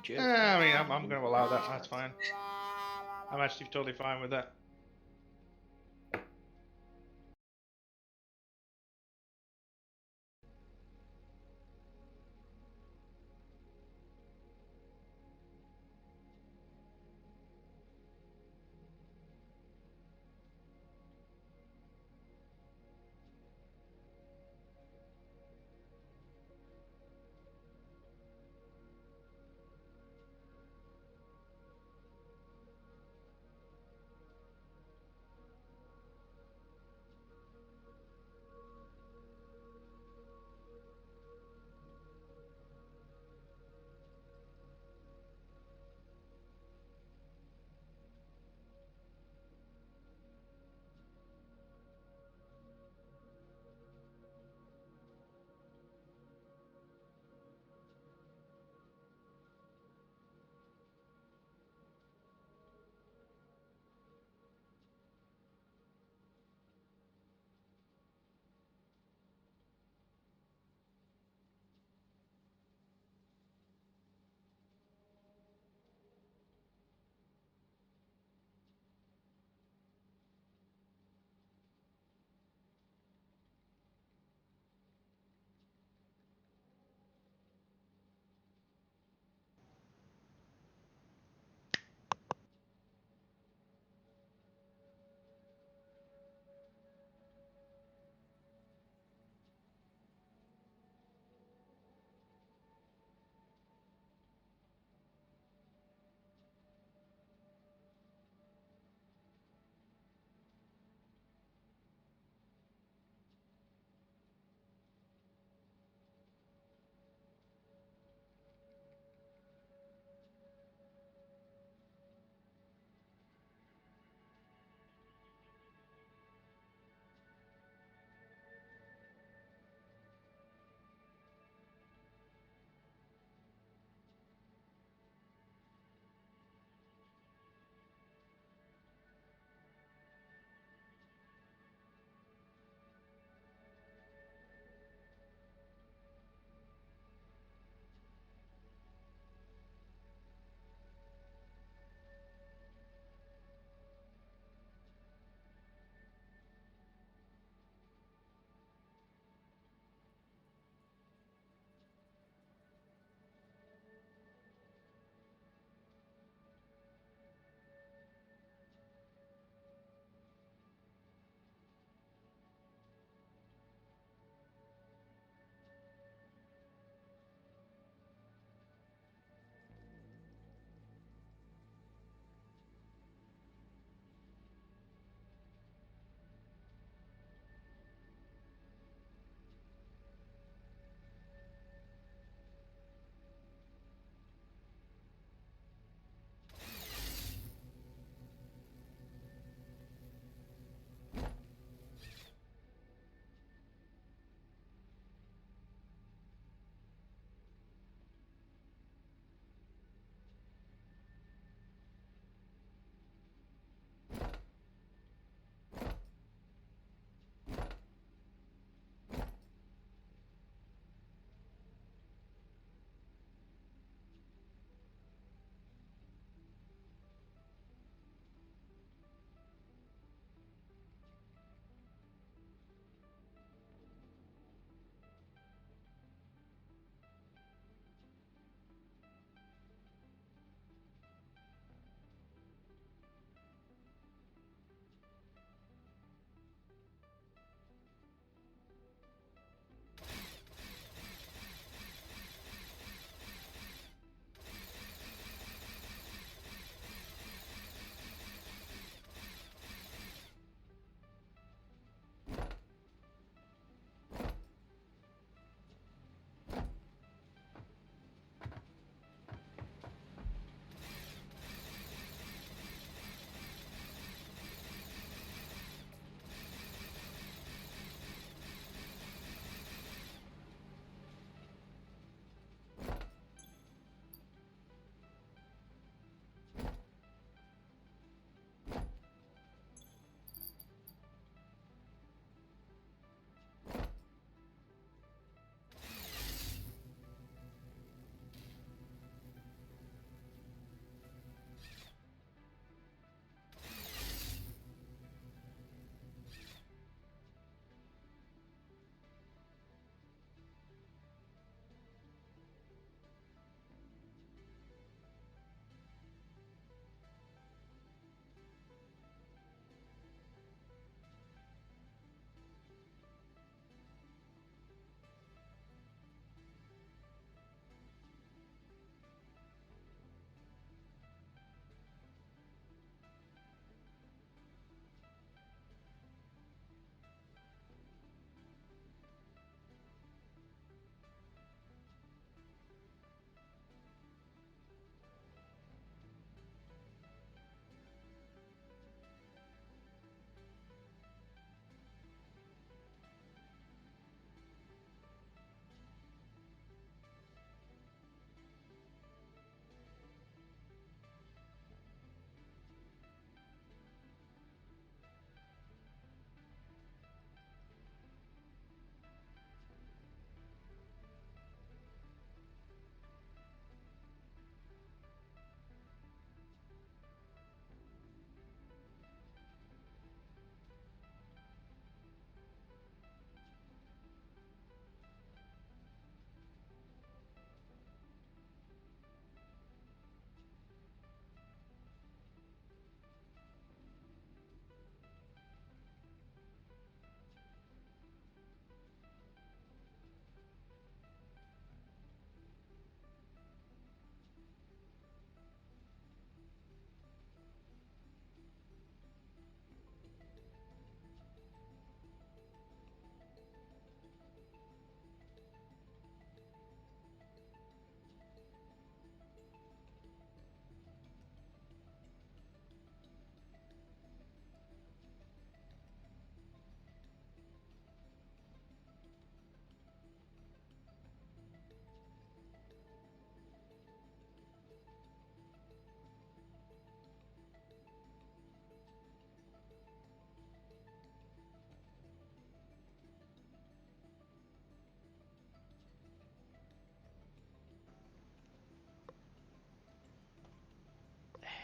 Cheers. I mean, I'm going to allow that. That's fine. I'm actually totally fine with that.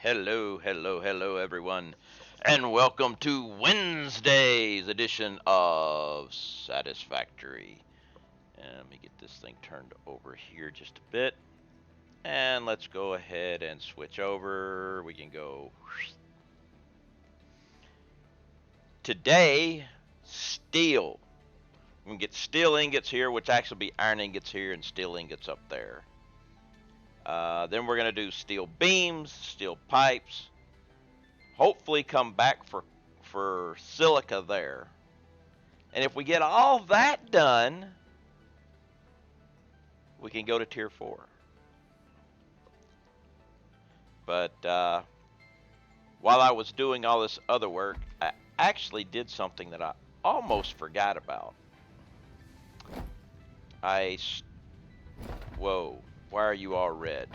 Hello, everyone, and welcome to Wednesday's edition of Satisfactory. And let me get this thing turned over here just a bit, and let's go ahead and switch over. We can go. Today, steel. We can get steel ingots here, which actually be iron ingots here and steel ingots up there. Then we're going to do steel beams, steel pipes. Hopefully come back for silica there. And if we get all that done, we can go to tier 4. But while I was doing all this other work, I actually did something that I almost forgot about. Whoa, why are you all red?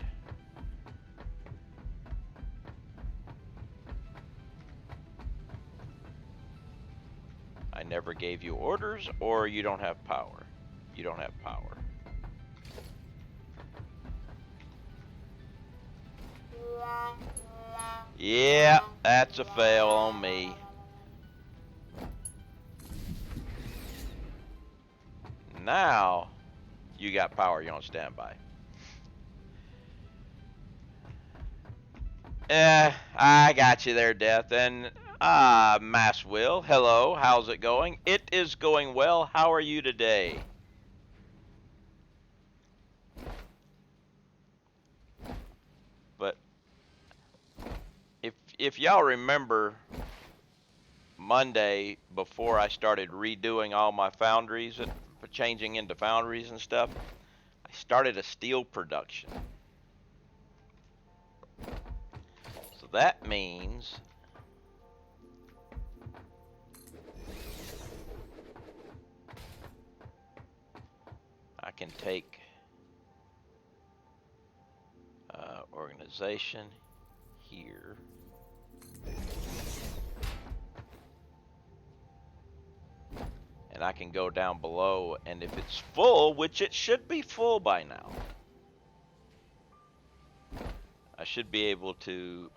I never gave you orders, or you don't have power. You don't have power. Yeah, that's a fail on me. Now, you got power, you're on standby. I got you there, Death. And, Mass Will, hello, how's it going? It is going well. How are you today? But, if y'all remember Monday, before I started redoing all my foundries, and changing into foundries and stuff, I started a steel production. So that means I can take organization here. And I can go down below, and if it's full, which it should be full by now, I should be able to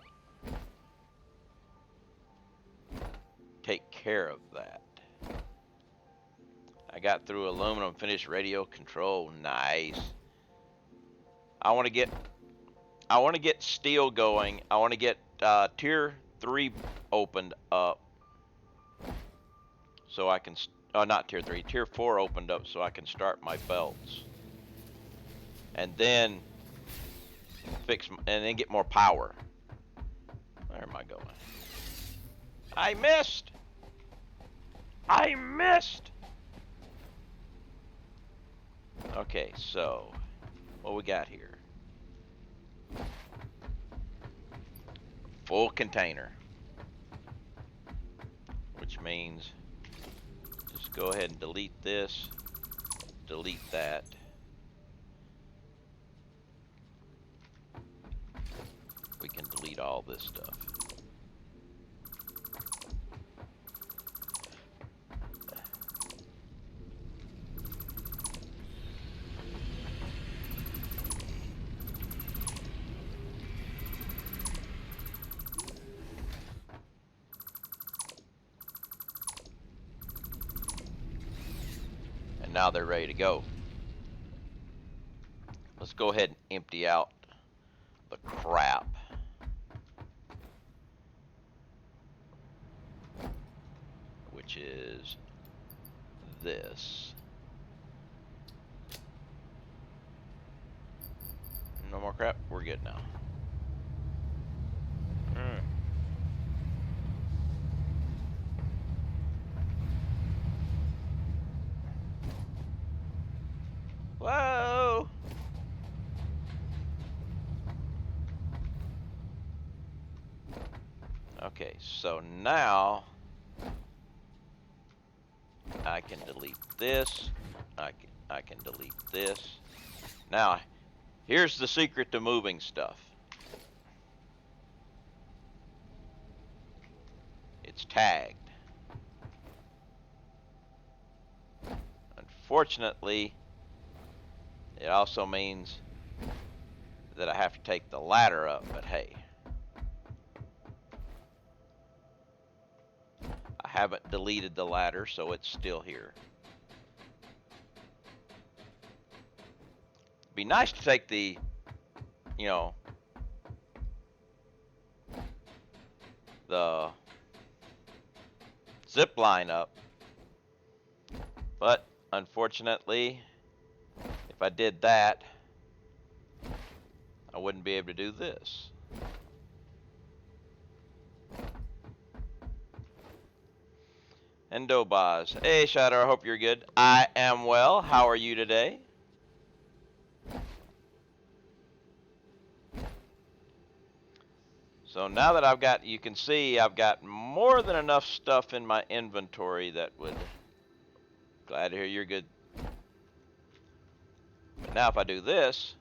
take care of that. I got through aluminum, finished radio control. Nice. I want to get steel going. I want to get tier 3 opened up, so I can. Not tier 3, tier 4 opened up, so I can start my belts, and then and then get more power. Where am I going? I missed. Okay, so what we got here? Full container, which means just go ahead and delete this, delete that. We can delete all this stuff. And now they're ready to go. Let's go ahead and empty out the crap. Which is this. No more crap? We're good now. Whoa! Okay, so now I can delete this. I can delete this. Now, here's the secret to moving stuff. It's tagged. Unfortunately, it also means that I have to take the ladder up, but hey. haven't deleted the ladder, so it's still here. Be nice to take the, you know, the zip line up, but unfortunately, if I did that, I wouldn't be able to do this. And Dobaz. Hey, Shadow, I hope you're good. I am well. How are you today? So now that I've got, you can see I've got more than enough stuff in my inventory that would, glad to hear you're good. But now if I do this,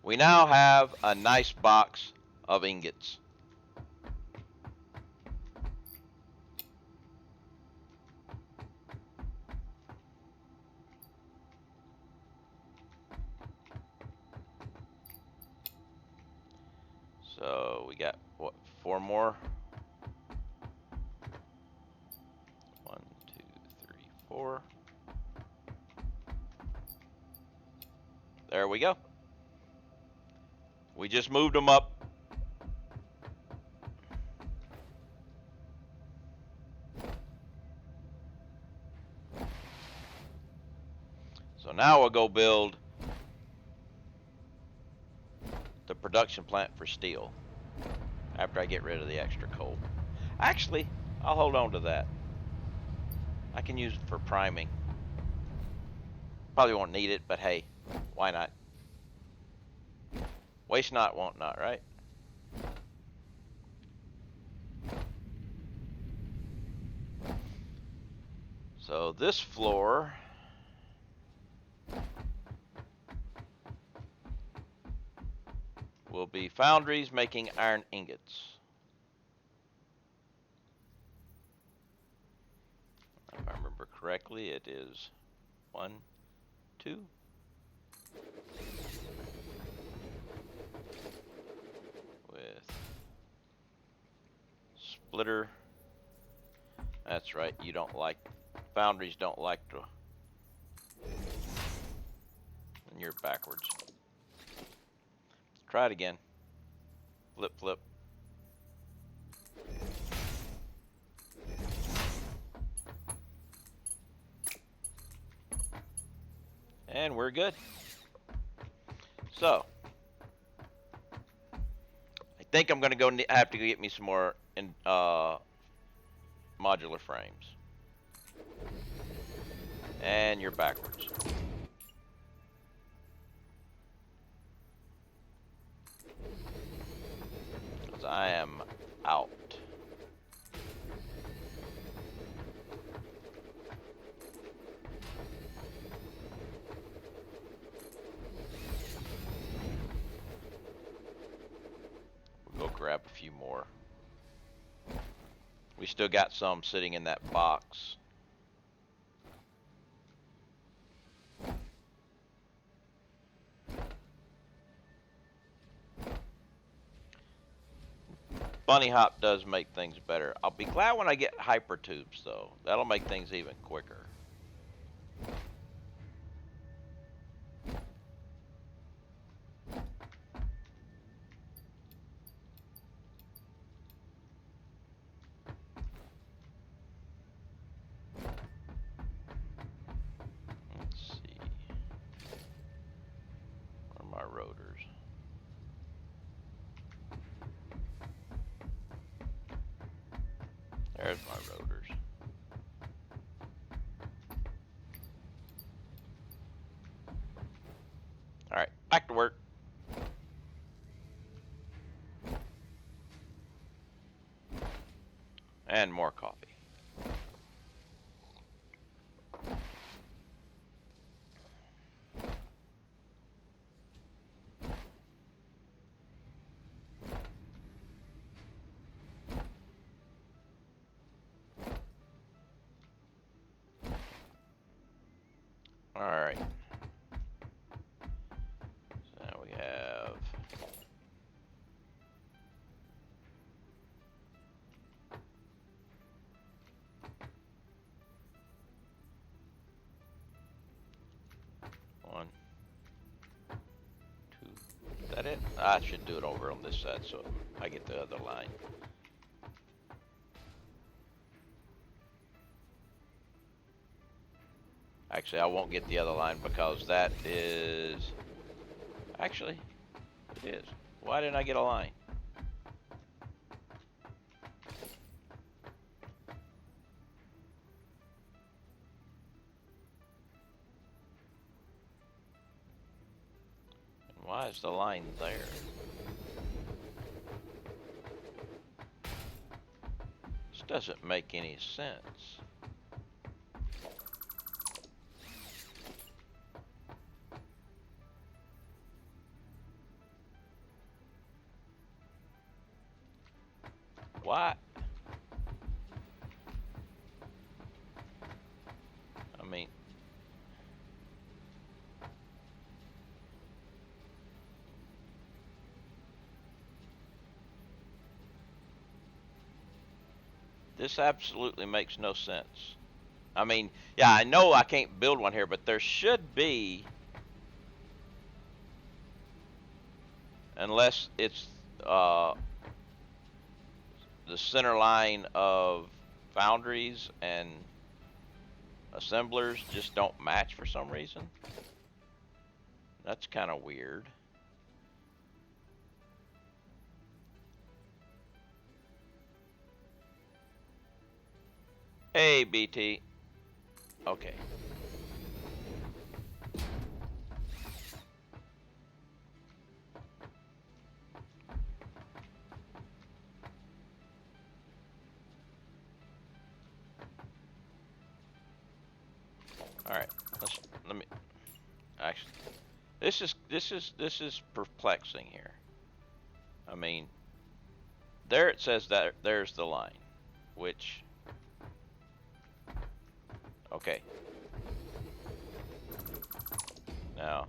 we now have a nice box of ingots. So we got, what, 4 more? 1, 2, 3, 4. There we go. We just moved them up. So now we'll go build the production plant for steel after I get rid of the extra coal. Actually, I'll hold on to that. I can use it for priming. Probably won't need it, but hey, why not? Waste not, want not, right? So this floor will be foundries making iron ingots. If I remember correctly, it is 1, 2. With splitter. That's right, you don't like, foundries don't like to, and you're backwards. Try it again. Flip, flip. And we're good. So, I think I'm gonna go have to get me some more modular frames. And you're backwards. Because I am out. We'll go grab a few more. We still got some sitting in that box. Bunny hop does make things better. I'll be glad when I get hyper tubes though. That'll make things even quicker. Let's see. Where are my rotors? There's my rotors. Alright, back to work. And more coffee. Alright. So now we have it? I should do it over on this side so I get the other line. Actually, I won't get the other line because that is... Actually, it is. Why didn't I get a line? And why is the line there? This doesn't make any sense. Why? I mean, this absolutely makes no sense. I mean, yeah, I know I can't build one here, but there should be, unless it's the center line of foundries and assemblers just don't match for some reason. That's kind of weird. Hey, BT. Okay. All right. Let me. Actually, this is perplexing here. I mean, there it says that there's the line, which. Okay. Now.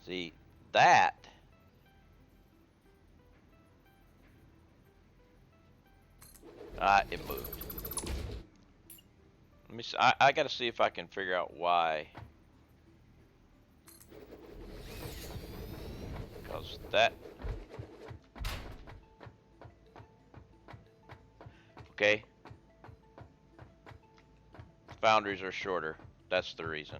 See, that. It moved. Let me see. I gotta see if I can figure out why. Because that. Okay. Boundaries are shorter. That's the reason.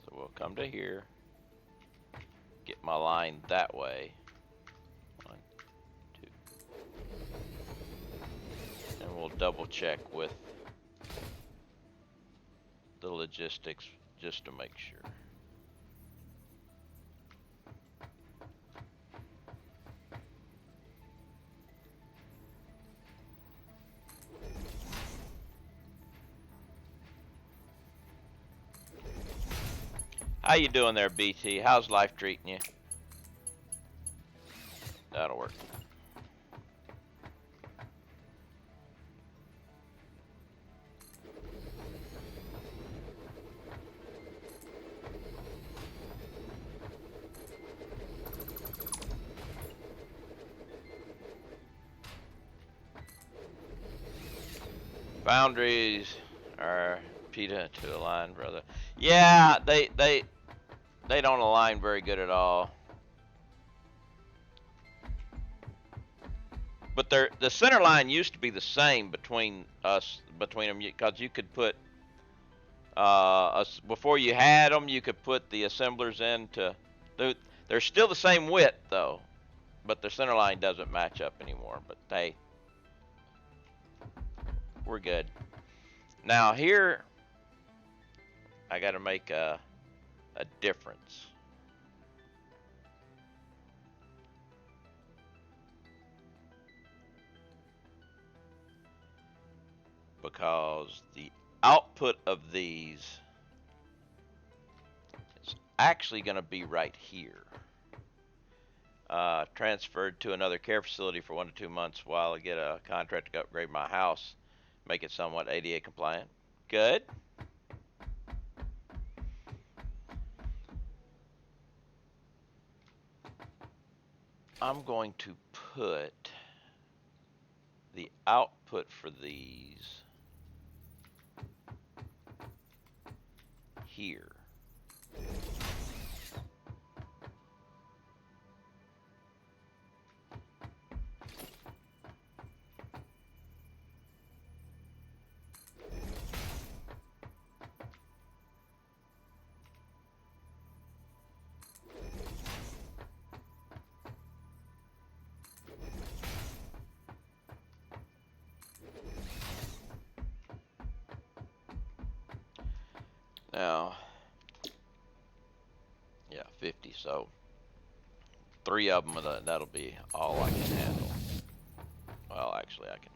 So we'll come to here. Get my line that way. 1, 2. And we'll double check with the logistics just to make sure. How you doing there, BT? How's life treating you? That'll work. Boundaries are PETA to align, brother. Yeah, they don't align very good at all. But the center line used to be the same between them, because you could put before you had them, you could put the assemblers into. They're still the same width though, but the center line doesn't match up anymore. But hey, we're good. Now here, I got to make a difference. Because the output of these is actually going to be right here. Transferred to another care facility for 1 to 2 months while I get a contract to upgrade my house, make it somewhat ADA compliant. Good. I'm going to put the output for these here. Now, yeah, 50, so 3 of them, that'll be all I can handle. Well, actually, I can.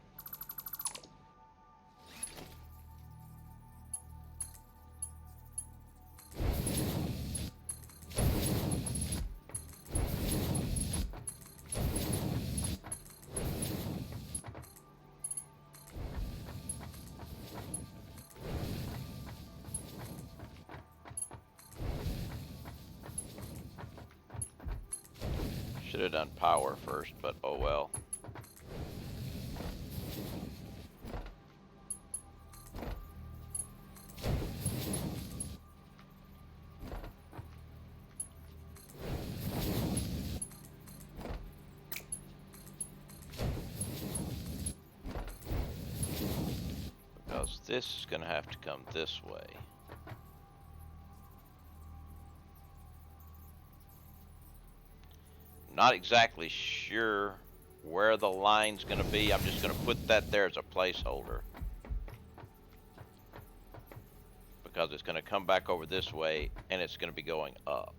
Should have done power first, but oh well. Because this is going to have to come this way. Not exactly sure where the line's going to be. I'm just going to put that there as a placeholder. Because it's going to come back over this way and it's going to be going up.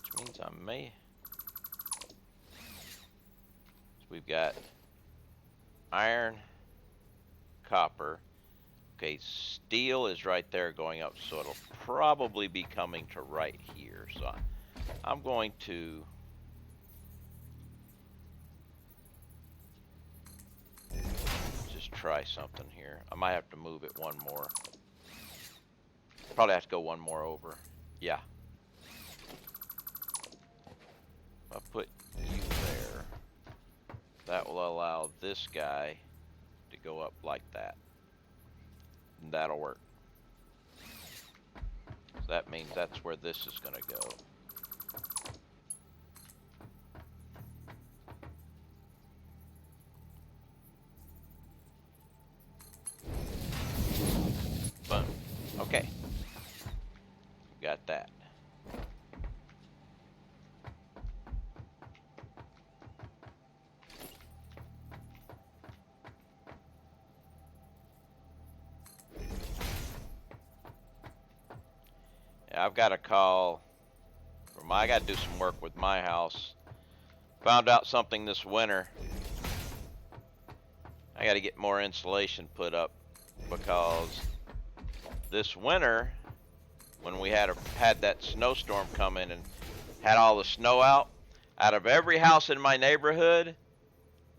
Which means I may... So we've got iron, copper. Okay, steel is right there going up, so it'll probably be coming to right here. So I'm going to just try something here. I might have to move it one more. Probably have to go one more over. Yeah. I'll put you there. That will allow this guy to go up like that. And that'll work. So that means that's where this is going to go. Boom. Okay. Got that. I've got a call from I got to do some work with my house. Found out something this winter. I got to get more insulation put up because this winter, when we had that snowstorm come in and had all the snow out of every house in my neighborhood,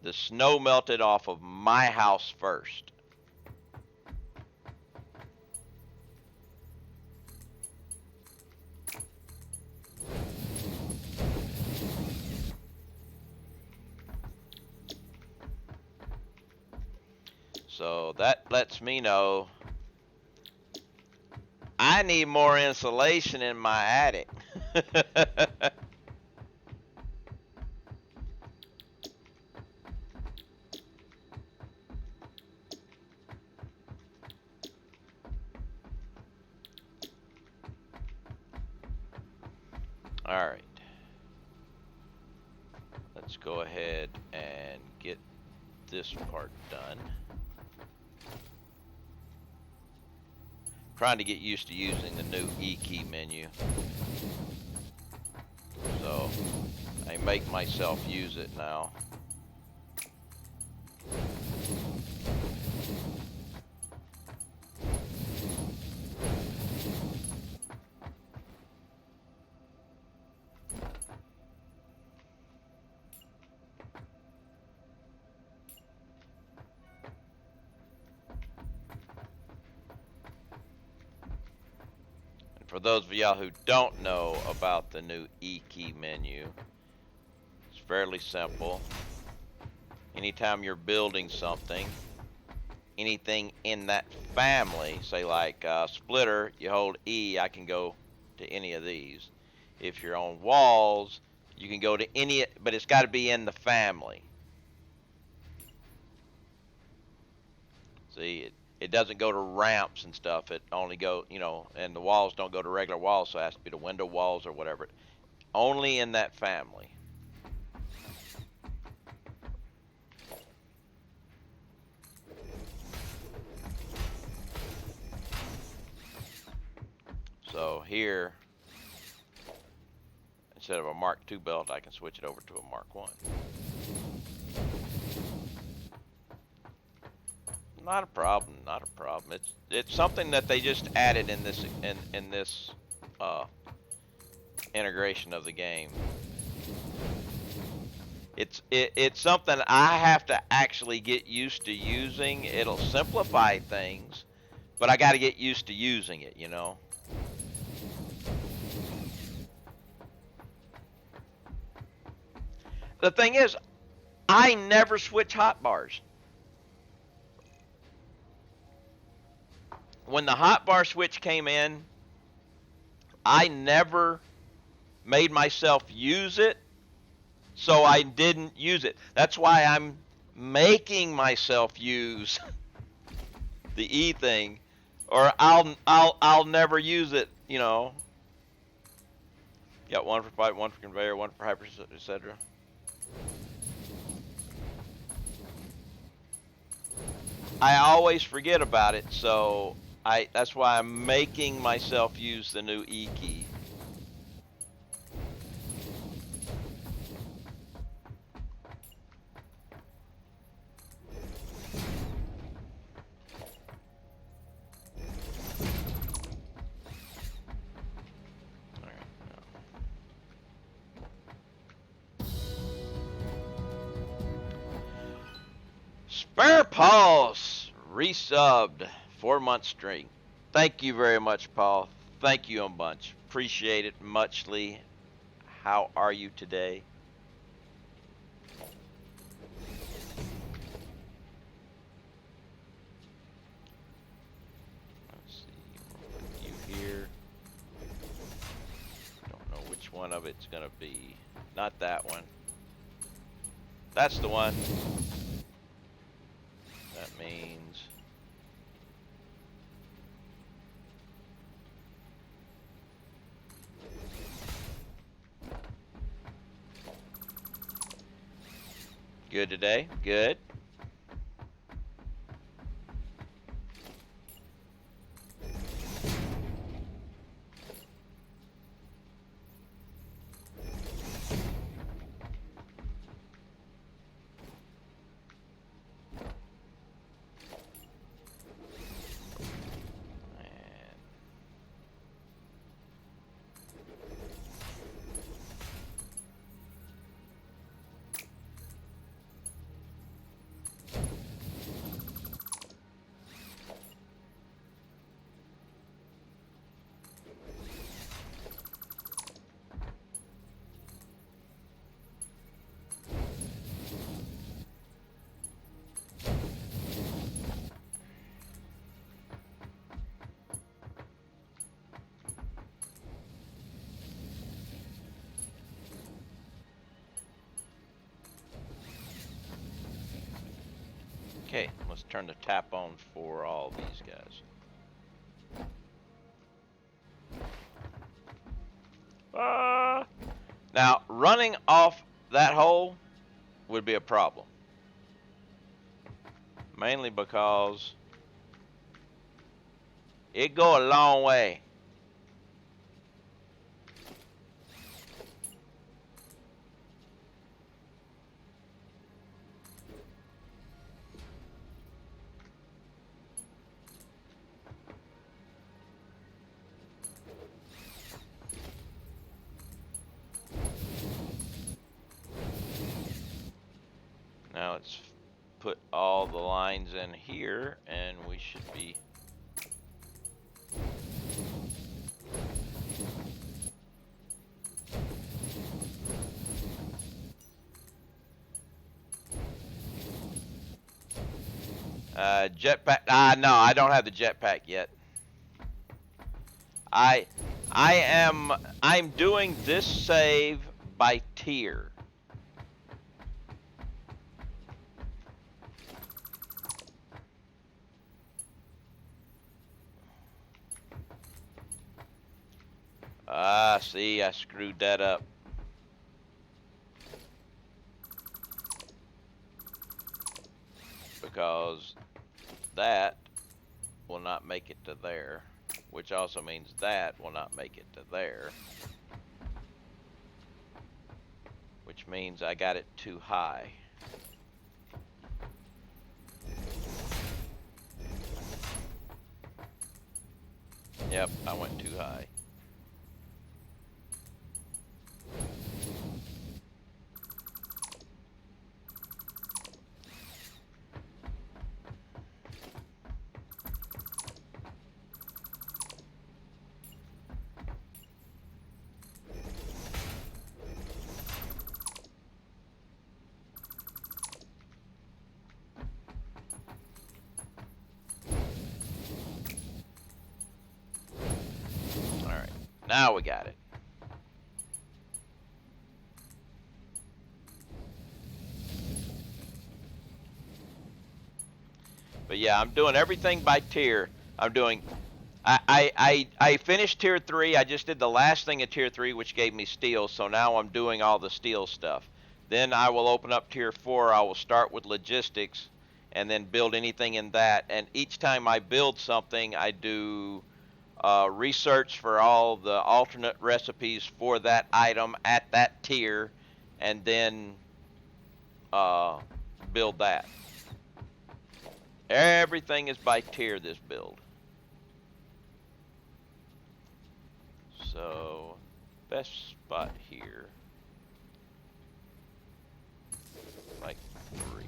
the snow melted off of my house first. So that lets me know I need more insulation in my attic. All right. Let's go ahead and get this part done. Trying to get used to using the new E key menu. So I make myself use it now. for those of y'all who don't know about the new E key menu, it's fairly simple. Anytime you're building something, anything in that family, say like splitter, you hold E, I can go to any of these. If you're on walls, you can go to any, but it's got to be in the family. See, it doesn't go to ramps and stuff. It only go, and the walls don't go to regular walls, so it has to be the window walls or whatever. Only in that family. So here, instead of a Mark II belt, I can switch it over to a Mark I. Not a problem. Not a problem. It's something that they just added in this integration of the game. It's something I have to actually get used to using. It'll simplify things, but I got to get used to using it. The thing is, I never switch hotbars. When the hotbar switch came in, I never made myself use it, so I didn't use it. That's why I'm making myself use the E thing, or I'll never use it. Got one for pipe, one for conveyor, one for hyper, etc. I always forget about it, so that's why I'm making myself use the new E key. Spare Pulse resubbed 4-month streak. Thank you very much, Paul. Thank you a bunch. Appreciate it muchly. How are you today? Let's see. You here? Don't know which one of it's gonna be. Not that one. That's the one. That means good today. Good. Okay, let's turn the tap on for all these guys. Now, running off that hole would be a problem. Mainly because it go a long way. Now let's put all the lines in here and we should be Jetpack. No, I don't have the jetpack yet. I I'm doing this save by tier. See, I screwed that up. Because that will not make it to there, which also means that will not make it to there, which means I got it too high. Yep, I went too high. Alright, now we got it. But yeah, I'm doing everything by tier. I'm doing... I finished tier 3. I just did the last thing at tier 3, which gave me steel, so now I'm doing all the steel stuff. Then I will open up tier 4. I will start with logistics and then build anything in that. And each time I build something, I do research for all the alternate recipes for that item at that tier, and then build that. Everything is by tier, this build. So, best spot here, like 3.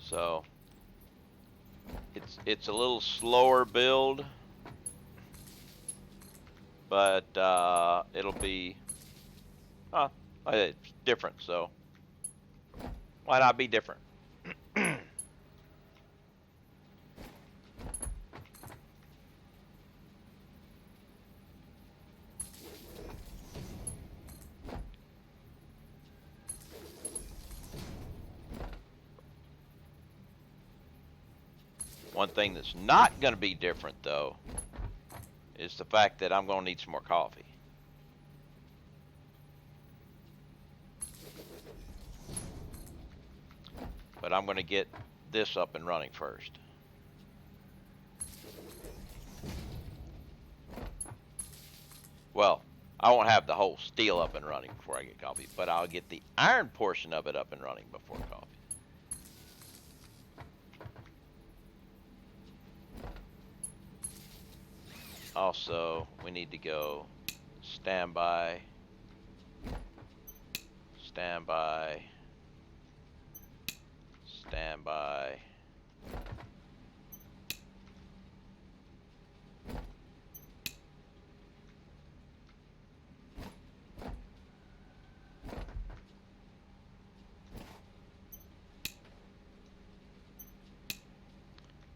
So it's a little slower build, but it'll be it's different. So why not be different? One thing that's not going to be different, though, is the fact that I'm going to need some more coffee. But I'm going to get this up and running first. Well, I won't have the whole steel up and running before I get coffee, but I'll get the iron portion of it up and running before coffee. Also, we need to go standby, standby, standby.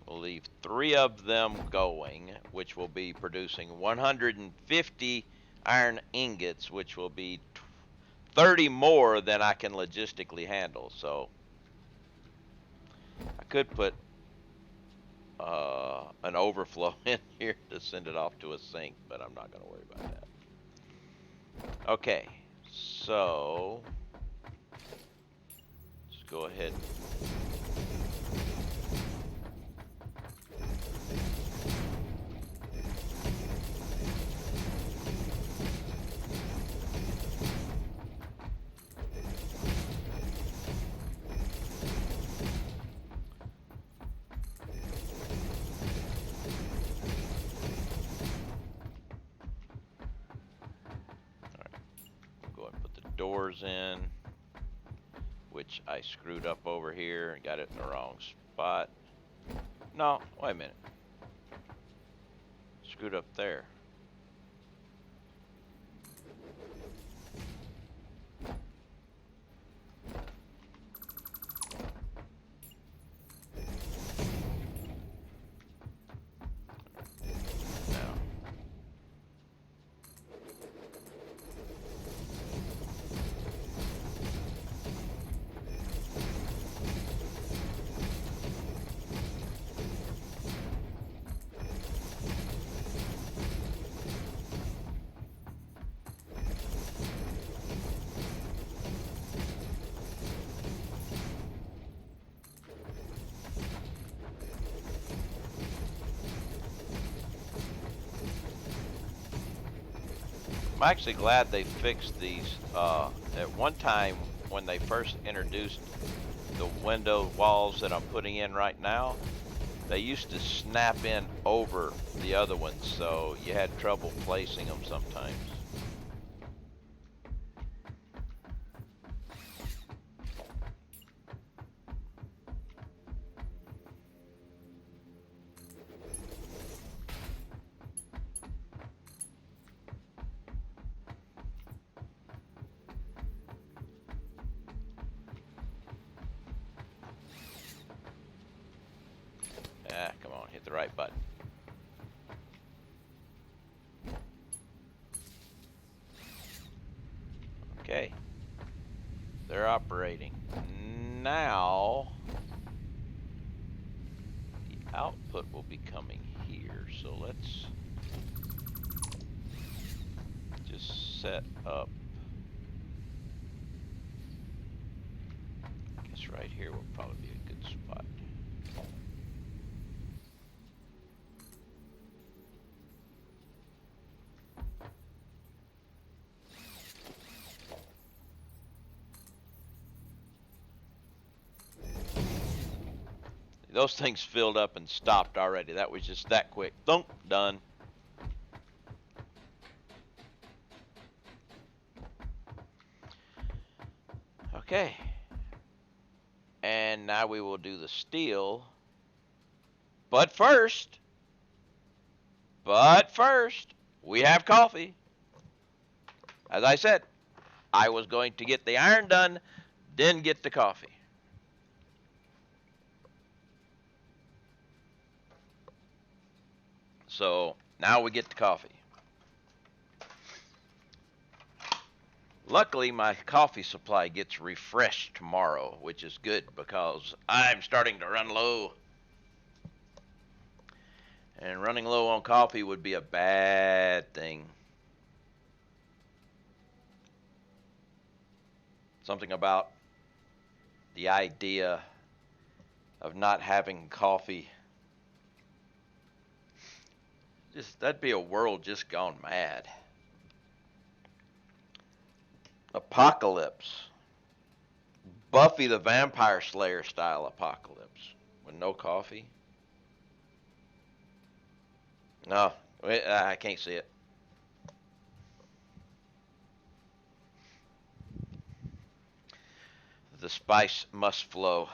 We'll leave 3 of them going, which will be producing 150 iron ingots, which will be 30 more than I can logistically handle. So I could put an overflow in here to send it off to a sink, but I'm not going to worry about that. Okay, so let's go ahead. doors in, which I screwed up over here and got it in the wrong spot. No, wait a minute. Screwed up there. I'm actually glad they fixed these. At one time, when they first introduced the window walls that I'm putting in right now, they used to snap in over the other ones, so you had trouble placing them sometimes. Ah, come on, hit the right button. Okay. They're operating. Now, the output will be coming here. So let's just set up. I guess right here will probably be a good spot. Those things filled up and stopped already. That was just that quick. Thunk, done. Okay. And now we will do the steel. But first, we have coffee. As I said, I was going to get the iron done, then get the coffee. So now we get the coffee. Luckily, my coffee supply gets refreshed tomorrow, which is good because I'm starting to run low. And running low on coffee would be a bad thing. Something about the idea of not having coffee. That'd be a world just gone mad. Apocalypse. Buffy the Vampire Slayer style apocalypse. With no coffee. No, I can't see it. The spice must flow.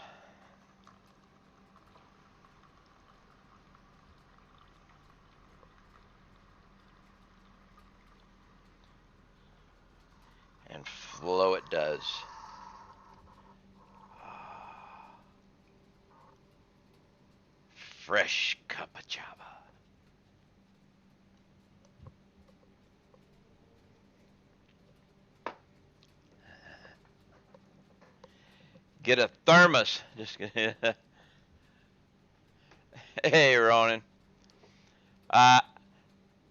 And flow it does. Fresh cup of java. Get a thermos. Just Hey, Ronan.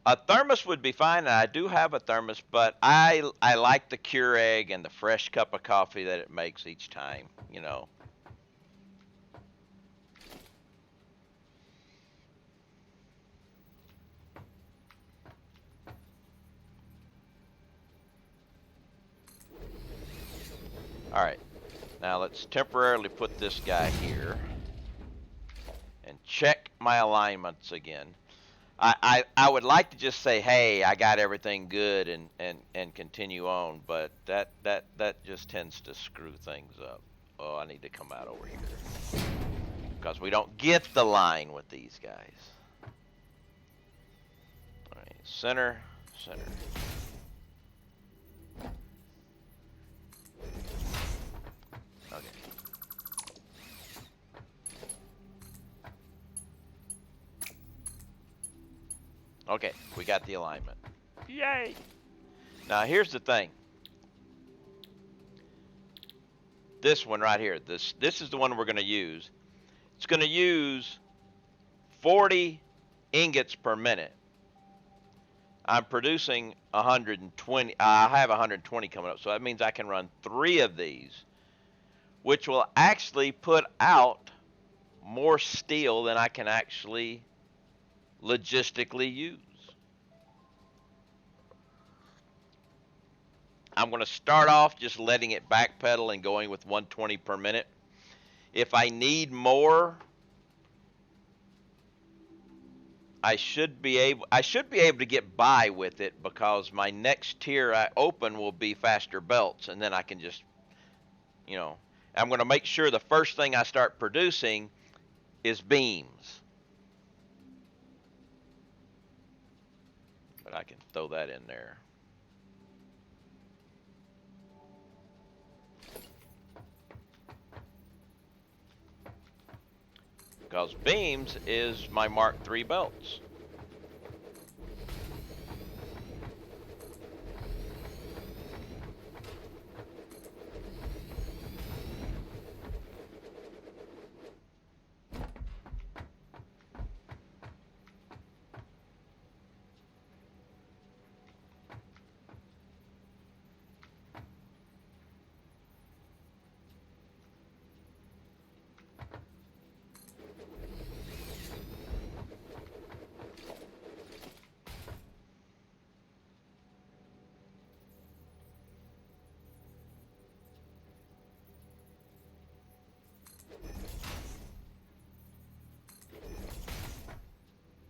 A thermos would be fine, and I do have a thermos, but I like the Keurig and the fresh cup of coffee that it makes each time, you know. All right, now let's temporarily put this guy here and check my alignments again. I would like to just say, hey, I got everything good and continue on, but that just tends to screw things up. Oh, I need to come out over here because we don't get the line with these guys. All right, center, center. Okay. Okay, we got the alignment. Yay! Now here's the thing. This one right here. This is the one we're going to use. It's going to use 40 ingots per minute. I'm producing 120. I have 120 coming up, so that means I can run 3 of these, which will actually put out more steel than I can actually logistically use. I'm going to start off just letting it backpedal and going with 120 per minute. If I need more, I should be able to get by with it because my next tier I open will be faster belts, and then I can just, I'm going to make sure the first thing I start producing is beams. But I can throw that in there. Because beams is my Mark III belts.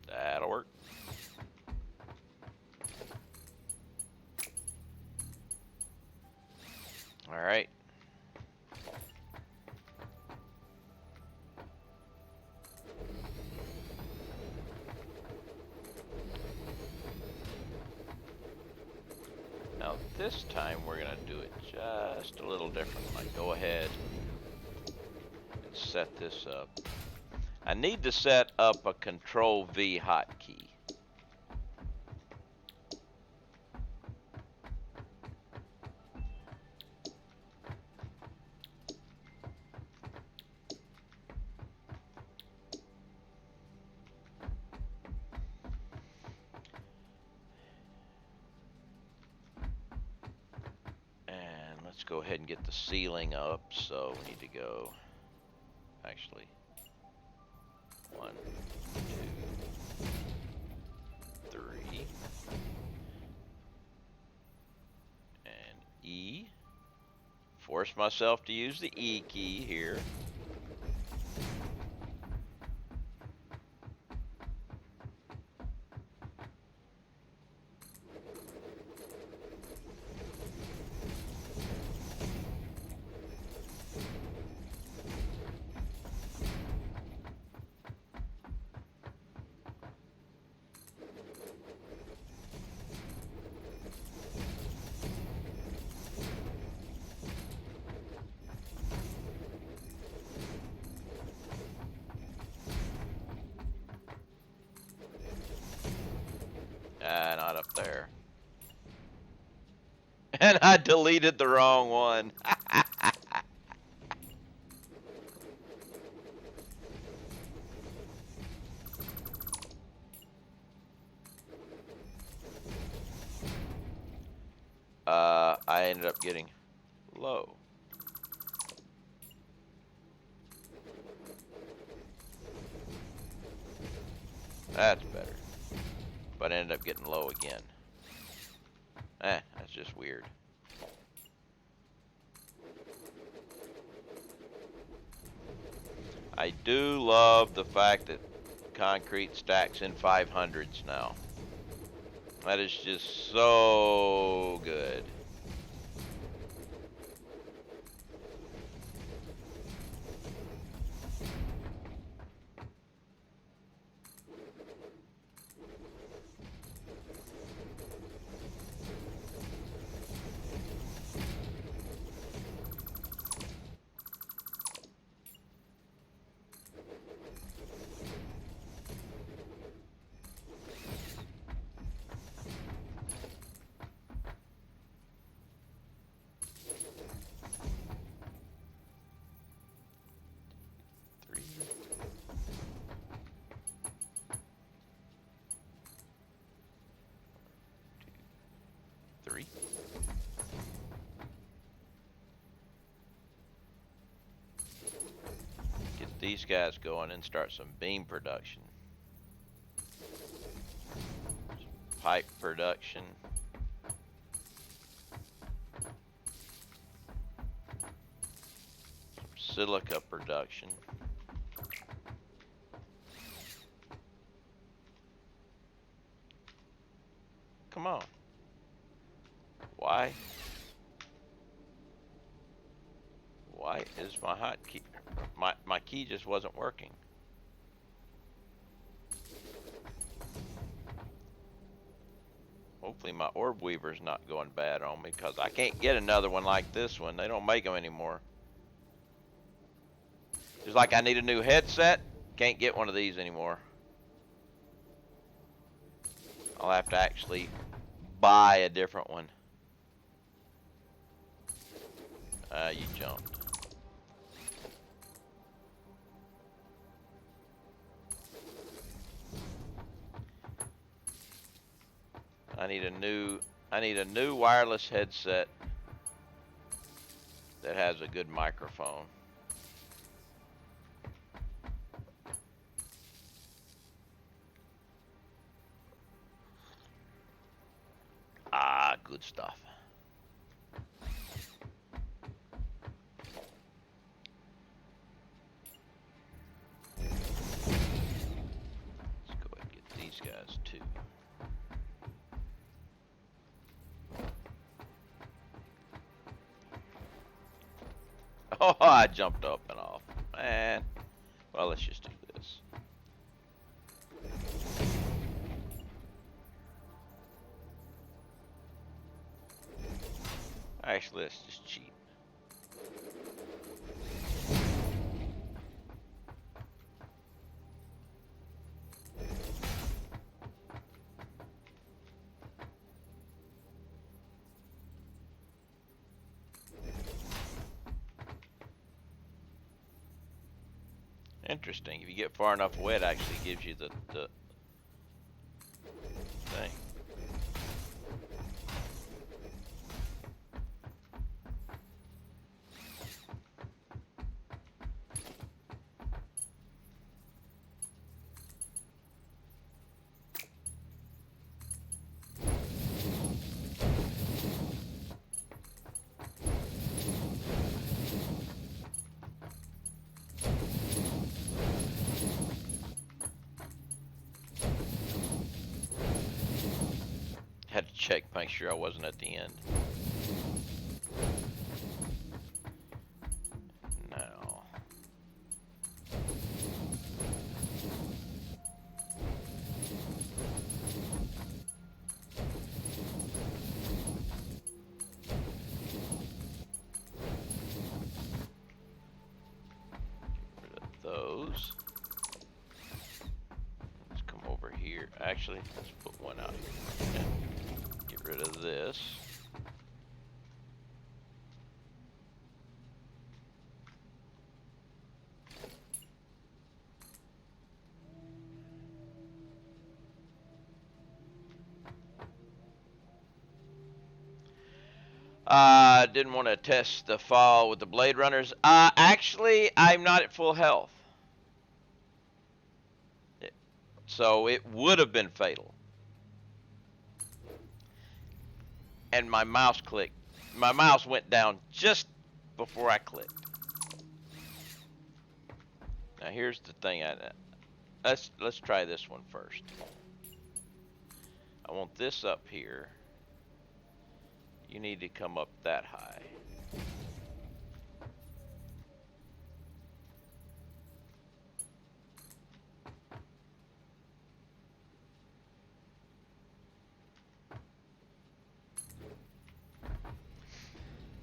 That'll work. All right. Now this time we're going to do it just a little differently. Go ahead and set this up. I need to set up a Control V hotkey. And let's go ahead and get the ceiling up. So we need to go, actually, 1, 2, 3, and E. Force myself to use the E key here. Not up there. And I deleted the wrong one. I ended up getting low. That's better. But I ended up getting low again. That's just weird. I do love the fact that concrete stacks in 500s now. That is just so good. Three. Get these guys going and start some beam production. Some pipe production. Some silica production. Come on. Why? Why is my hotkey? My key just wasn't working. Hopefully my orb weaver's not going bad on me, because I can't get another one like this one. They don't make them anymore. Just like I need a new headset, can't get one of these anymore. I'll have to actually buy a different one. You jumped. I need a new wireless headset that has a good microphone. Ah, good stuff. Let's go ahead and get these guys too. Oh, I jumped up and off. Man. Well, let's just do this. Actually, let's just cheat. Interesting. If you get far enough away, it actually gives you the thing. Had to check, make sure I wasn't at the end. No. Get rid of those. Let's come over here. Actually, let's put one out here. Okay. Get rid of this. Didn't want to test the fall with the Blade Runners. Actually, I'm not at full health. So it would have been fatal. And my mouse clicked. My mouse went down just before I clicked. Now here's the thing let's try this one first. I want this up here. You need to come up that high.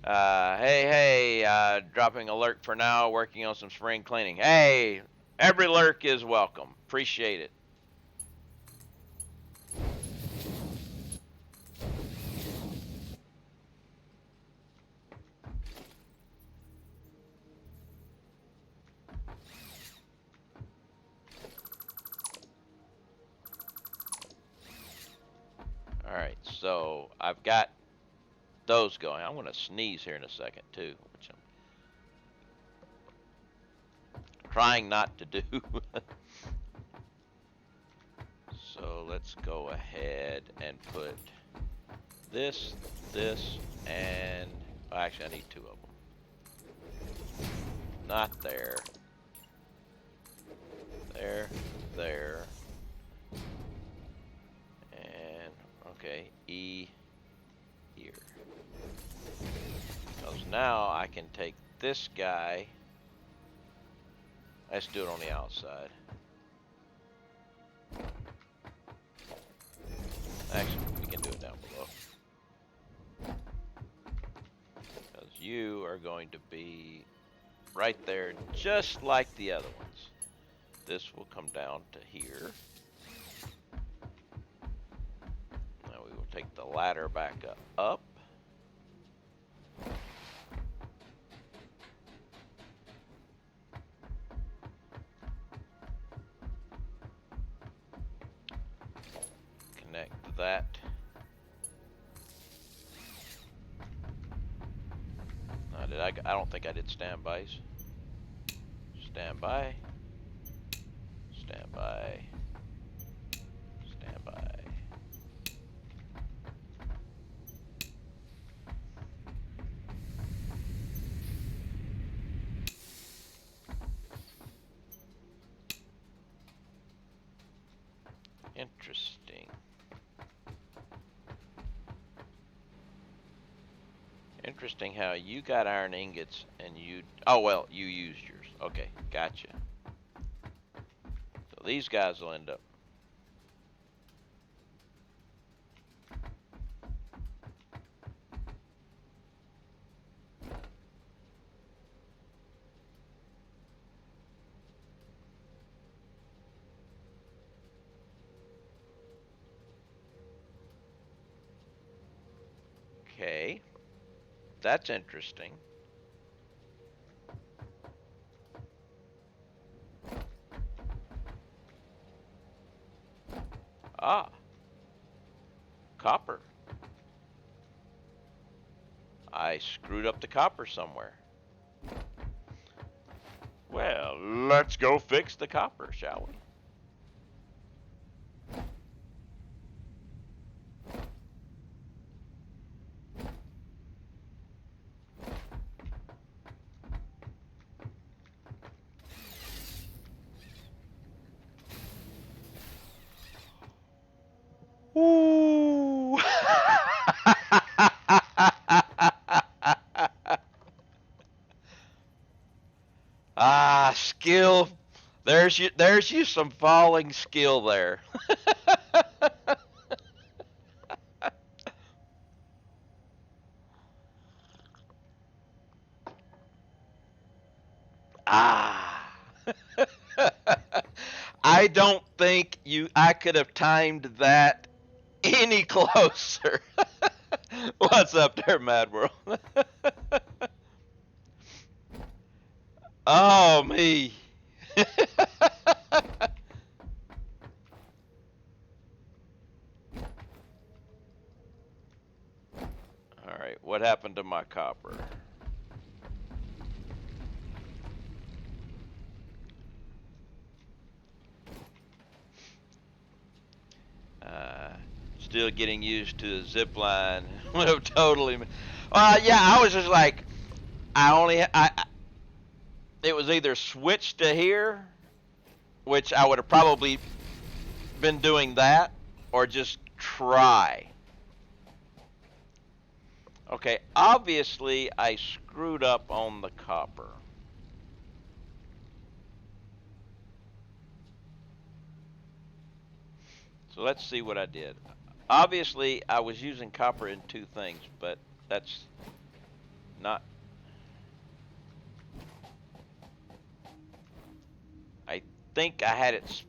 Hey, dropping alert for now, working on some spring cleaning. Hey, every lurk is welcome. Appreciate it. Alright, so I've got those going. I'm going to sneeze here in a second, too, which I'm trying not to do. So let's go ahead and put this, and actually I need two of them. Not there. There. And, okay, E here. Because now I can take this guy. Let's do it on the outside. Actually, we can do it down below. Because you are going to be right there, just like the other ones. This will come down to here. Now we will take the ladder back up. Connect that. I don't think I did standbys. Standby. Standby. Standby. Interesting. Interesting how you got iron ingots and you... Oh, well, you used yours. Okay, gotcha. So these guys will end up... Okay. That's interesting. Ah. Copper. I screwed up the copper somewhere. Well, let's go fix the copper, shall we? Ooh. Ah, skill. There's you some falling skill there. Ah. I don't think I could have timed that any closer. What's up there, Mad World? Oh, me. Alright, what happened to my copper? Still getting used to the zip line. Would have totally... yeah, I was just like... it was either switch to here which I would have probably been doing that or just try. Okay, obviously I screwed up on the copper. So let's see what I did. Obviously I was using copper in two things, but that's not. I think I had it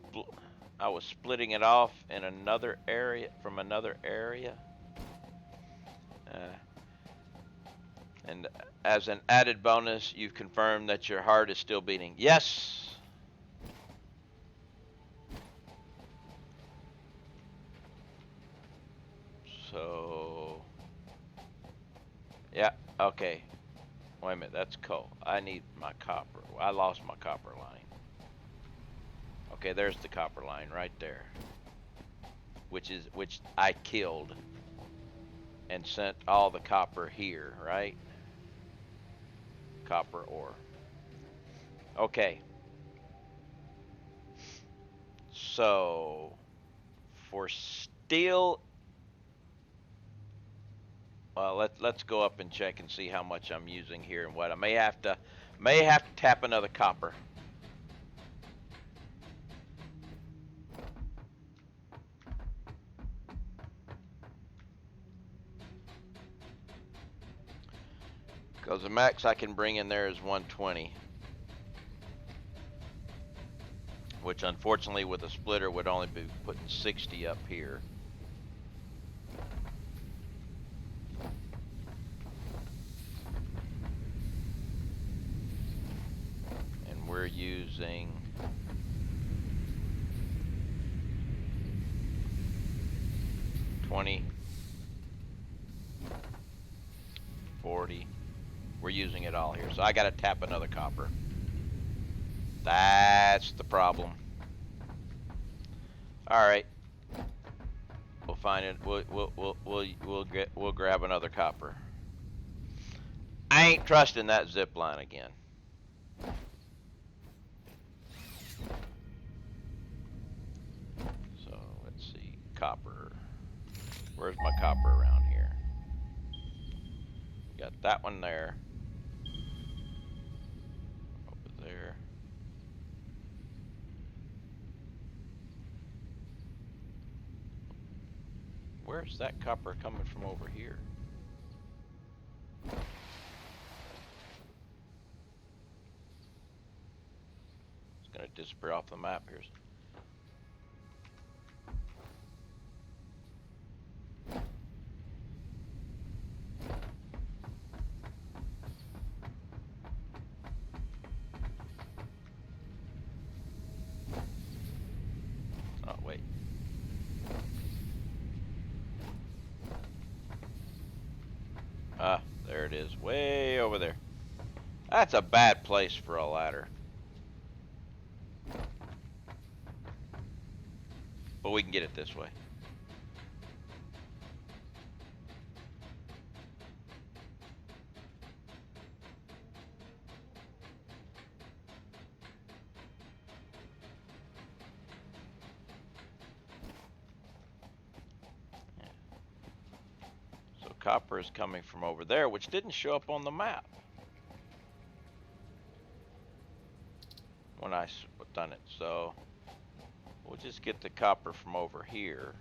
I was splitting it off in another area from another area. Uh, and as an added bonus, you've confirmed that your heart is still beating. Yes. So, yeah, okay. Wait a minute, that's coal. I need my copper. I lost my copper line. Okay, there's the copper line right there, which I killed and sent all the copper here, right? Copper ore. Okay. So, for steel, let's go up and check and see how much I'm using here and what I may have to tap another copper. Because the max I can bring in there is 120. Which unfortunately with a splitter would only be putting 60 up here. And we're using 20, 40. We're using it all here. So I gotta tap another copper. That's the problem. Alright. We'll find it. We'll grab another copper. I ain't trusting that zip line again. So let's see. Copper. Where's my copper around here? Got that one there. Over there. Where's that copper coming from over here? It's gonna disappear off the map here. Oh, wait. Ah, there it is. Way over there. That's a bad place for a ladder. But we can get it this way. So copper is coming from over there, which didn't show up on the map when I done it. So we'll just get the copper from over here,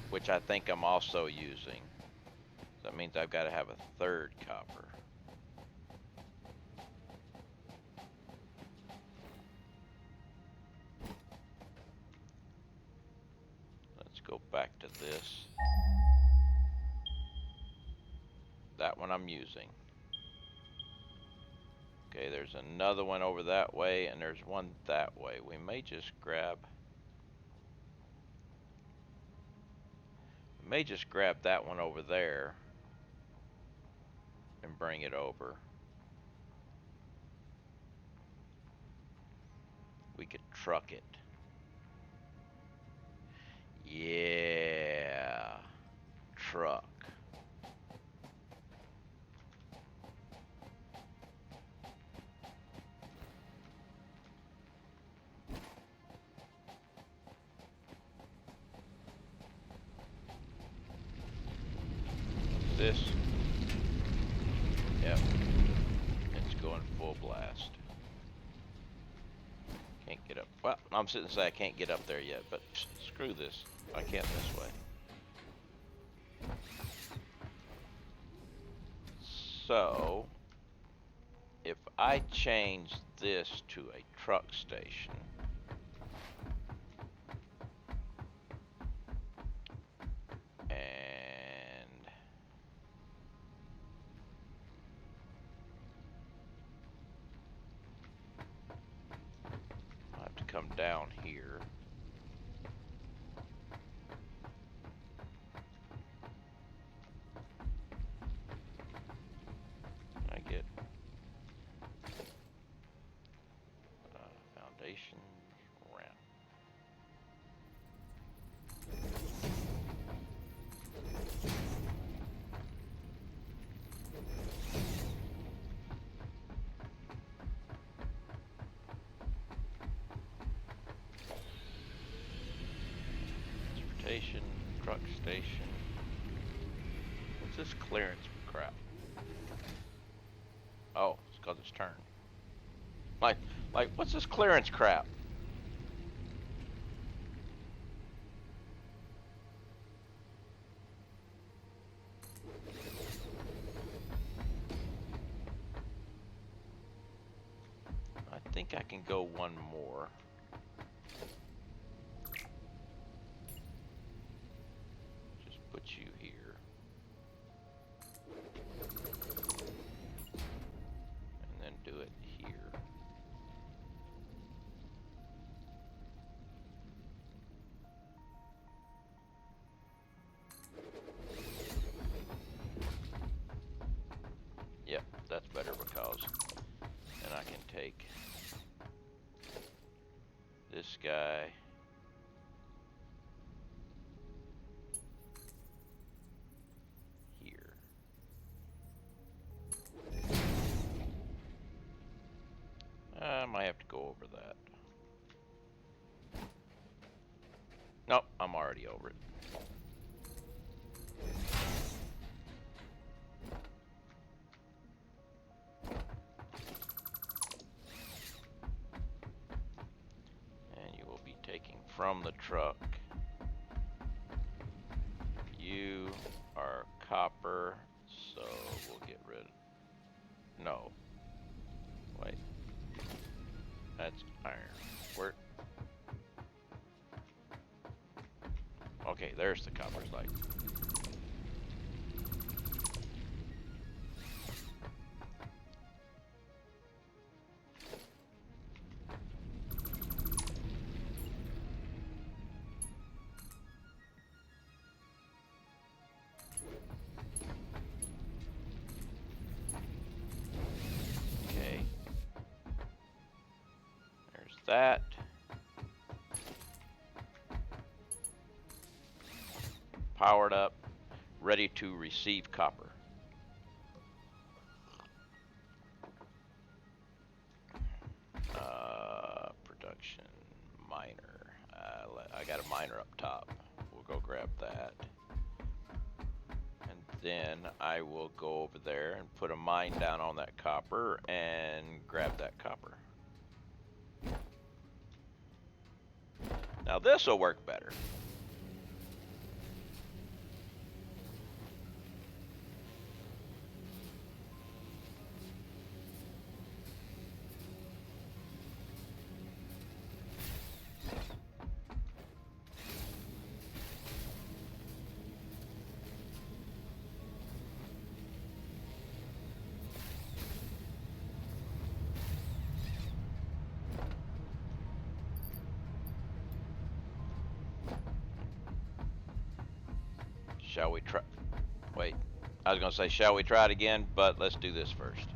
which I think I'm also using. That means I've got to have a third copper. Let's go back to this. That one I'm using. Okay, there's another one over that way, and there's one that way. We may just grab that one over there and bring it over. We could truck it. Yeah. Truck. this. Yep. It's going full blast. Can't get up. Well, I'm sitting to say I can't get up there yet, but screw this. I can't this way. So, if I change this to a truck station, and I have to come down here. I get foundation ramp. Transportation, truck station. What's this clearance crap? Oh, it's because it's turned. Like, what's this clearance crap? I think I can go one more. Just put you here. And then do it here. Yep, that's better because then I can take this guy. Here. I might have to go over that. Nope, I'm already over it. And you will be taking from the truck. You are copper, so we'll get rid. No. Wait. That's iron. Where? Okay, there's the copper slide. Okay. There's that. Powered up, ready to receive copper. Production miner. I got a miner up top. We'll go grab that. And then I will go over there and put a mine down on that copper and grab that copper. Now this will work better. Shall we try? Wait, I was gonna say, shall we try it again? But let's do this first.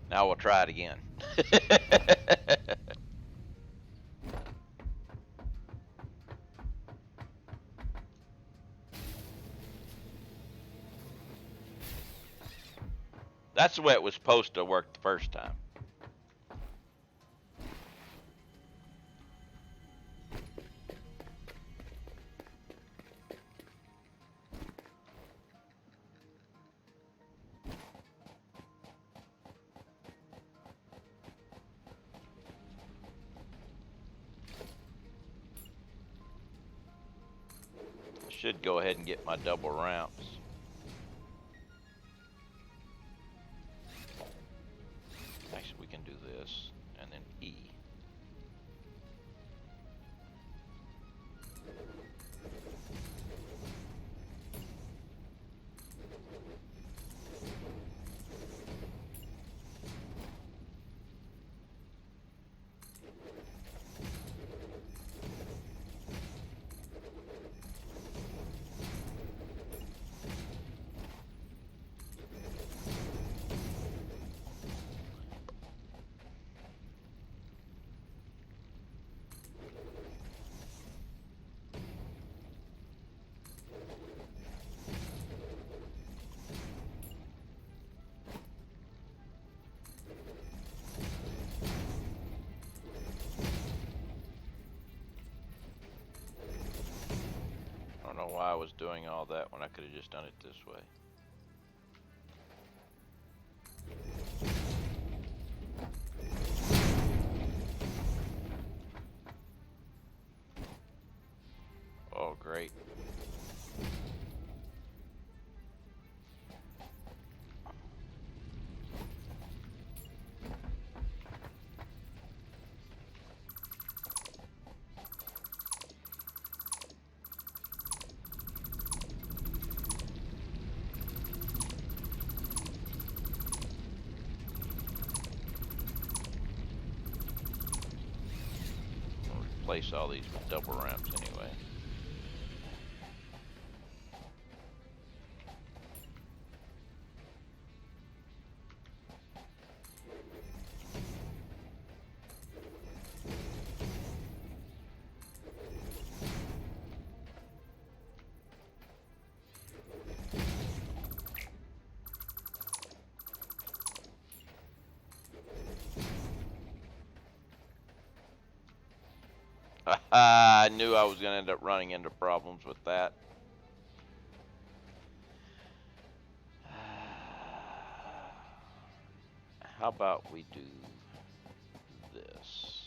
Now we'll try it again. That's the way it was supposed to work the first time. Should go ahead and get my double ramps. Actually, we can do this and then E. I don't know why I was doing all that when I could have just done it this way. Oh, great. I'll replace all these with double ramps anyway. I knew I was going to end up running into problems with that. How about we do this?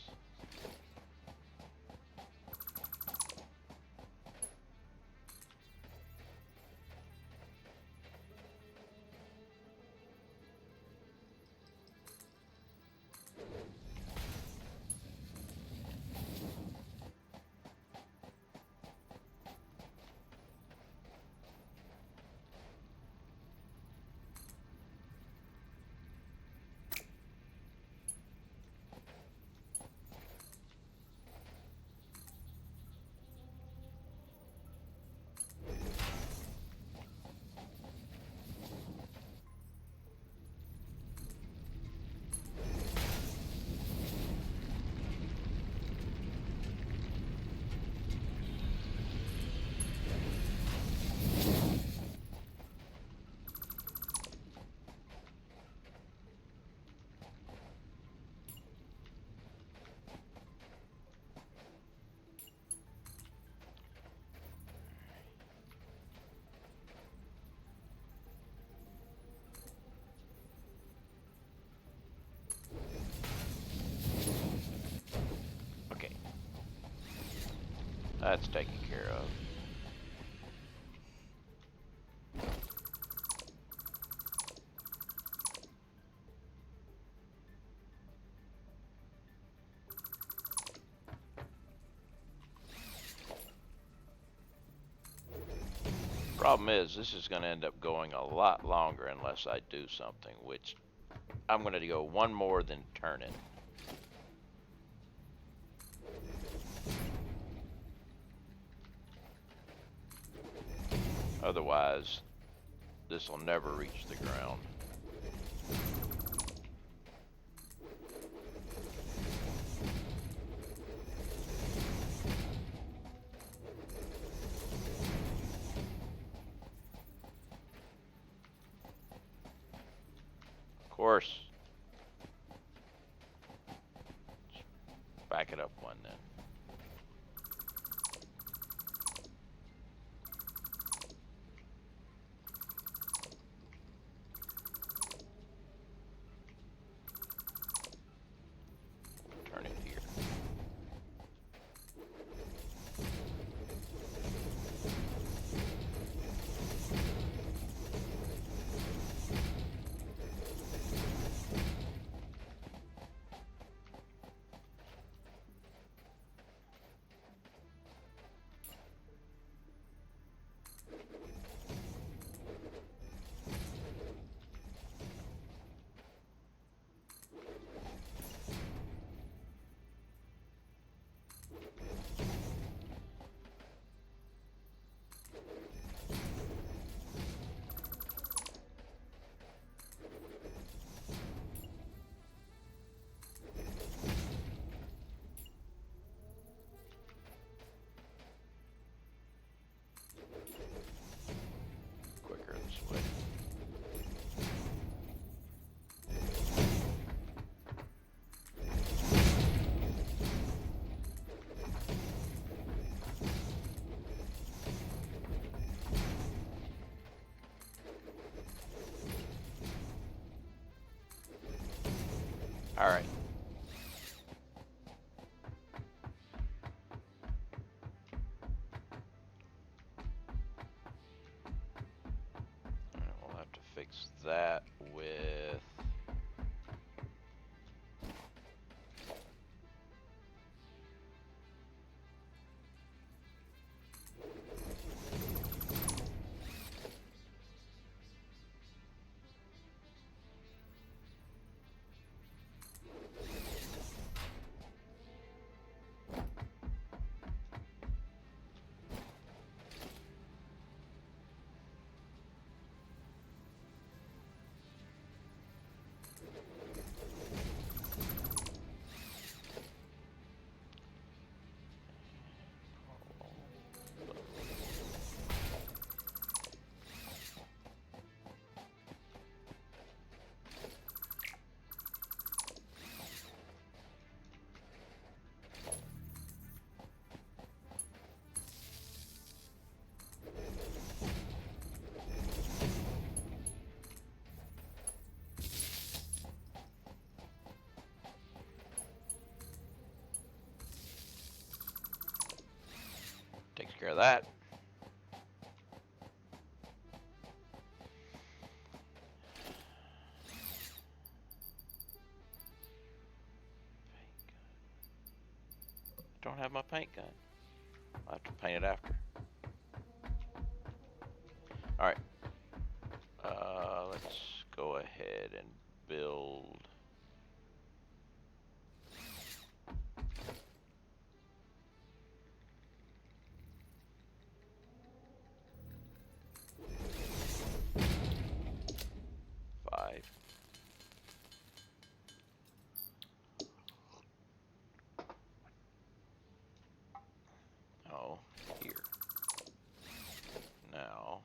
Okay. That's taken care of. Problem is, this is going to end up going a lot longer unless I do something, which I'm going to go one more than turn it. Otherwise, this will never reach the ground. course. Back it up one then. Turn it here. Quicker this way. All right. We'll have to fix that with takes care of that. Don't have my paint gun. I'll have to paint it after. All right. Let's go ahead and build. Five. Oh, here. Now,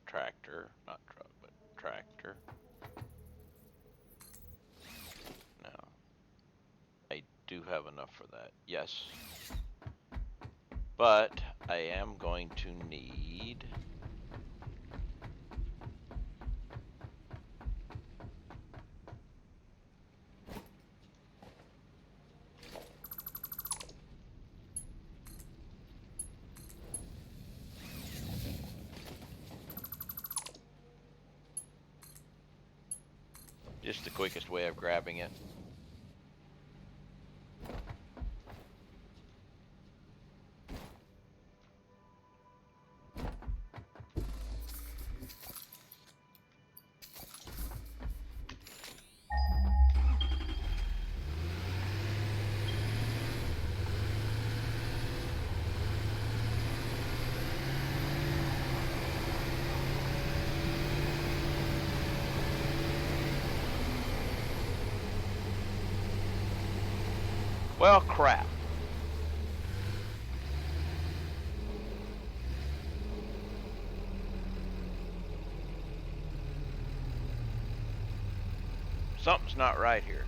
tractor, not truck, but tractor. Now, I do have enough for that, yes. But I am going to need just the quickest way of grabbing it. Well, crap. Something's not right here.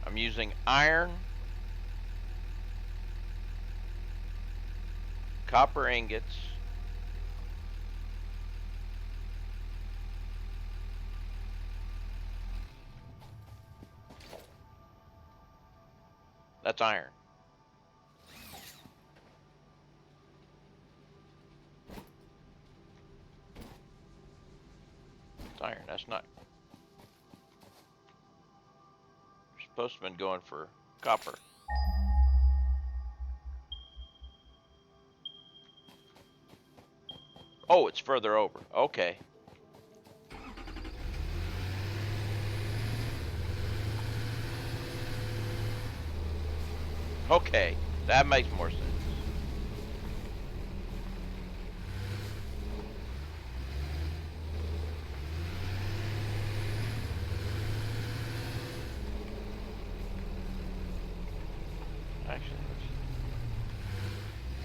I'm using iron, copper ingots, that's iron. It's iron, that's not. You're supposed to have been going for copper. Oh, it's further over. Okay. Okay, that makes more sense. Actually,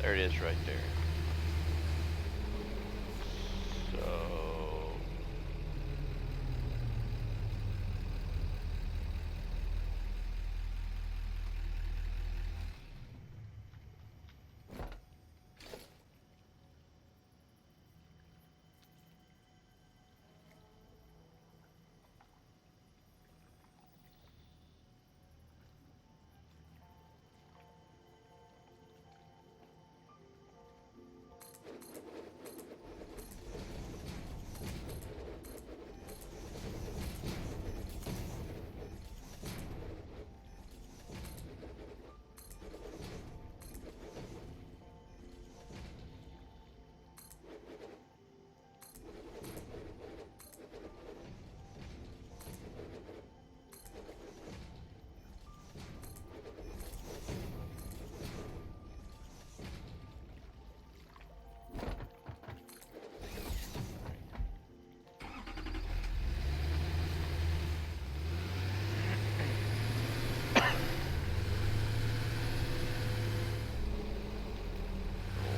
there it is right there. So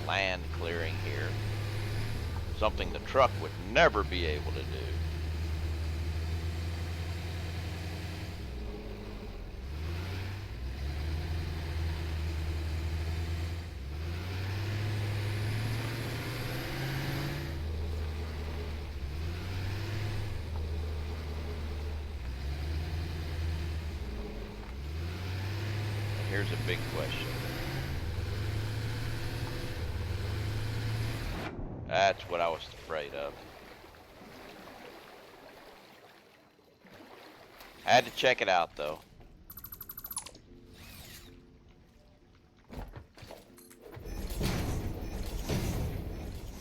land clearing here. Something the truck would never be able to do. And here's a big question. That's what I was afraid of. Had to check it out though.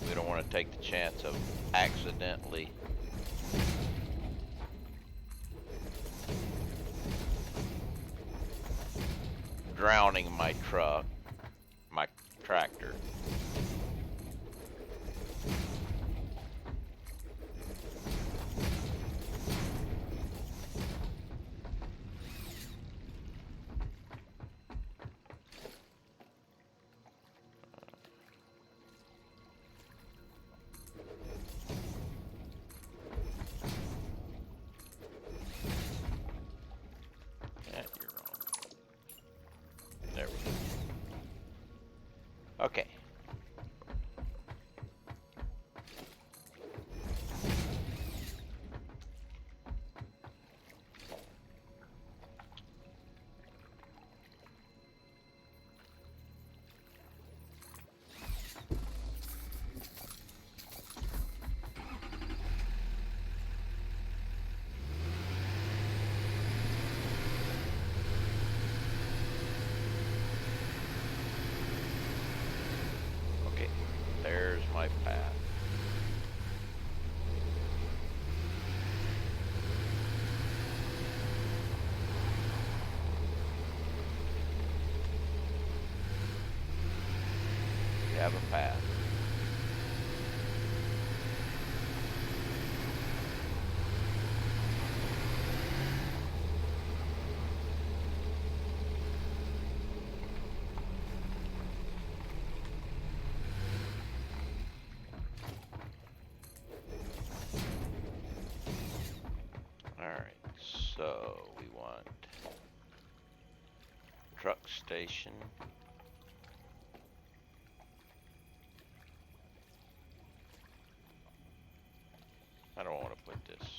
We don't want to take the chance of accidentally drowning my truck, my tractor. You're wrong. There we go. Okay. Okay. There's my path. We have a path. All right. So we want truck station. I don't want to put this.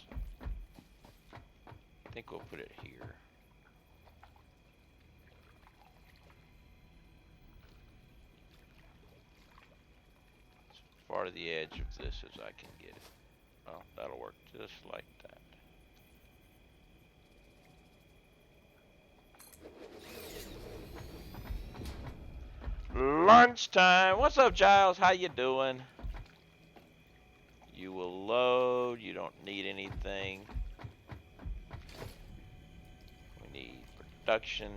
I think we'll put it here. As far to the edge of this as I can get it. Well, that'll work just like that. Lunchtime. What's up, Giles? How you doing? You will load. You don't need anything. We need production.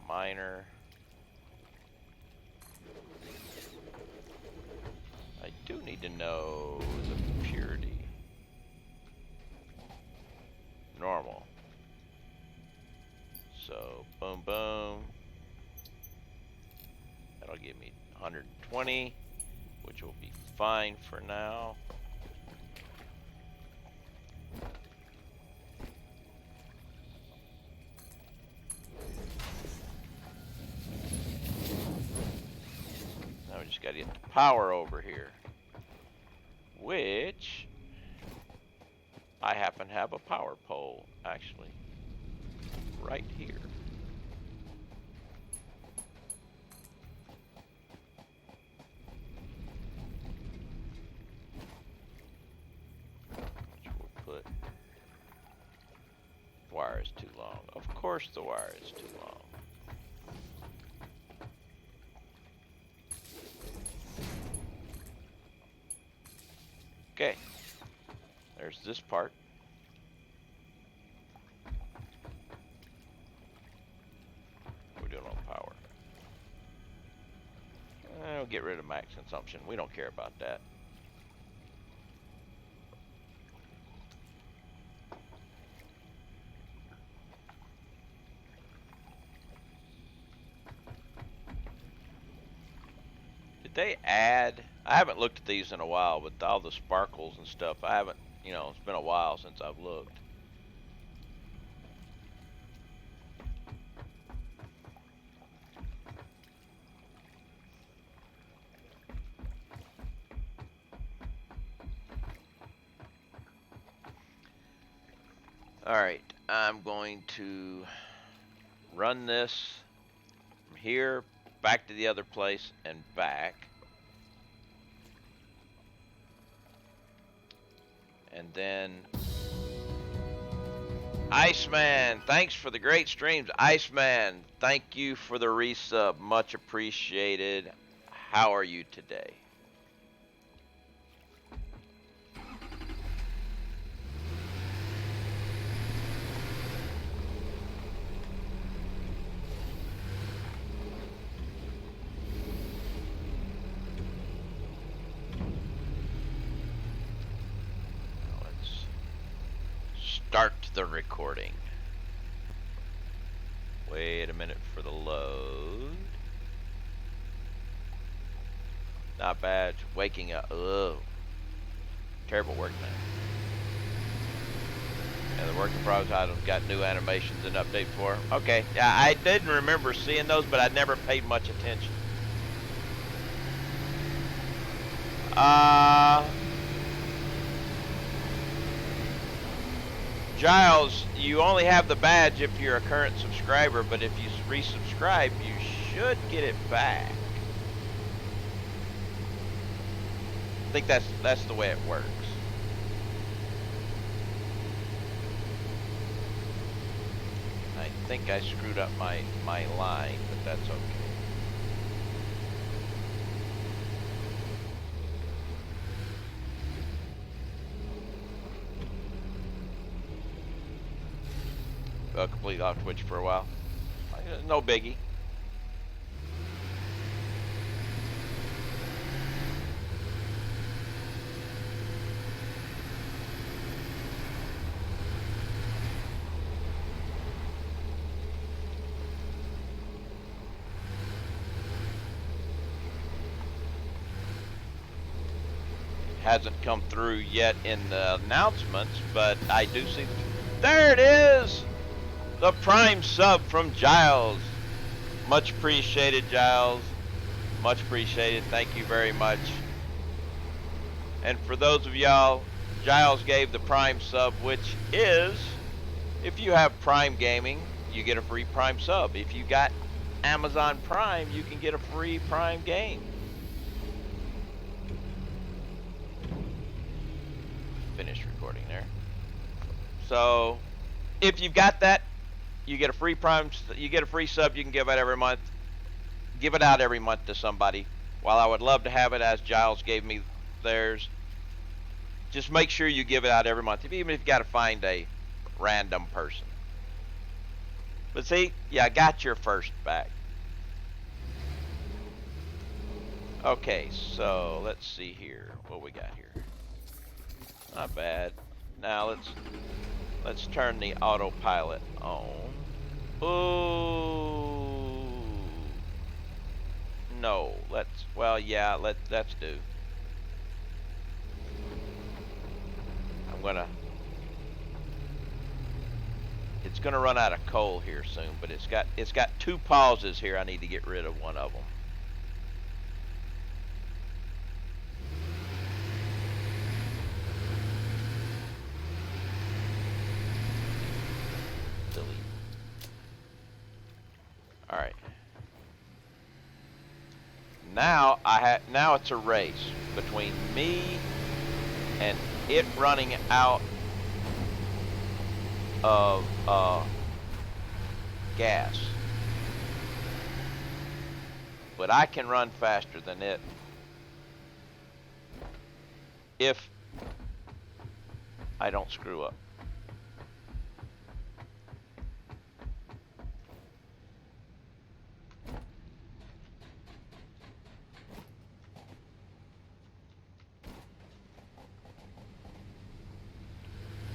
Miner. I do need to know the purity. Normal. So, boom, boom. That'll give me 120, which will be fine for now. Now we just gotta get the power over here, which I happen to have a power pole, actually, right here. Wire is too long. Of course the wire is too long. Okay. There's this part. We're doing on power. We'll get rid of max consumption. We don't care about that. They add, I haven't looked at these in a while, but all the sparkles and stuff, I haven't, it's been a while since I've looked. Alright, I'm going to run this from here back to the other place and back. And then Iceman, thanks for the great streams. Iceman, thank you for the resub, much appreciated. How are you today? Start the recording. Wait a minute for the load. Not bad. Waking up. Ugh. Terrible work now. And the work in progress items got new animations and update for. Okay. Yeah, I didn't remember seeing those, but I never paid much attention. Giles, you only have the badge if you're a current subscriber, but if you resubscribe, you should get it back. I think that's the way it works. I think I screwed up my line, but that's okay. Completely off Twitch for a while. No biggie. hasn't come through yet in the announcements, but I do see. There it is! The Prime sub from Giles. Much appreciated, Giles. Much appreciated. Thank you very much. And for those of y'all, Giles gave the Prime sub, which is, if you have Prime Gaming, you get a free Prime sub. If you got Amazon Prime, you can get a free Prime game. Finish recording there. So, if you've got that, you get a free Prime. You get a free sub. You can give it every month. Give it out every month to somebody. While I would love to have it as Giles gave me theirs, just make sure you give it out every month, even if you got to find a random person. But see, yeah, I got your first back. Okay, so let's see here what we got here. Not bad. Now let's turn the autopilot on. Ooh. No, yeah, let's do. It's gonna run out of coal here soon, but it's got 2 pauses here. I need to get rid of one of them. Delete. All right. Now it's a race between me and it running out of gas. But I can run faster than it if I don't screw up.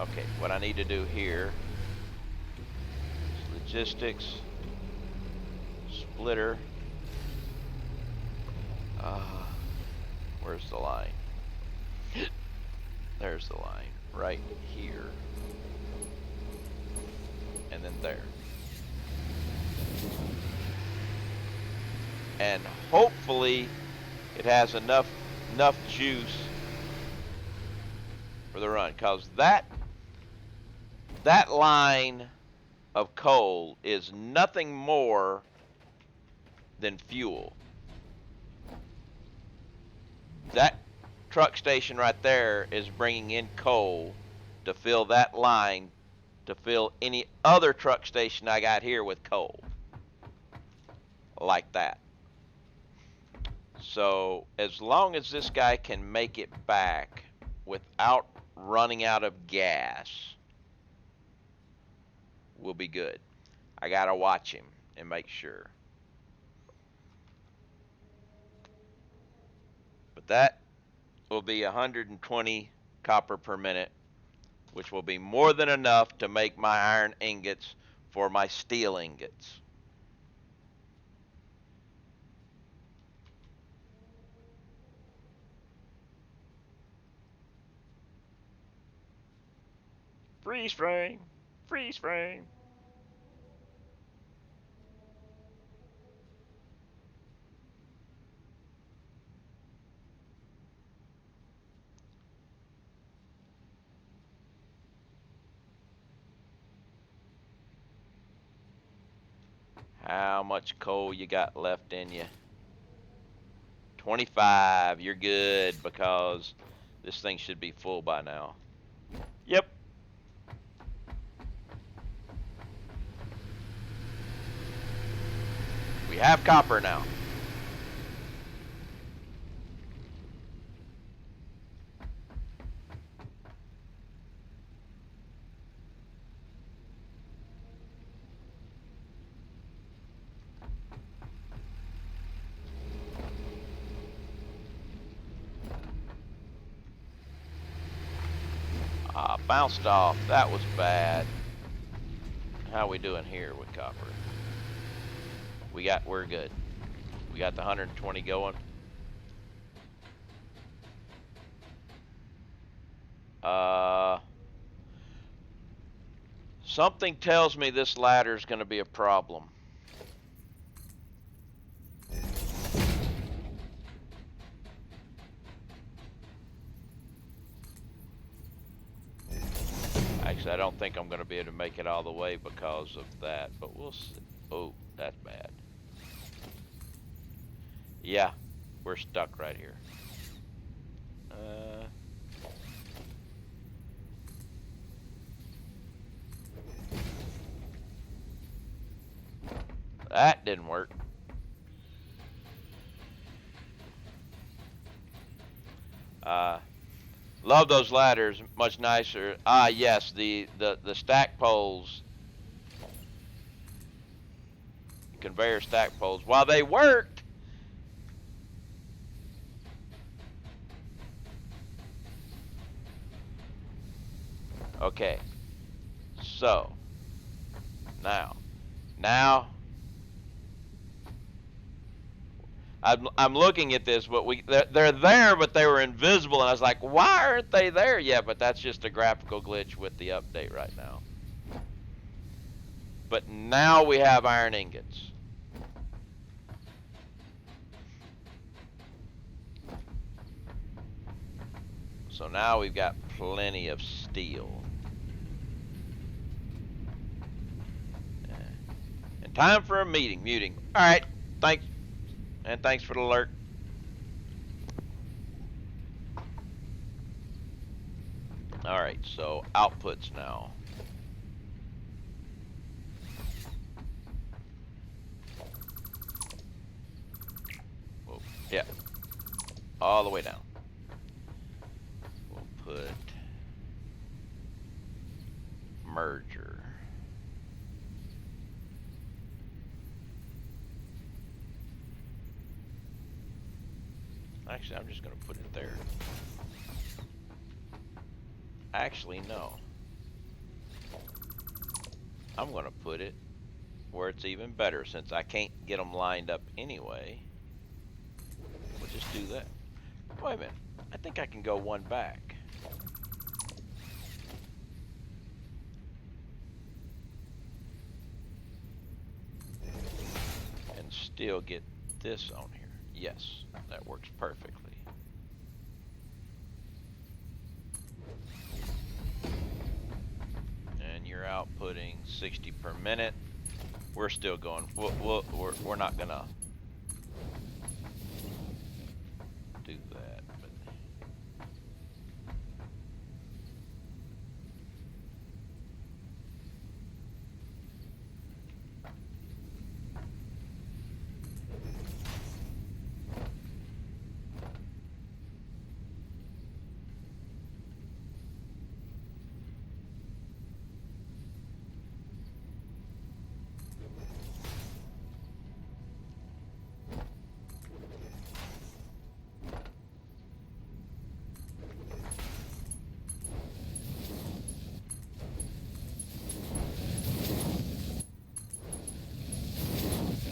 Okay, what I need to do here is logistics, splitter. Where's the line? There's the line, right here. And then there. And hopefully it has enough juice for the run, because that line of coal is nothing more than fuel. That truck station right there is bringing in coal to fill that line, to fill any other truck station I got here with coal. Like that. So as long as this guy can make it back without running out of gas, we'll be good. I gotta watch him and make sure. But that will be 120 copper per minute, which will be more than enough to make my iron ingots for my steel ingots. Freeze frame! Freeze frame! How much coal you got left in you? 25. You're good, because this thing should be full by now. Yep. We have copper now. Bounced off. That was bad. How we doing here with copper? We're good. We got the 120 going. Uh, something tells me this ladder is going to be a problem. Actually, I don't think I'm going to be able to make it all the way because of that, but we'll see. Oh, that's bad. Yeah, we're stuck right here. That didn't work. Love those ladders, much nicer. Ah, yes, the stack poles, conveyor stack poles. While they worked, okay. So now I'm looking at this, but they're there, but they were invisible, and I was like, why aren't they there? Yeah, but that's just a graphical glitch with the update right now. But now we have iron ingots. So now we've got plenty of steel. And time for a muting. All right, thanks, and thanks for the alert. All right, so outputs now. Whoa, yeah, all the way down. We'll put merger. Actually, I'm just going to put it there. Actually, no. I'm going to put it where it's even better, since I can't get them lined up anyway. We'll just do that. Wait a minute. I think I can go one back. And still get this on here. Yes, that works perfectly. And you're outputting 60 per minute. We're still going. We're not gonna do that. But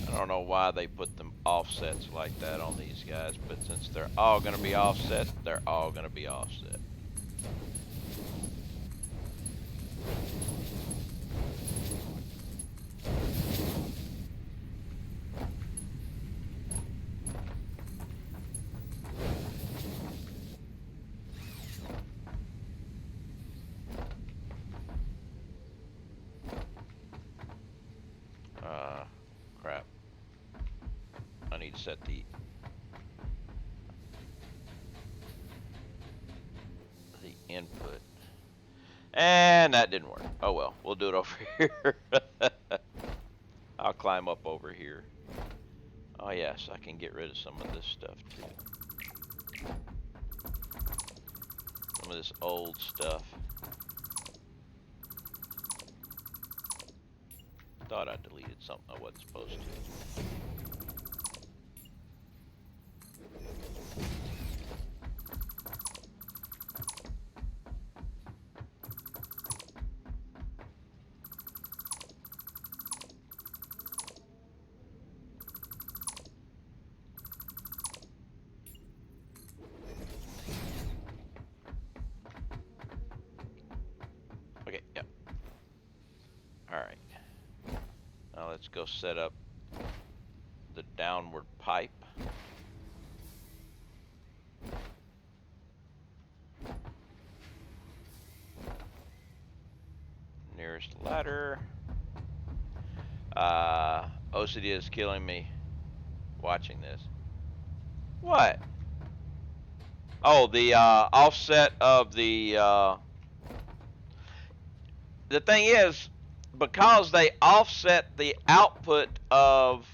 I don't know why they put them offsets like that on these guys, but since they're all going to be offset, they're all going to be offset. Crap. I need to set the input. And that didn't work. Oh well, we'll do it over here. I'll climb up over here. Oh yes, I can get rid of some of this stuff too. Some of this old stuff. Thought I deleted something I wasn't supposed to. Let's go set up the downward pipe. Nearest ladder. OCD is killing me watching this. What? Oh, the offset of the thing is, because they offset the output of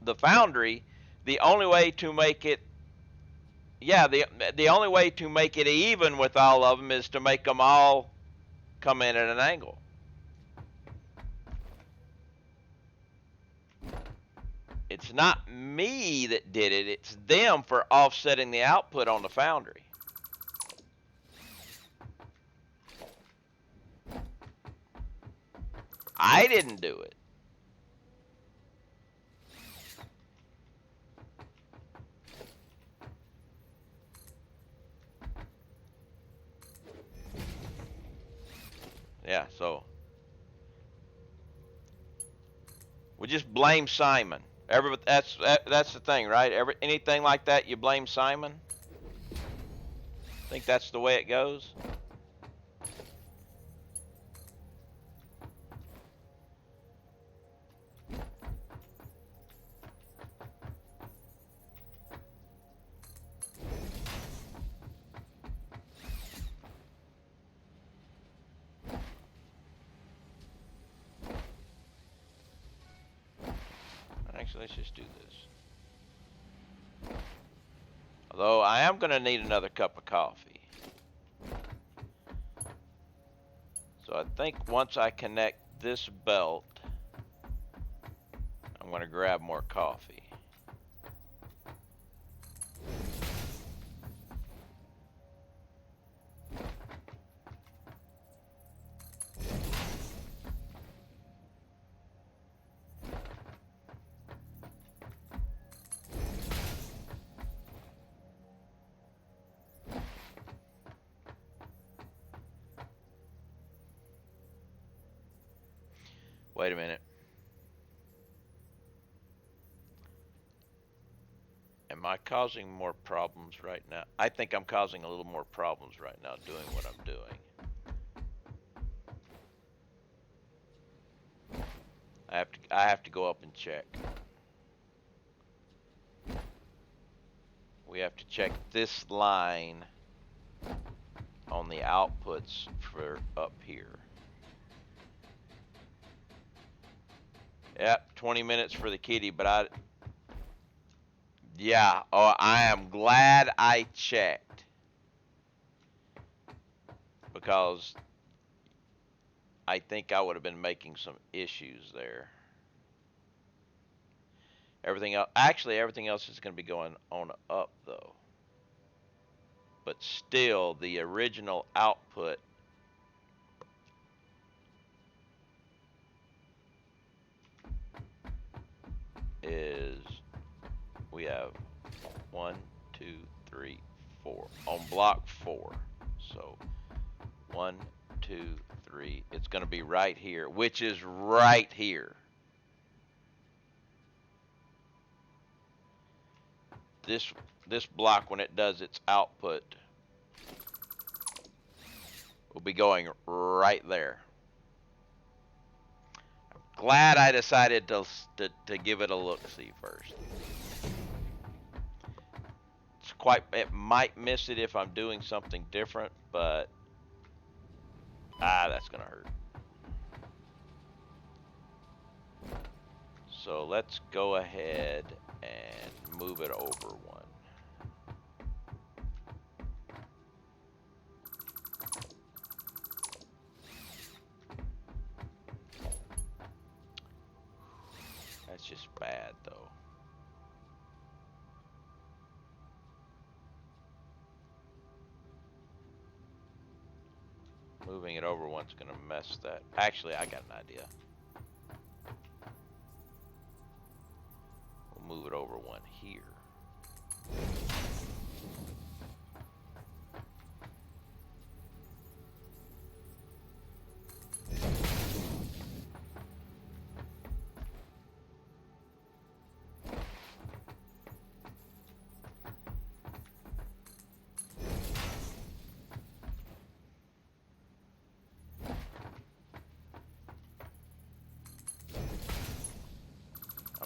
the foundry, the only way to make it, yeah, the only way to make it even with all of them is to make them all come in at an angle. It's not me that did it, it's them for offsetting the output on the foundry. I didn't do it. Yeah, so we just blame Simon. That's the thing, right? Anything like that, you blame Simon. Think that's the way it goes. Actually, let's just do this. Although I am going to need another cup of coffee. So I think once I connect this belt, I'm going to grab more coffee. Wait a minute. Am I causing more problems right now? I think I'm causing a little more problems right now doing what I'm doing. I have to go up and check. We have to check this line on the outputs for up here. Yep, 20 minutes for the kitty, but yeah, oh, I am glad I checked. Because I think I would have been making some issues there. Everything else is going to be going on up though. But still, the original output is, we have 1, 2, 3, 4 on block 4. So 1, 2, 3. It's going to be right here, which is right here. This block, when it does its output, will be going right there. I'm glad I decided to give it a look-see first. It might miss it if I'm doing something different, but that's gonna hurt. So let's go ahead and move it over 1. That's just bad though. Moving it over 1's gonna mess that. Actually, I got an idea. We'll move it over 1 here.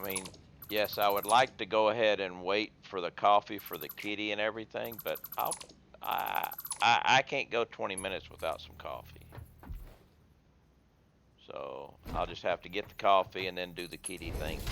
I mean, yes, I would like to go ahead and wait for the coffee for the kitty and everything, but I, I can't go 20 minutes without some coffee. So I'll just have to get the coffee and then do the kitty thing too.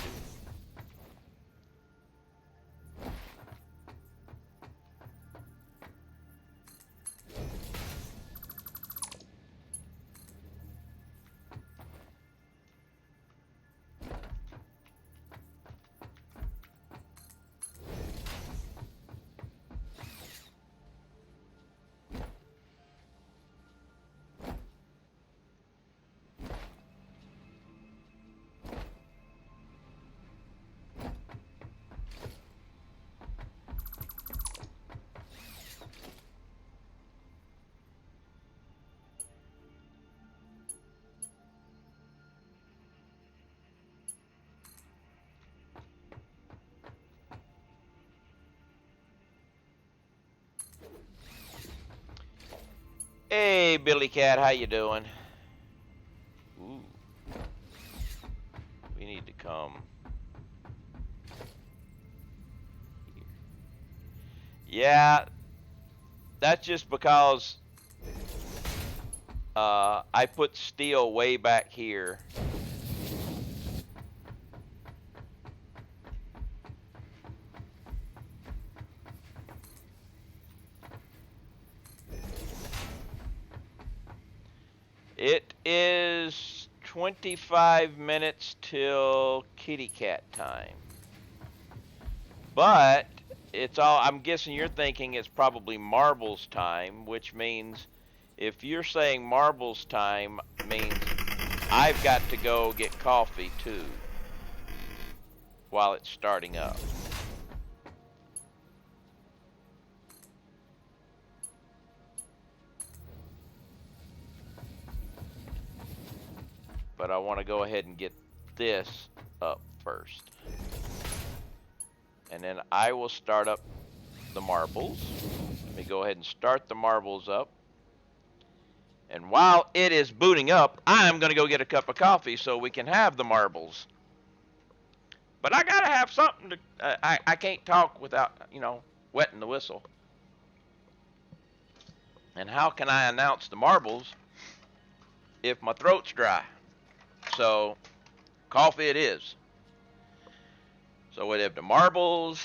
Hey, Billy Cat, how you doing? Ooh, we need to come here. Yeah, that's just because I put steel way back here. It is 25 minutes till kitty cat time. But it's all, I'm guessing you're thinking it's probably marbles time, which means if you're saying marbles time means I've got to go get coffee too while it's starting up. But I want to go ahead and get this up first. And then I will start up the marbles. Let me go ahead and start the marbles up. And while it is booting up, I'm going to go get a cup of coffee so we can have the marbles. But I got to have something to, I can't talk without, wetting the whistle. And how can I announce the marbles if my throat's dry? So, coffee it is. So we have the marbles,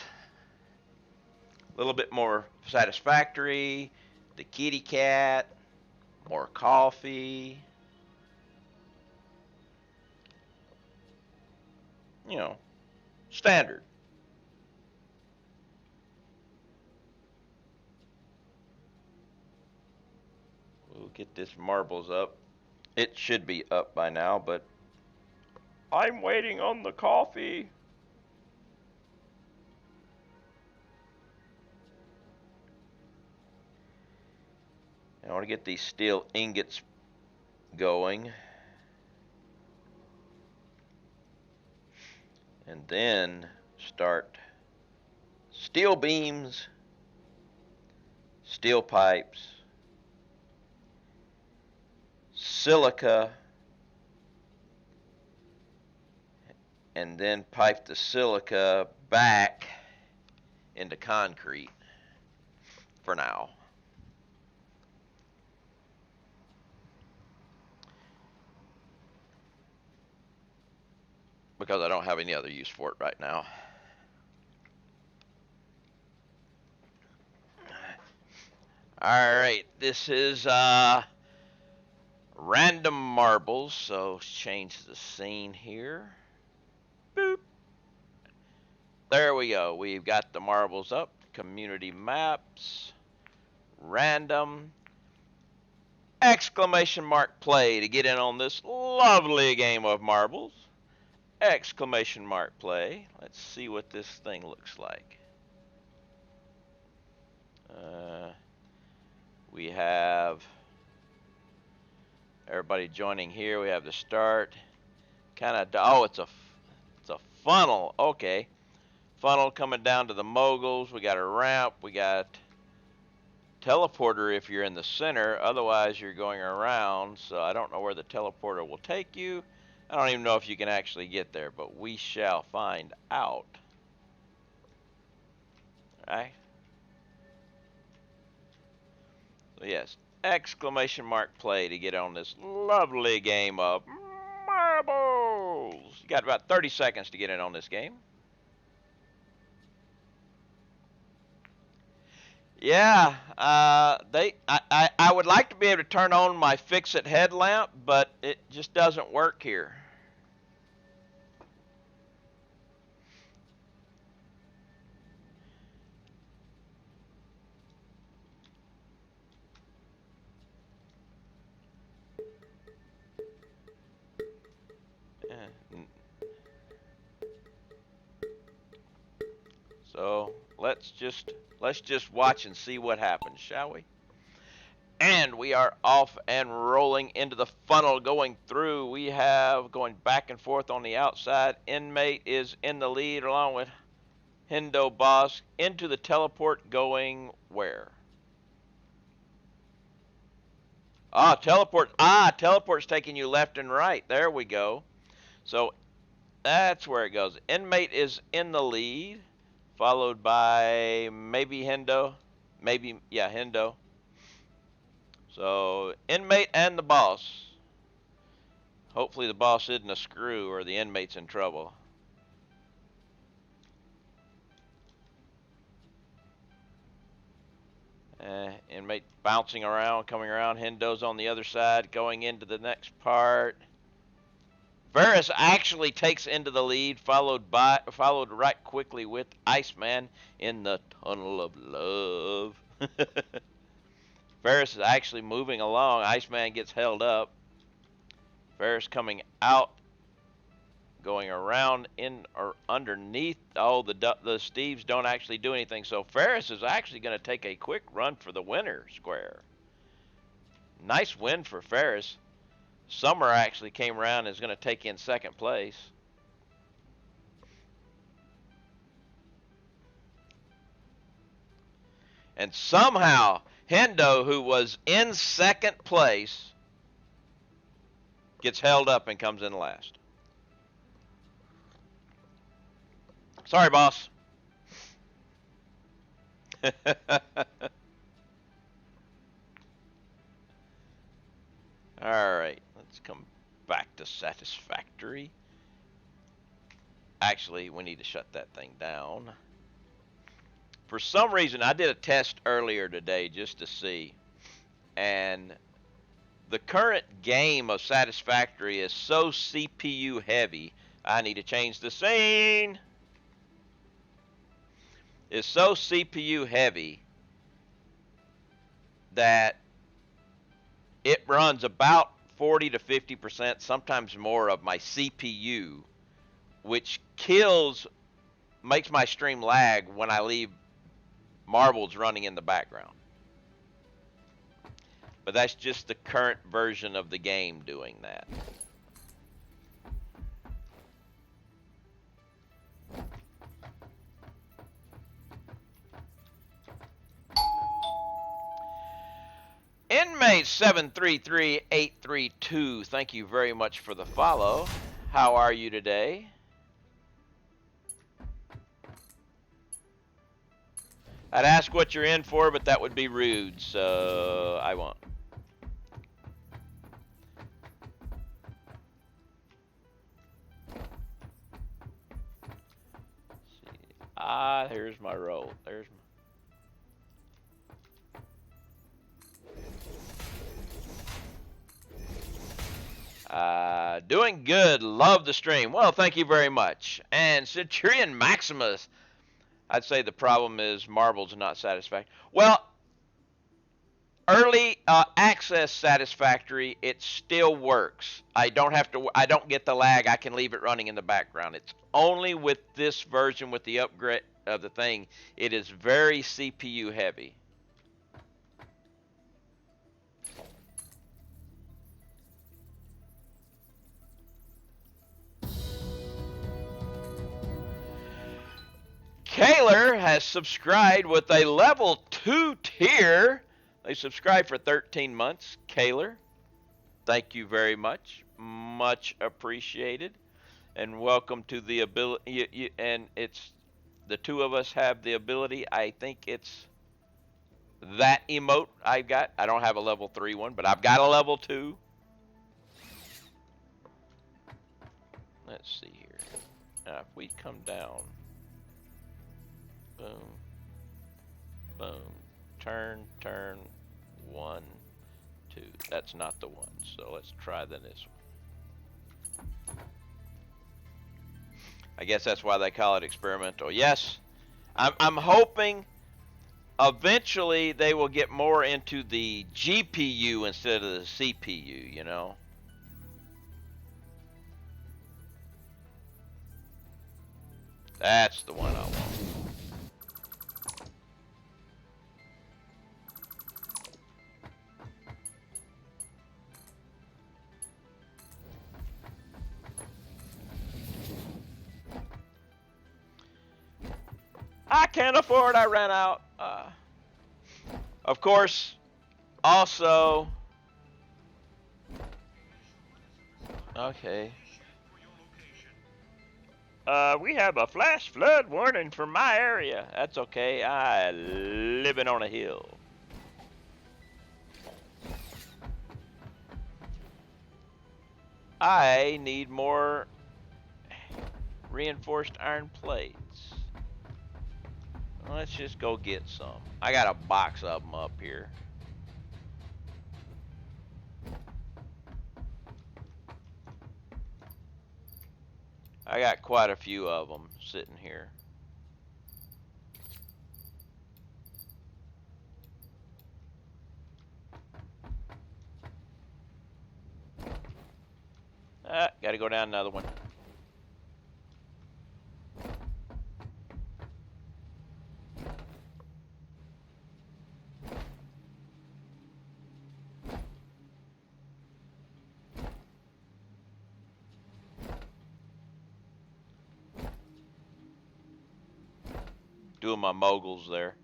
a little bit more satisfactory, the kitty cat, more coffee. Standard. We'll get this marbles up. It should be up by now, but I'm waiting on the coffee. I want to get these steel ingots going. And then start steel beams, steel pipes, silica, and then pipe the silica back into concrete for now. Because I don't have any other use for it right now. Alright, this is random marbles, so change the scene here. Boop. There we go. We've got the marbles up. Community maps. Random. Exclamation mark play to get in on this lovely game of marbles. Exclamation mark play. Let's see what this thing looks like. We have everybody joining here. We have the start. It's a funnel. Okay. Funnel coming down to the moguls. We got a ramp. We got teleporter if you're in the center. Otherwise, you're going around. So I don't know where the teleporter will take you. I don't even know if you can actually get there, but we shall find out. Alright. So yes, exclamation mark play to get on this lovely game of marbles. You got about 30 seconds to get in on this game. Yeah, I would like to be able to turn on my fix-it headlamp, but it just doesn't work here. So let's just watch and see what happens, shall we? And we are off and rolling into the funnel going through. We have going back and forth on the outside. Inmate is in the lead along with Hendo Boss into the teleport going where? Teleport's taking you left and right. There we go. So that's where it goes. Inmate is in the lead, followed by maybe Hendo. Hendo. So, inmate and the boss. Hopefully the boss isn't a screw or the inmate's in trouble. Inmate bouncing around, coming around. Hendo's on the other side, going into the next part. Varus actually takes into the lead, followed right quickly with Iceman in the Tunnel of Love. Varus is actually moving along. Iceman gets held up. Varus coming out, going around in or underneath. Oh, the Steves don't actually do anything. So Ferris is actually going to take a quick run for the winner square. Nice win for Ferris. Summer actually came around and is going to take in second place. And somehow, Hendo, who was in second place, gets held up and comes in last. Sorry, boss. All right, let's come back to satisfactory. Actually, we need to shut that thing down. For some reason, I did a test earlier today just to see, and the current game of Satisfactory is so CPU heavy. I need to change the scene. It's so CPU heavy that it runs about 40 to 50%, sometimes more, of my CPU, which makes my stream lag when I leave marbles running in the background. But that's just the current version of the game doing that. Inmate 733832, thank you very much for the follow. How are you today? I'd ask what you're in for, but that would be rude, so I won't. Here's my roll. There's my... doing good. Love the stream. Well, thank you very much. And Centurion Maximus, I'd say the problem is marbles are not satisfactory. Well, early access satisfactory, it still works. I don't get the lag. I can leave it running in the background. It's only with this version, with the upgrade of the thing, it is very CPU heavy. Kaler has subscribed with a level 2 tier. They subscribed for 13 months. Kaler. Thank you very much. Much appreciated. And welcome to the ability. And it's the two of us have the ability. I think it's that emote I've got. I don't have a level 3 one, but I've got a level 2. Let's see here. Now, if we come down, boom, boom, turn, 1, 2. That's not the one, so let's try this one. I guess that's why they call it experimental. Yes, I'm hoping eventually they will get more into the GPU instead of the CPU, you know? That's the one I want. I can't afford, I ran out. Of course, also, okay. We have a flash flood warning for my area. That's okay, I living on a hill. I need more reinforced iron plates. Let's just go get some. I got a box of them up here. I got quite a few of them sitting here. Gotta go down another one. Doing my moguls there.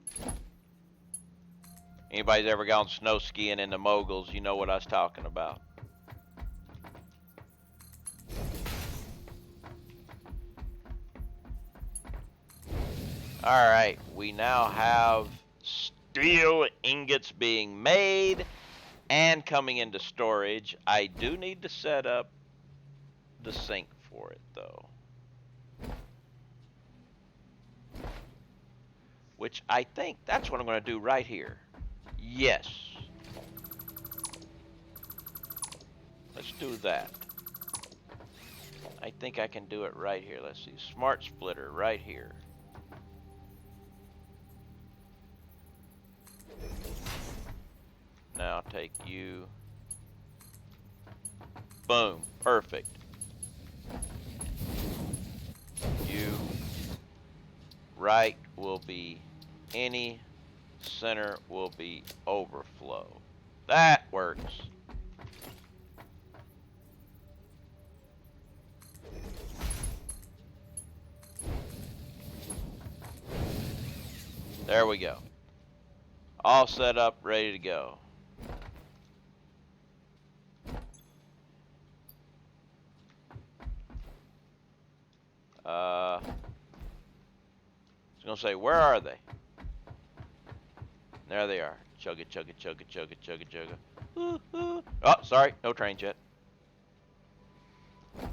Anybody's ever gone snow skiing in the moguls, you know what I was talking about. Alright, we now have steel ingots being made and coming into storage. I do need to set up the sink for it though. Which I think that's what I'm going to do right here. Yes. Let's do that. I think I can do it right here. Let's see. Smart splitter right here. Now I'll take you. Boom. Perfect. You. Right will be any, center will be overflow. That works. There we go. All set up, ready to go. I was gonna say, where are they? There they are. Chugga, chugga, chugga, chugga, chugga, chugga. Oh, sorry, no trains yet.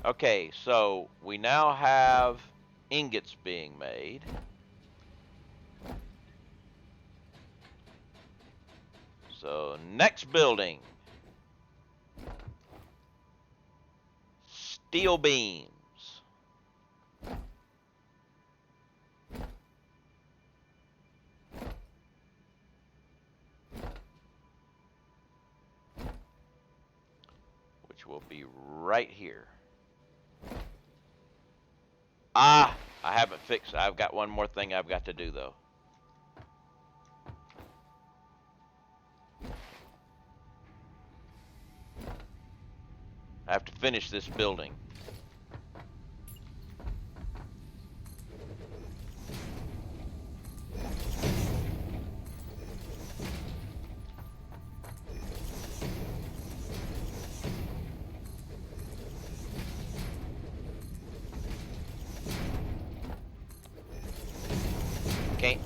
Okay, so we now have ingots being made. So next building. Steel beams. Which will be right here. I haven't fixed it. I've got one more thing I've got to do though. I have to finish this building.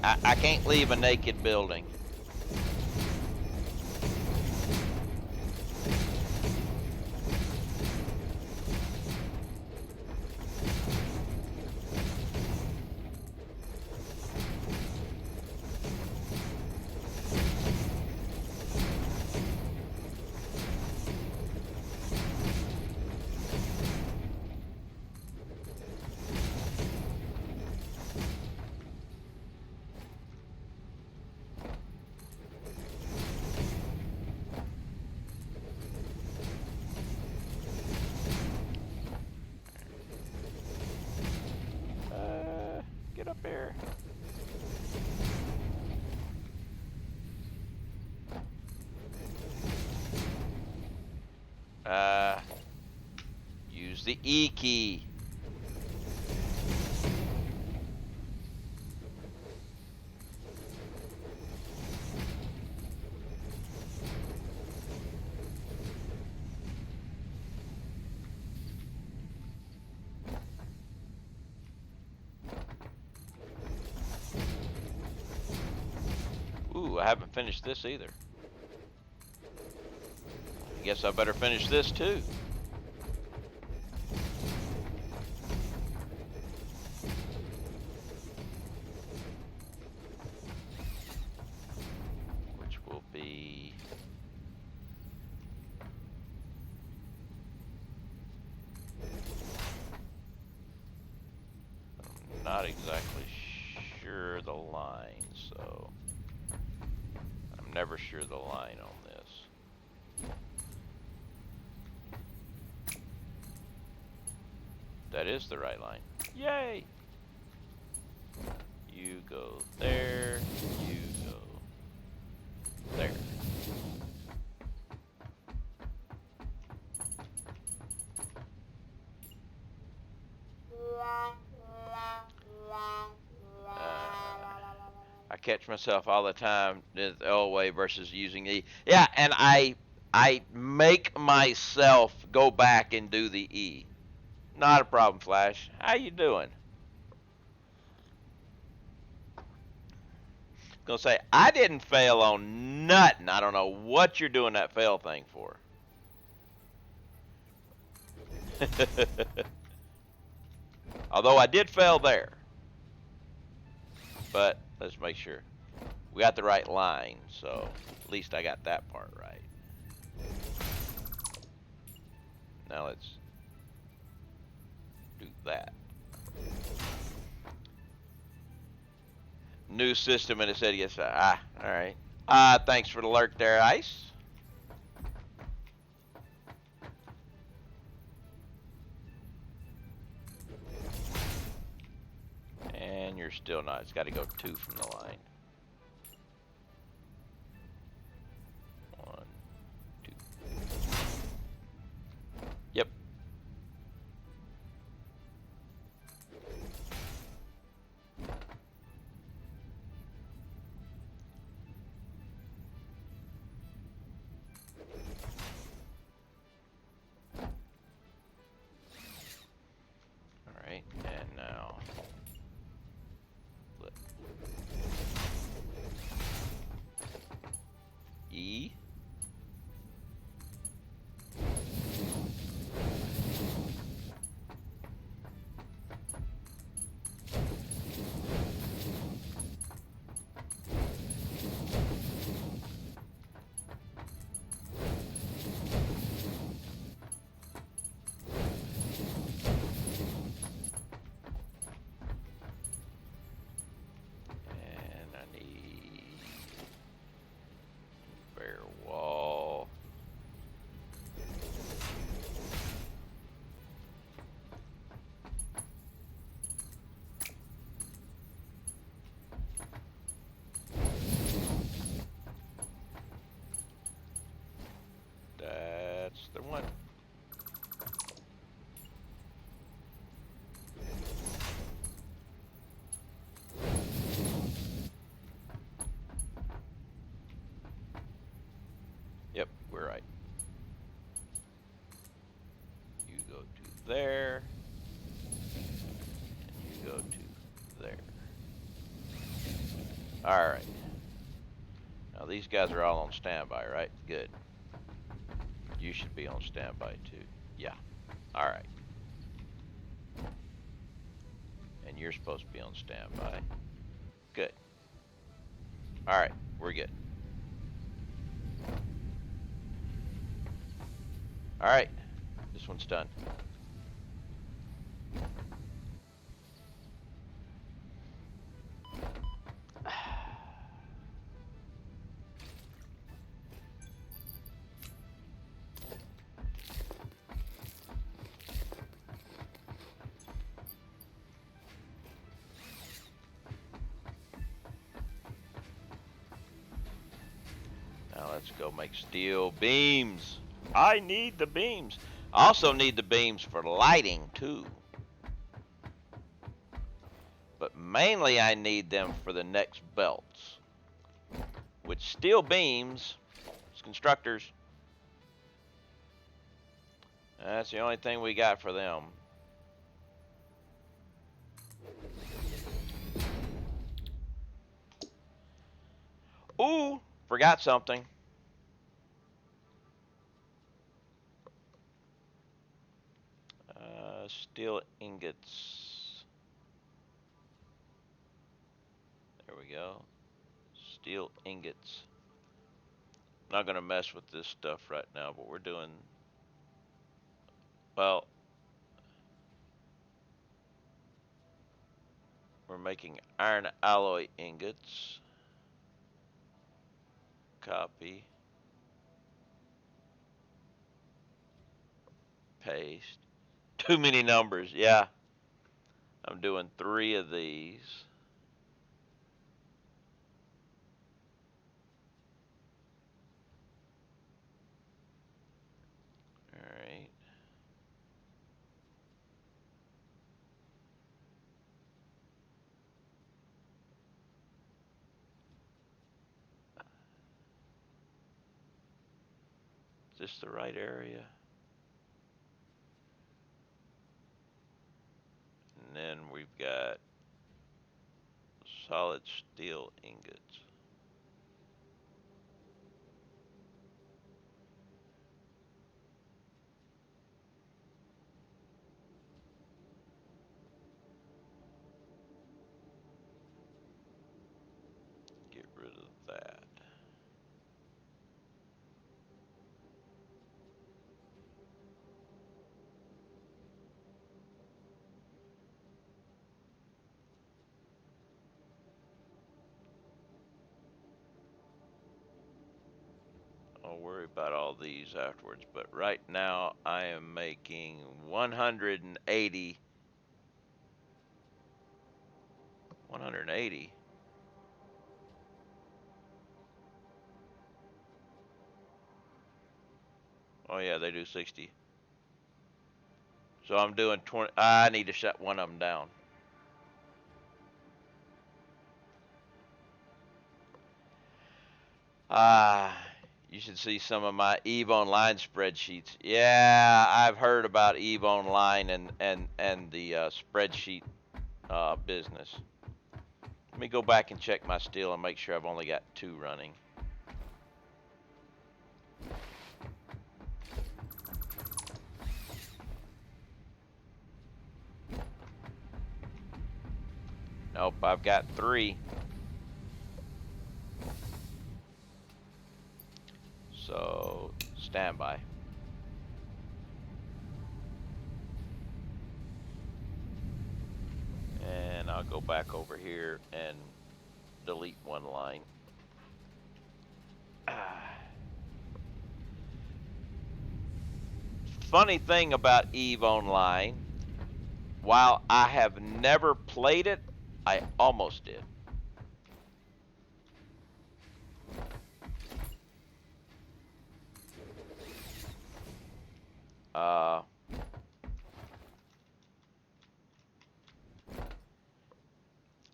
I can't leave a naked building. Get up here. Use the E key. Ooh, I haven't finished this either. I guess I better finish this too. Which will be... I'm not exactly sure the line, so... I'm never sure the line on this. That is the right line. Yay! You go there, you go there. I catch myself all the time the old way versus using E. Yeah, and I make myself go back and do the E. Not a problem, Flash. How you doing? Gonna say I didn't fail on nothing. I don't know what you're doing that fail thing for. Although I did fail there. But let's make sure. We got the right line, so at least I got that part right. Now let's do that. New system, and it said yes. Alright. Thanks for the alert there, Ice. And you're still not. It's got to go 2 from the line. 1, 2. Yep. Alright, and now flip. E. That's the one. Yep, we're right. You go to there, and you go to there. Alright. Now these guys are all on standby, right? Good. You should be on standby too. Yeah. Alright. And you're supposed to be on standby. Good. Alright, we're good. Alright. This one's done. Now let's go make steel beams. I need the beams. I also need the beams for lighting too. But mainly I need them for the next belts. Which steel beams, constructors, that's the only thing we got for them. Ooh, forgot something. Steel ingots. There we go. Steel ingots. Not gonna mess with this stuff right now, but we're doing, well, we're making iron alloy ingots. Copy. Paste. Too many numbers, yeah. I'm doing 3 of these. Alright. Is this the right area? And then we've got solid steel ingots. Get rid of that. I'll worry about all these afterwards, but right now I am making 180. 180. Oh yeah, they do 60. So I'm doing 20. I need to shut one of them down. Ah, you should see some of my Eve Online spreadsheets. Yeah, I've heard about Eve Online and the spreadsheet business. Let me go back and check my steel and make sure I've only got 2 running. Nope, I've got 3. So, standby. And I'll go back over here and delete one line. Funny thing about Eve Online, while I have never played it, I almost did.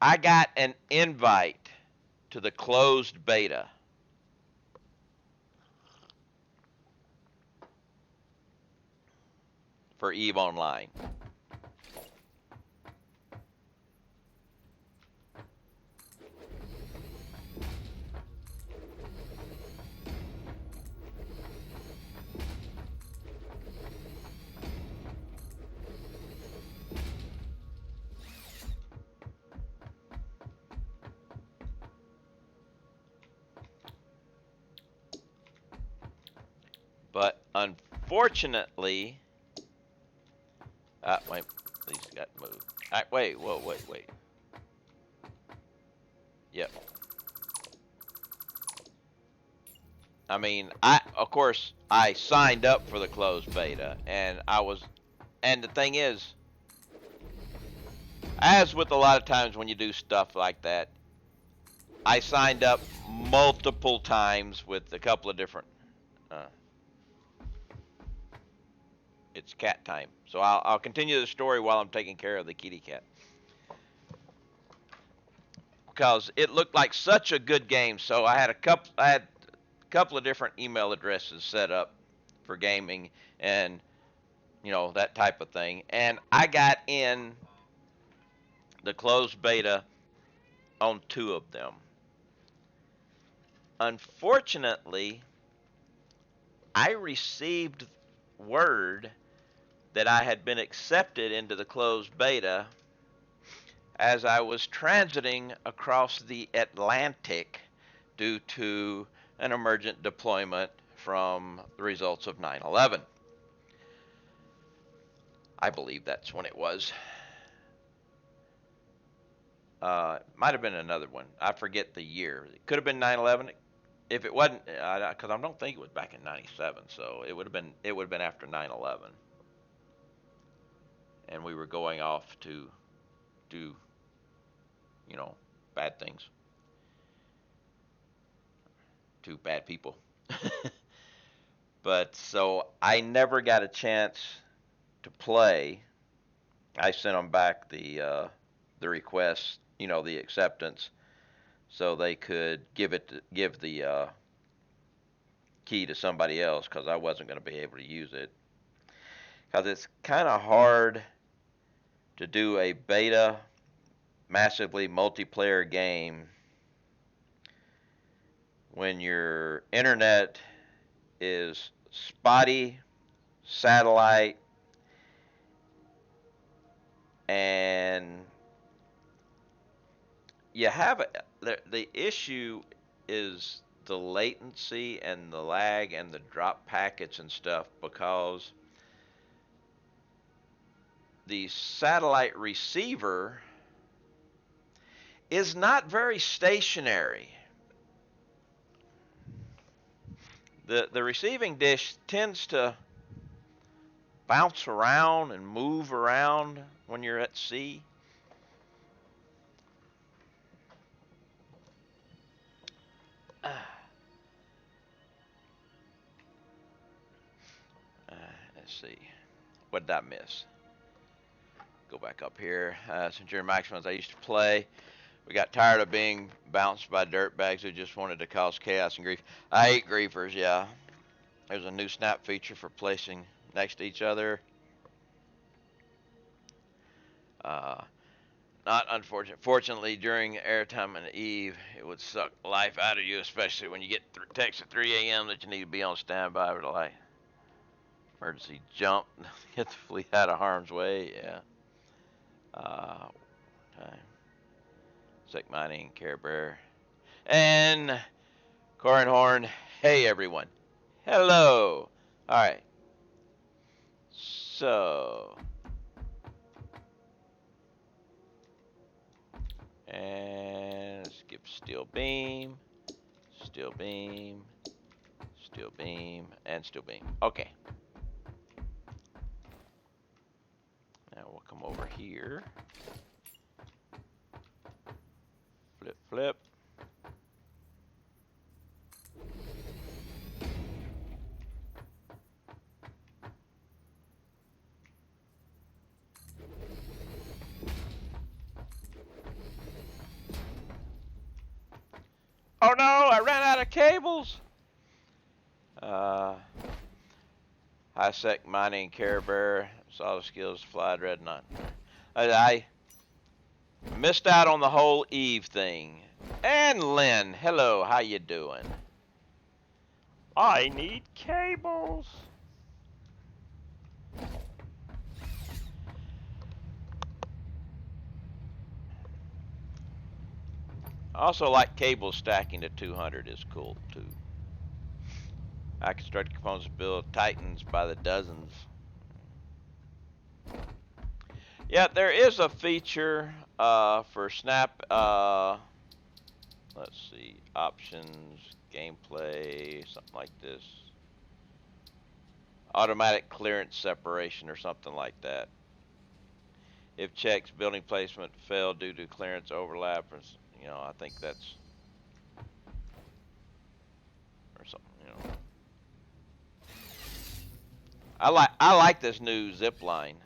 I got an invite to the closed beta. For Eve Online. But unfortunately, wait, these got moved. Wait, wait. Yep. I mean, of course, I signed up for the closed beta, and and the thing is, as with a lot of times when you do stuff like that, I signed up multiple times with a couple of different, uh, it's cat time. So I'll continue the story while I'm taking care of the kitty cat. Because it looked like such a good game, so I had a couple of different email addresses set up for gaming and that type of thing. And I got in the closed beta on 2 of them. Unfortunately, I received word that I had been accepted into the closed beta as I was transiting across the Atlantic due to an emergent deployment from the results of 9/11. I believe that's when it was. Might have been another one. I forget the year. It could have been 9/11. If it wasn't, because I don't think it was back in '97, so it would have been after 9/11, and we were going off to do, bad things to bad people. But so I never got a chance to play. I sent them back the request, the acceptance, so they could give the key to somebody else because I wasn't going to be able to use it. Because it's kind of hard to do a beta, massively multiplayer game when your internet is spotty, satellite, and you have the issue is the latency and the lag and the drop packets and stuff, because the satellite receiver is not very stationary. The receiving dish tends to bounce around and move around when you're at sea. Let's see. What did I miss? Go back up here. Since you're Maximums, I used to play. We got tired of being bounced by dirtbags who just wanted to cause chaos and grief. I hate griefers, yeah. There's a new snap feature for placing next to each other. Not unfortunate. Fortunately, during airtime and Eve, it would suck life out of you, especially when you get text at 3 a.m. that you need to be on standby for the light. Emergency jump, get the fleet out of harm's way, yeah. Time. Sick Mining, Care Bear. And Corin Horn, hey everyone. Hello. Alright. So. And skip Steel Beam, Steel Beam, Steel Beam, and Steel Beam. Okay. Now we'll come over here. Flip, flip. Oh no, I ran out of cables. High Sec Mining, Care Bear, Solid Skills, Fly Dreadnought. I missed out on the whole Eve thing. And Lynn, hello, how you doing? I need cables. I also like cable stacking to 200 is cool too. I constructed components to build Titans by the dozens. Yeah, there is a feature for Snap. Let's see, options, gameplay, something like this. Automatic clearance separation or something like that. If checks building placement fail due to clearance overlap, or, I think that's or something. I like this new zip line.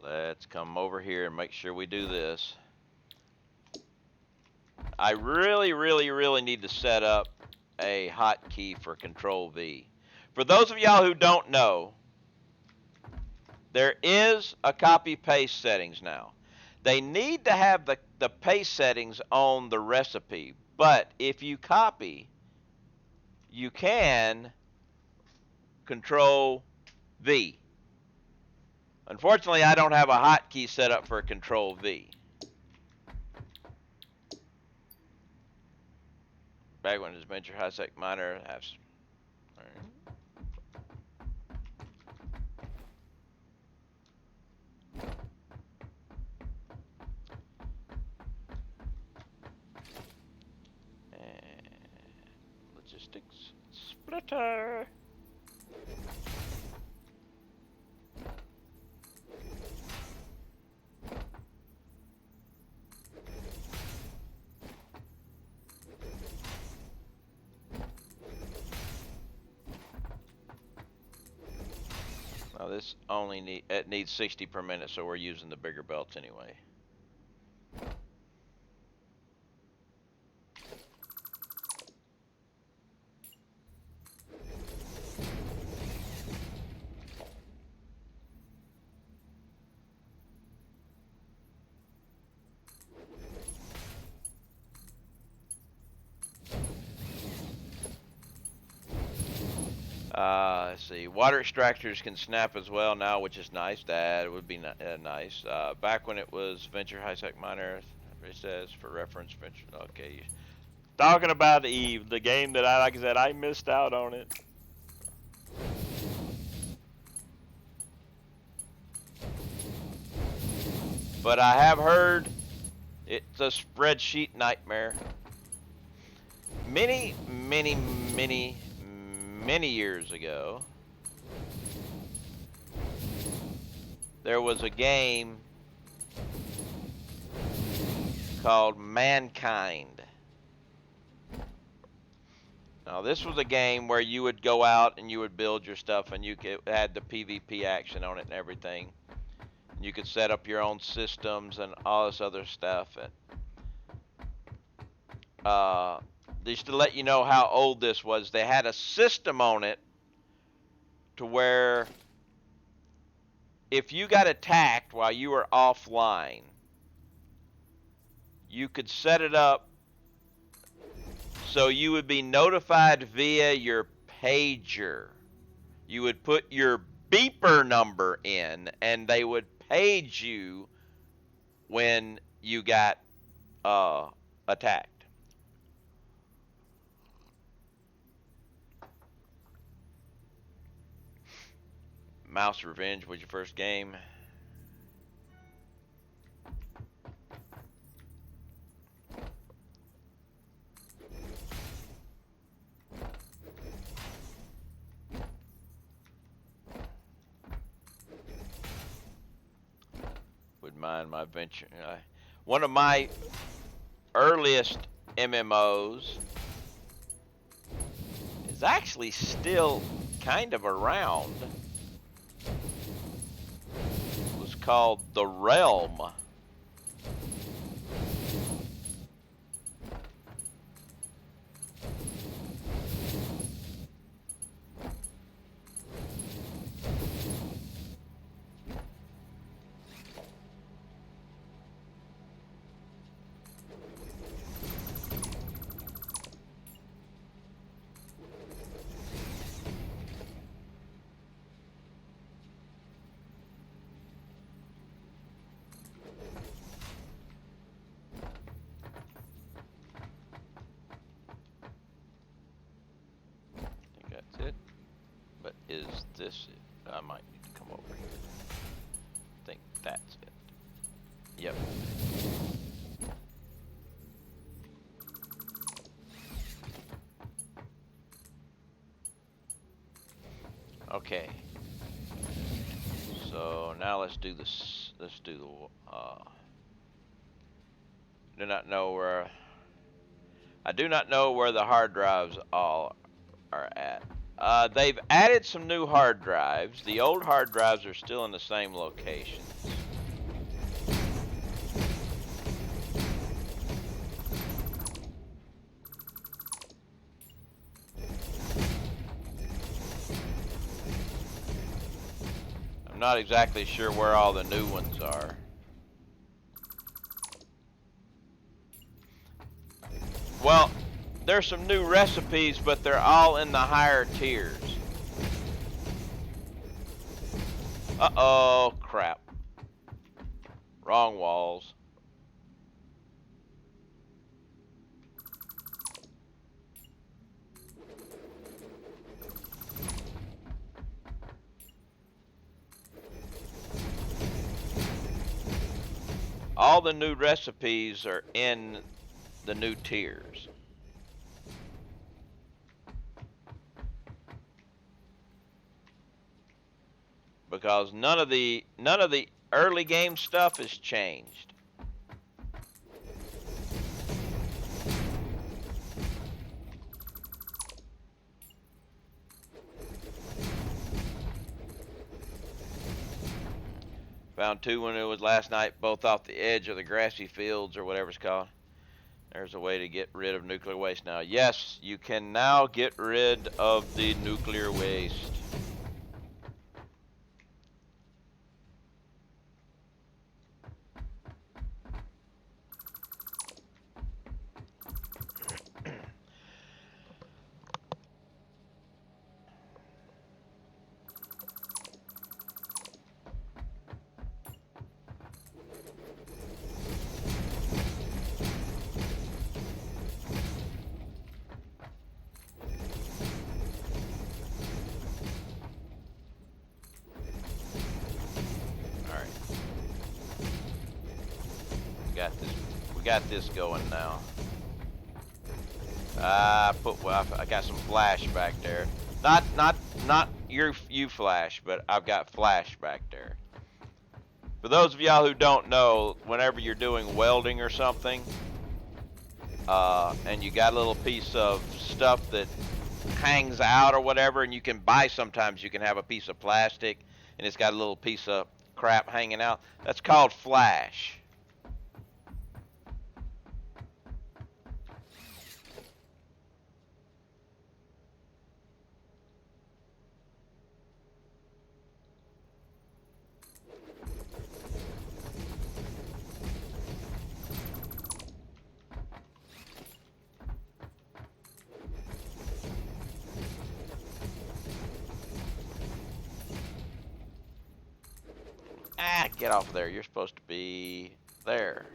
Let's come over here and make sure we do this. I really, really, really need to set up a hotkey for Control V. For those of y'all who don't know, there is a copy paste settings now. They need to have the paste settings on the recipe, but if you copy, you can Control V. Unfortunately, I don't have a hotkey set up for Control V. Back when it was Venture High Sec Minor. Logistics splitter. Now this only needs 60 per minute, so we're using the bigger belts anyway. Let's see. Water extractors can snap as well now, which is nice. That would be nice. Back when it was Venture High Sec Minor, it says for reference. Venture. Okay. Talking about Eve, the game that like I said, I missed out on it. But I have heard it's a spreadsheet nightmare. Many years ago, there was a game called Mankind. Now, this was a game where you would go out and you would build your stuff, and it had the PvP action on it and everything. You could set up your own systems and all this other stuff. And, just to let you know how old this was, they had a system on it to where if you got attacked while you were offline, you could set it up so you would be notified via your pager. You would put your beeper number in, and they would page you when you got attacked. Mouse Revenge was your first game. Would mind my venture. One of my earliest MMOs is actually still kind of around. It was called The Realm. this is. I might need to come over here. I think that's it. Yep. Okay. So now let's do this. Let's do the. Do not know where. I do not know where the hard drives all are at. They've added some new hard drives. The old hard drives are still in the same location. I'm not exactly sure where all the new ones are. Well, there's some new recipes, but they're all in the higher tiers. Uh-oh, crap. Wrong walls. All the new recipes are in the new tiers. Because none of the early game stuff has changed. Found two when it was last night, both off the edge of the grassy fields or whatever it's called. There's a way to get rid of nuclear waste now. Yes, you can now get rid of the nuclear waste. We got this going now. I got some flash back there. Not you flash, but I've got flash back there. For those of y'all who don't know, whenever you're doing welding or something, and you got a little piece of stuff that hangs out or whatever, and you can buy, sometimes you can have a piece of plastic and it's got a little piece of crap hanging out. That's called flash. Ah, get off of there. You're supposed to be there.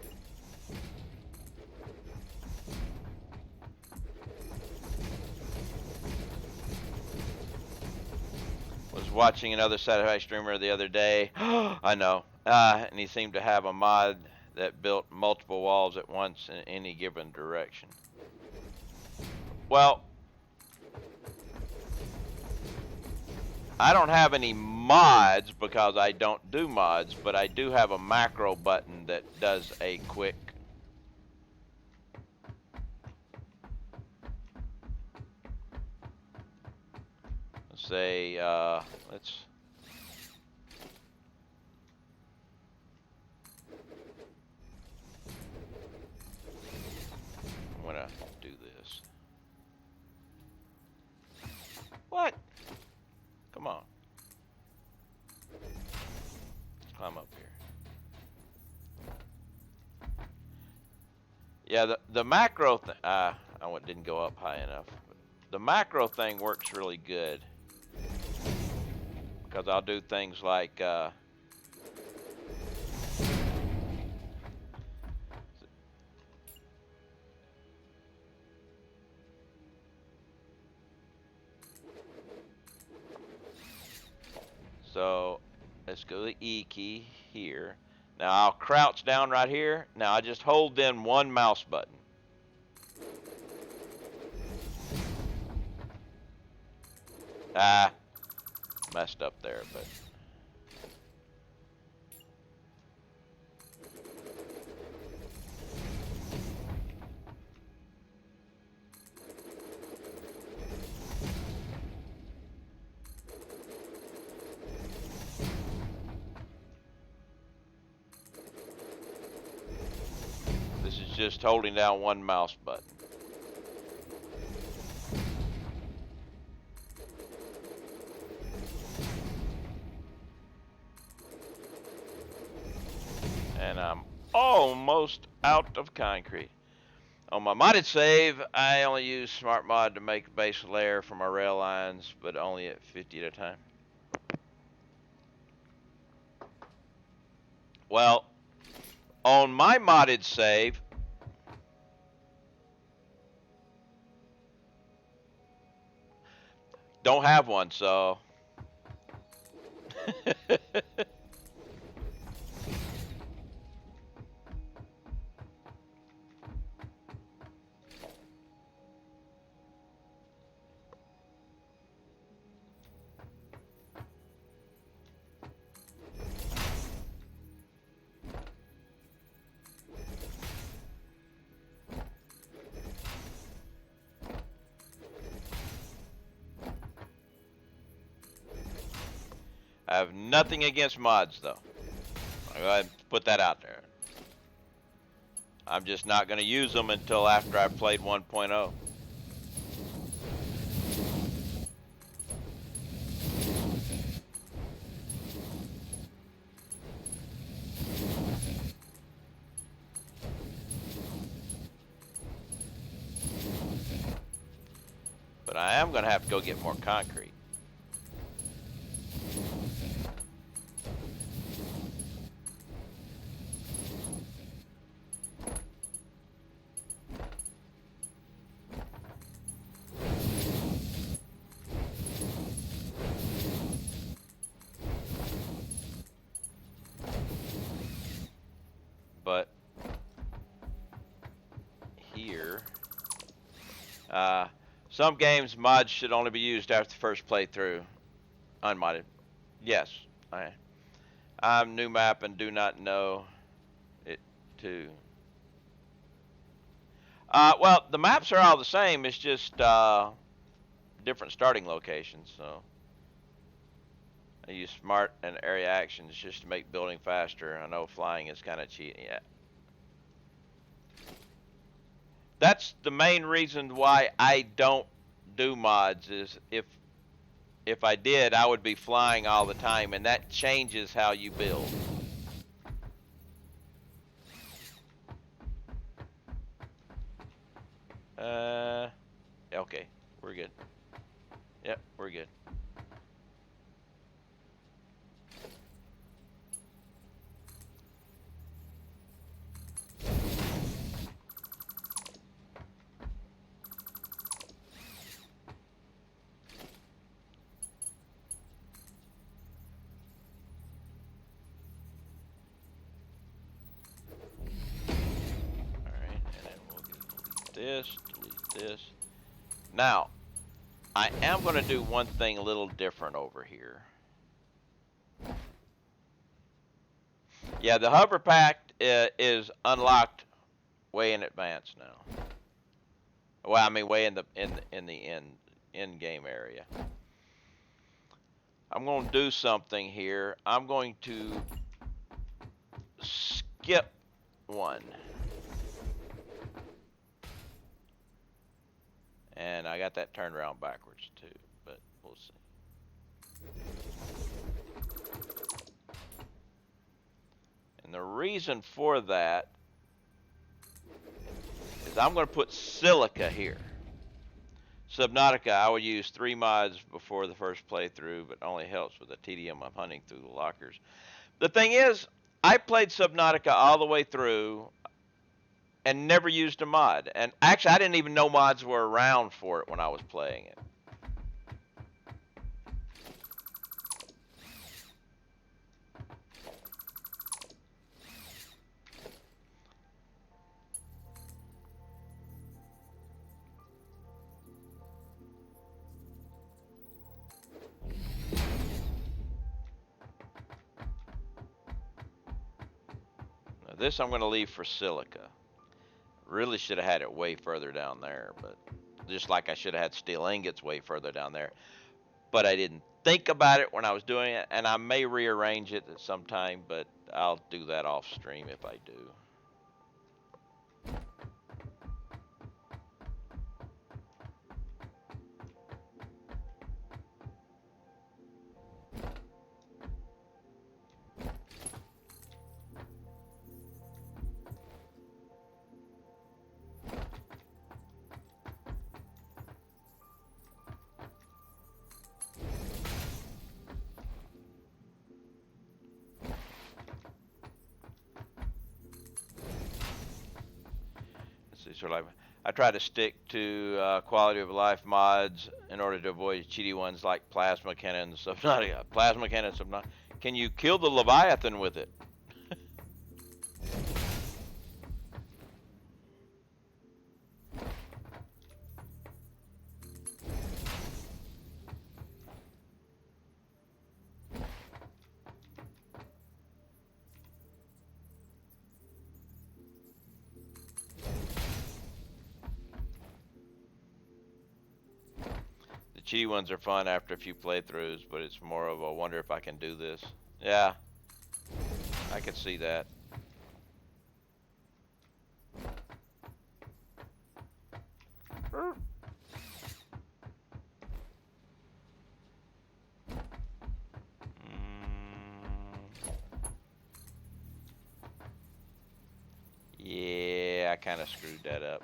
Was watching another sci-fi streamer the other day. I know. And he seemed to have a mod that built multiple walls at once in any given direction. Well, I don't have any mods because I don't do mods, but I do have a macro button that does a quick say let's I'm gonna do this. What? Come on. Let's climb up here. Yeah, the macro thing, didn't go up high enough. The macro thing works really good. Because I'll do things like, So let's go to the E key here. Now I'll crouch down right here. Now I just hold in one mouse button. Ah, messed up there, but. This is just holding down one mouse button. And I'm almost out of concrete. On my modded save, I only use Smart Mod to make a base layer for my rail lines, but only at 50 at a time. Well, on my modded save, don't have one, so. I have nothing against mods, though. I'll go ahead and put that out there. I'm just not going to use them until after I've played 1.0. But I am going to have to go get more concrete. But here, some games mods should only be used after the first playthrough. Unmodded. Yes, I'm new map and do not know it too. Well, the maps are all the same. It's just different starting locations. So I use smart and area actions just to make building faster. I know flying is kind of cheating. Yeah. That's the main reason why I don't do mods. Is if I did, I would be flying all the time, and that changes how you build. Okay, we're good. Yep, we're good. Delete this. Now, I am going to do one thing a little different over here. Yeah, the hover pack is unlocked way in advance now. Well, I mean, way in the end game area. I'm going to do something here. I'm going to skip one. And I got that turned around backwards too, but we'll see. And the reason for that is I'm going to put silica here. Subnautica, I would use 3 mods before the first playthrough, but only helps with the tedium of hunting through the lockers. The thing is, I played Subnautica all the way through and never used a mod. And actually, I didn't even know mods were around for it when I was playing it. this I'm going to leave for silica. Really should have had it way further down there, but just like I should have had steel ingots way further down there. But I didn't think about it when I was doing it, and I may rearrange it at some time, but I'll do that off stream if I do. Sort of like, I try to stick to quality of life mods in order to avoid cheaty ones like plasma cannons, Subnautica. Plasma cannons, Subnautica. Can you kill the Leviathan with it? Cheaty ones are fun after a few playthroughs, but it's more of a wonder if I can do this. Yeah, I could see that. Yeah, I kind of screwed that up.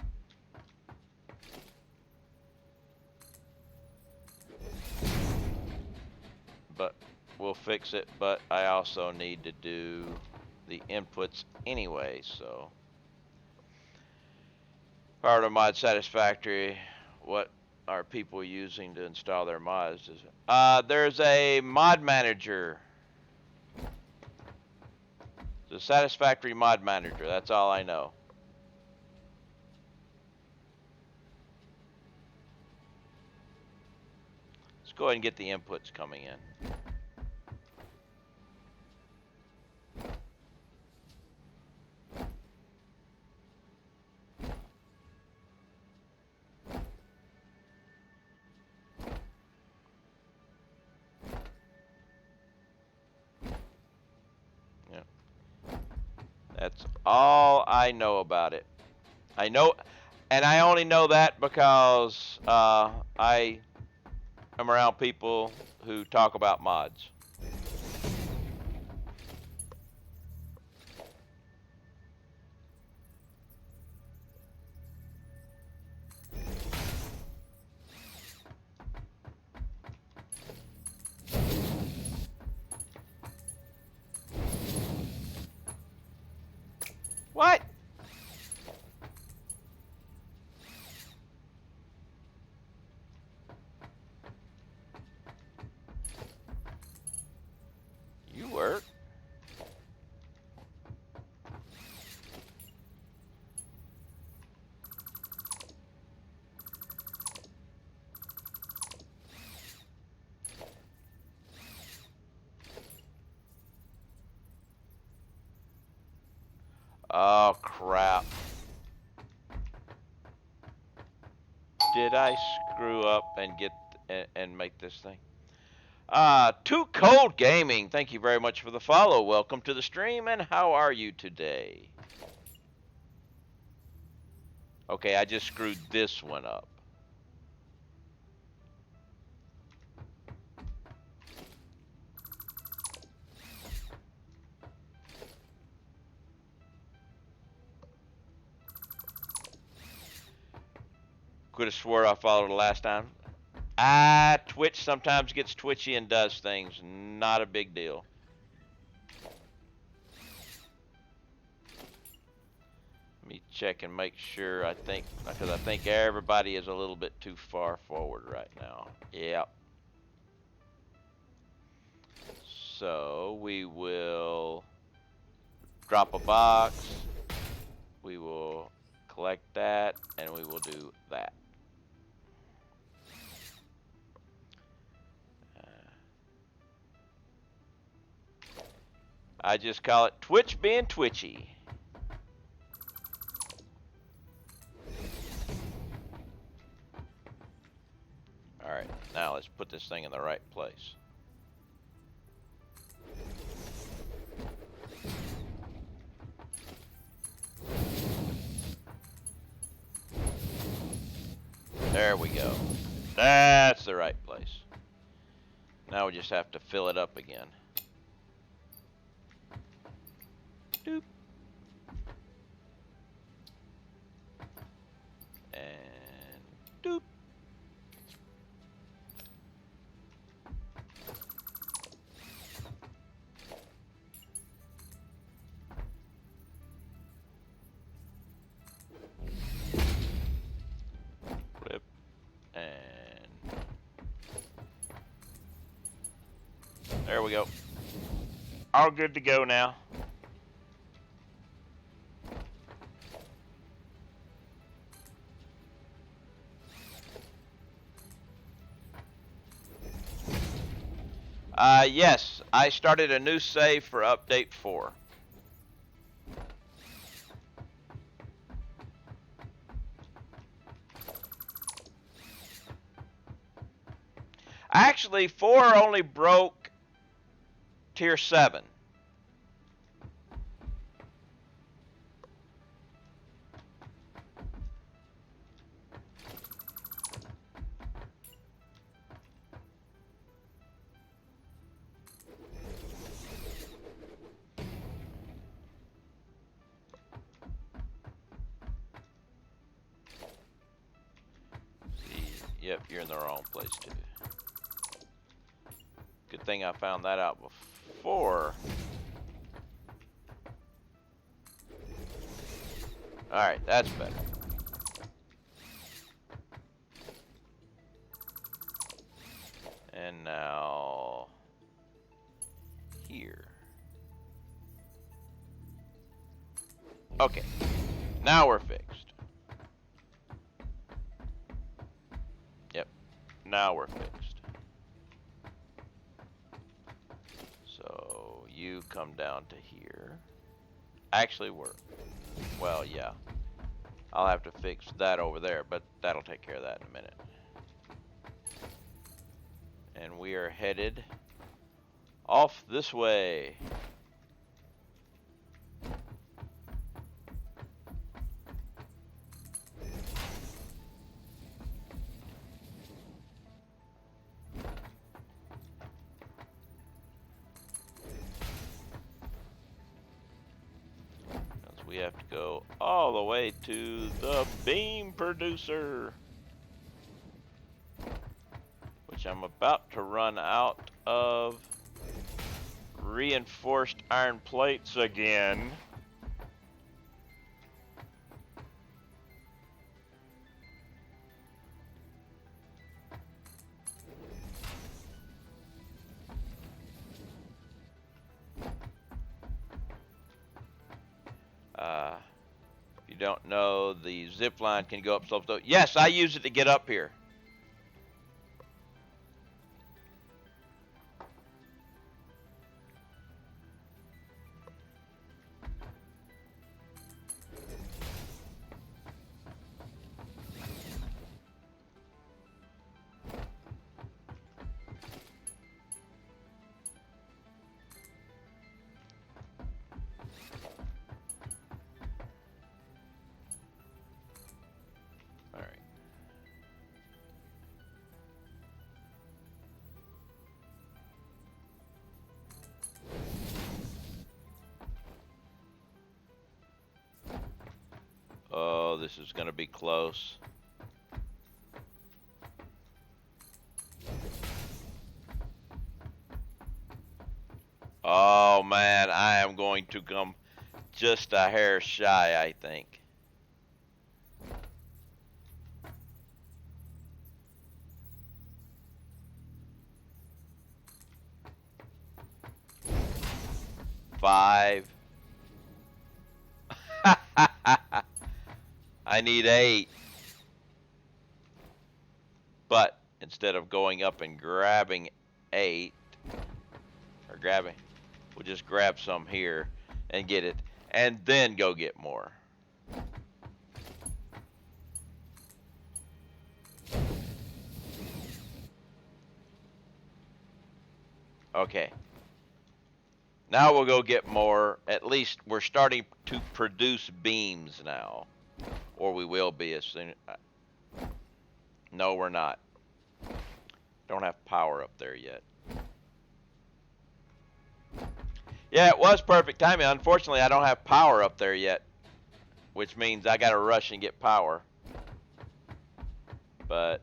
But we'll fix it, but I also need to do the inputs anyway, so part of mod satisfactory. What are people using to install their mods? There's a mod manager. The satisfactory mod manager, that's all I know. Let's go ahead and get the inputs coming in. That's all I know about it. I know, and I only know that because I am around people who talk about mods. What? You work? Oh crap. Did I screw up and get and make this thing? Too Cold Gaming, thank you very much for the follow. Welcome to the stream, and how are you today? Okay, I just screwed this one up. Could have swore I followed the last time. Twitch sometimes gets twitchy and does things. Not a big deal. Let me check and make sure. I think, because I think everybody is a little bit too far forward right now. Yep. So we will drop a box. We will collect that, and we will do that. I just call it Twitch being twitchy. Alright, now let's put this thing in the right place. There we go. That's the right place. Now we just have to fill it up again. Doop. And doop. Flip. And there we go. All good to go now. Yes, I started a new save for update 4. Actually, 4 only broke tier 7. Yep, you're in the wrong place too. Good thing I found that out before. Alright, that's better. And now here. Okay, now we're fixed. Yep, now we're fixed. So you come down to here. Actually, well, yeah. I'll have to fix that over there, but that'll take care of that in a minute. And we are headed off this way. We have to go all the way to the beam producer, which I'm about to run out of reinforced iron plates again. If you don't know, the zip line can go up slopes. Yes, I use it to get up here. Oh, this is going to be close. Oh, man, I am going to come just a hair shy, I think. Five. I need 8. But instead of going up and grabbing 8, or grabbing, we'll just grab some here and get it, and then go get more. Okay. Now we'll go get more. At least we're starting to produce beams now. Or we will be as soon. No, we're not. Don't have power up there yet. Yeah, it was perfect timing. Unfortunately, I don't have power up there yet, which means I gotta rush and get power. But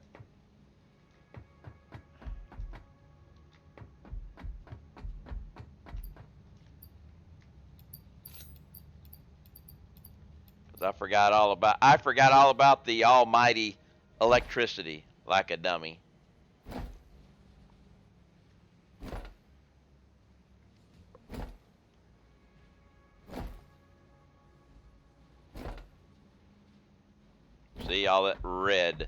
I forgot all about the almighty electricity like a dummy. See all that red.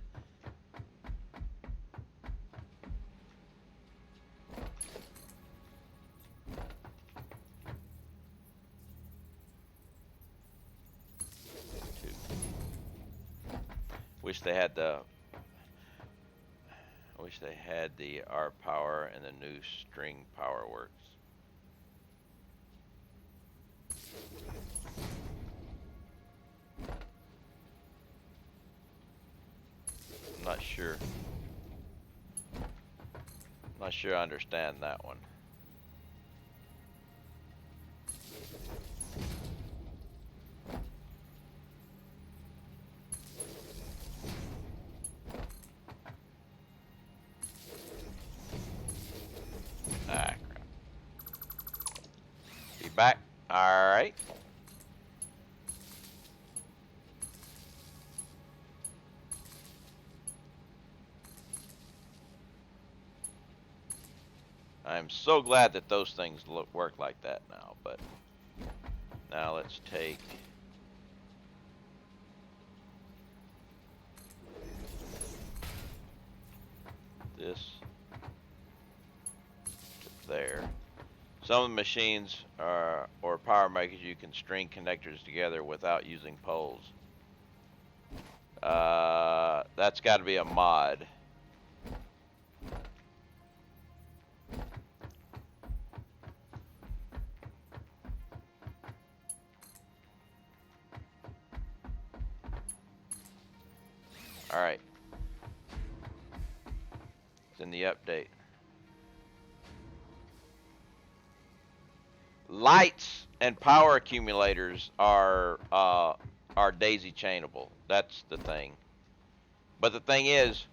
Wish they had the R power and the new string power works. I'm not sure. Not sure I understand that one. Ah, crap. Be back. All right. I'm so glad that those things work like that now, but now let's take this to there. Some of the machines or power makers you can string connectors together without using poles. That's got to be a mod. All right. It's in the update. Lights and power accumulators are daisy chainable. That's the thing. But the thing is,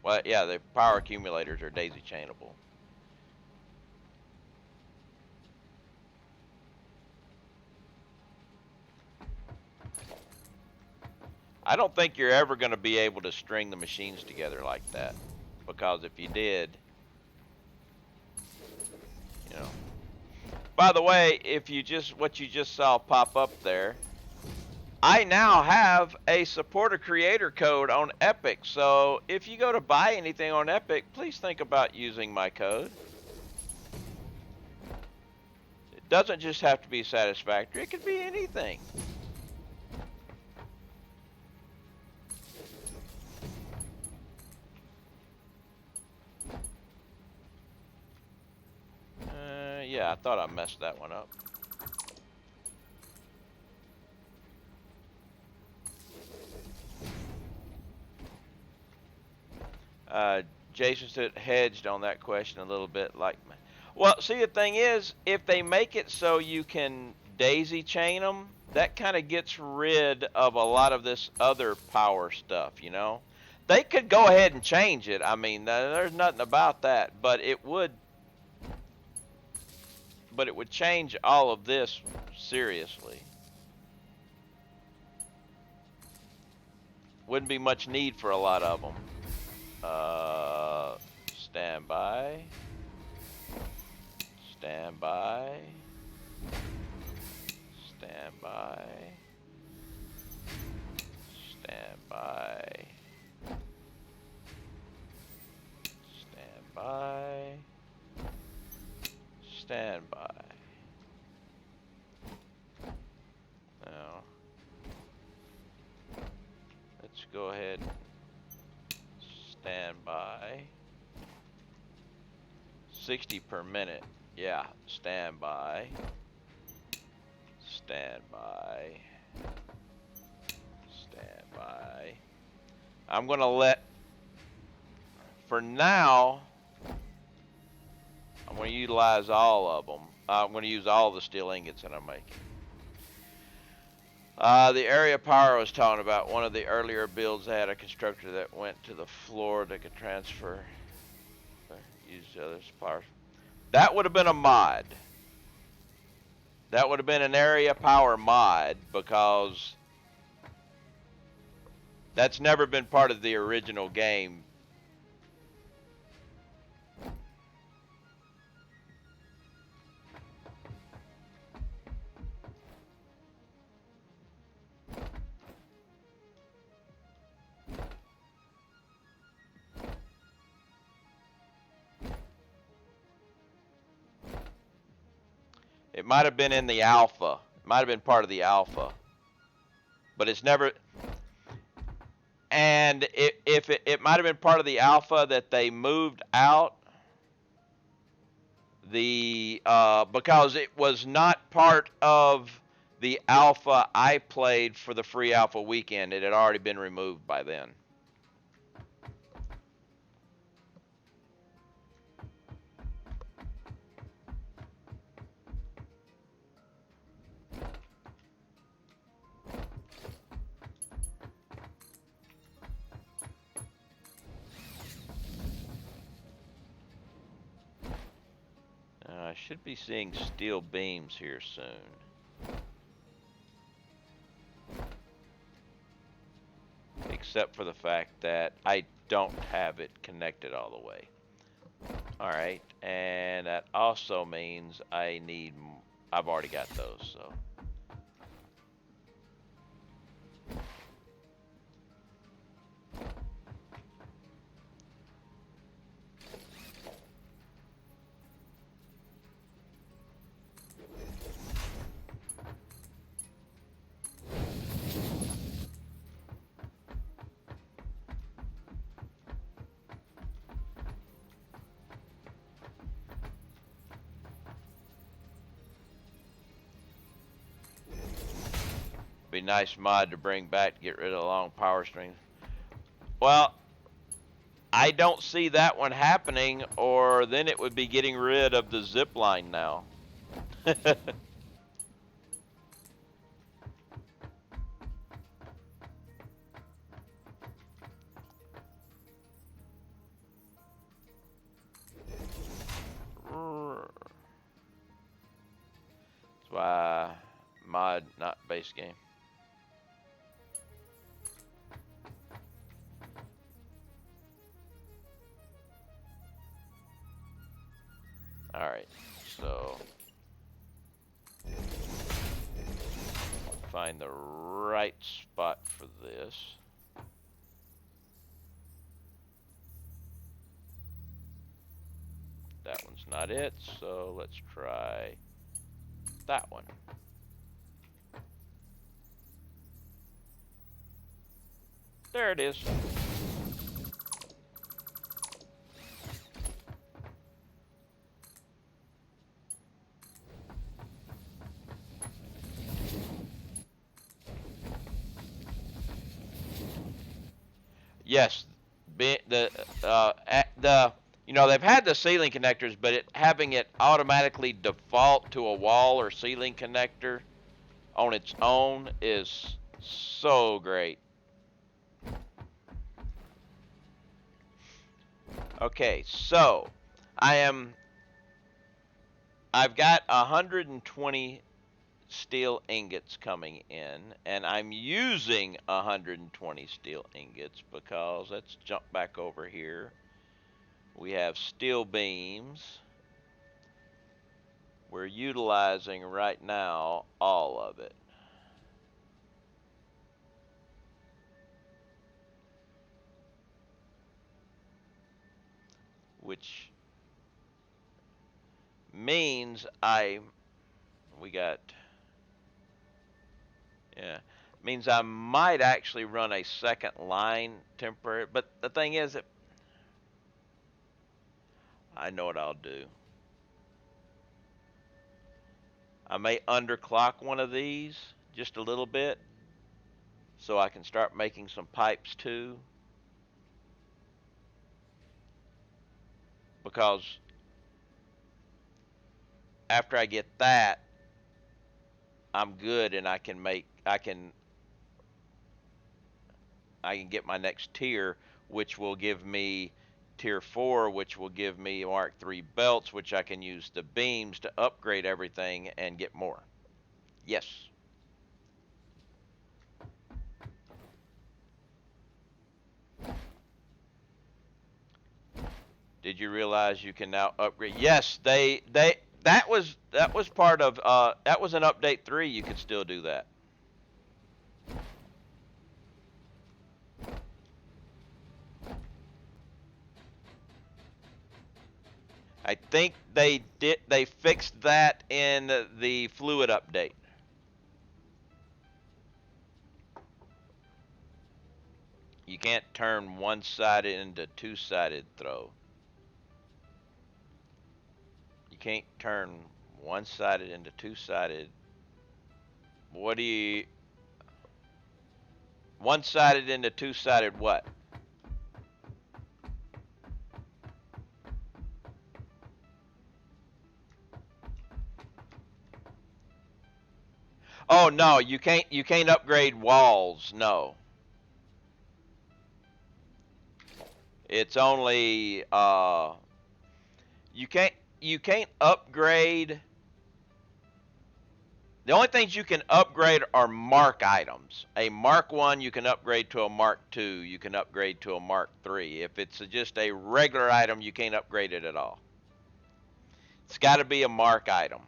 well, yeah, the power accumulators are daisy chainable. I don't think you're ever going to be able to string the machines together like that, because if you did, you know. By the way, if you what you just saw pop up there, I now have a supporter creator code on Epic. So if you go to buy anything on Epic, please think about using my code. It doesn't just have to be Satisfactory. It could be anything. Yeah, I thought I messed that one up. Jason said hedged on that question a little bit. Well, see, the thing is, if they make it so you can daisy chain them, that kind of gets rid of a lot of this other power stuff, you know? They could go ahead and change it. I mean, there's nothing about that, but it would change all of this seriously. Wouldn't be much need for a lot of them. Stand by. Stand by. Stand by. Stand by. Stand by. Stand by. Now, let's go ahead and stand by. 60 per minute. Yeah, stand by. Stand by. Stand by. I'm going to let, for now, I'm going to utilize all of them. I'm going to use all the steel ingots that I'm making. The area power I was talking about, one of the earlier builds had a constructor that went to the floor that could transfer, use the other suppliers. That would have been a mod. That would have been an area power mod because that's never been part of the original game. It might have been in the alpha. It might have been part of the alpha. But it's never. And if it might have been part of the alpha that they moved out, because it was not part of the alpha I played for the free alpha weekend. It had already been removed by then. I should be seeing steel beams here soon. Except for the fact that I don't have it connected all the way. Alright, and that also means I've already got those, so. Be a nice mod to bring back to get rid of the long power strings. Well, I don't see that one happening, or then it would be getting rid of the zip line now. That's why mod, not base game. Alright, so find the right spot for this. That one's not it, so let's try that one. There it is. Yes, you know, they've had the ceiling connectors, but having it automatically default to a wall or ceiling connector on its own is so great. Okay, so I've got 120 steel ingots coming in, and I'm using 120 steel ingots because let's jump back over here. We have steel beams. We're utilizing right now all of it. Which means means I might actually run a second line temporary, but the thing is that I know what I'll do. I may underclock one of these just a little bit so I can start making some pipes too. Because after I get that, I'm good and I can get my next tier, which will give me tier 4, which will give me Mark 3 belts, which I can use the beams to upgrade everything and get more. Yes. Did you realize you can now upgrade? Yes, that was part of that was an update 3. You could still do that. I think they fixed that in the fluid update. You can't turn one-sided into two-sided throw. You can't turn one-sided into two-sided. What do you... One-sided into two-sided what? Oh no, you can't upgrade walls, no. It's only you can't upgrade. The only things you can upgrade are mark items. A Mark 1 you can upgrade to a Mark 2, you can upgrade to a Mark 3. If it's just a regular item, you can't upgrade it at all. It's got to be a mark item.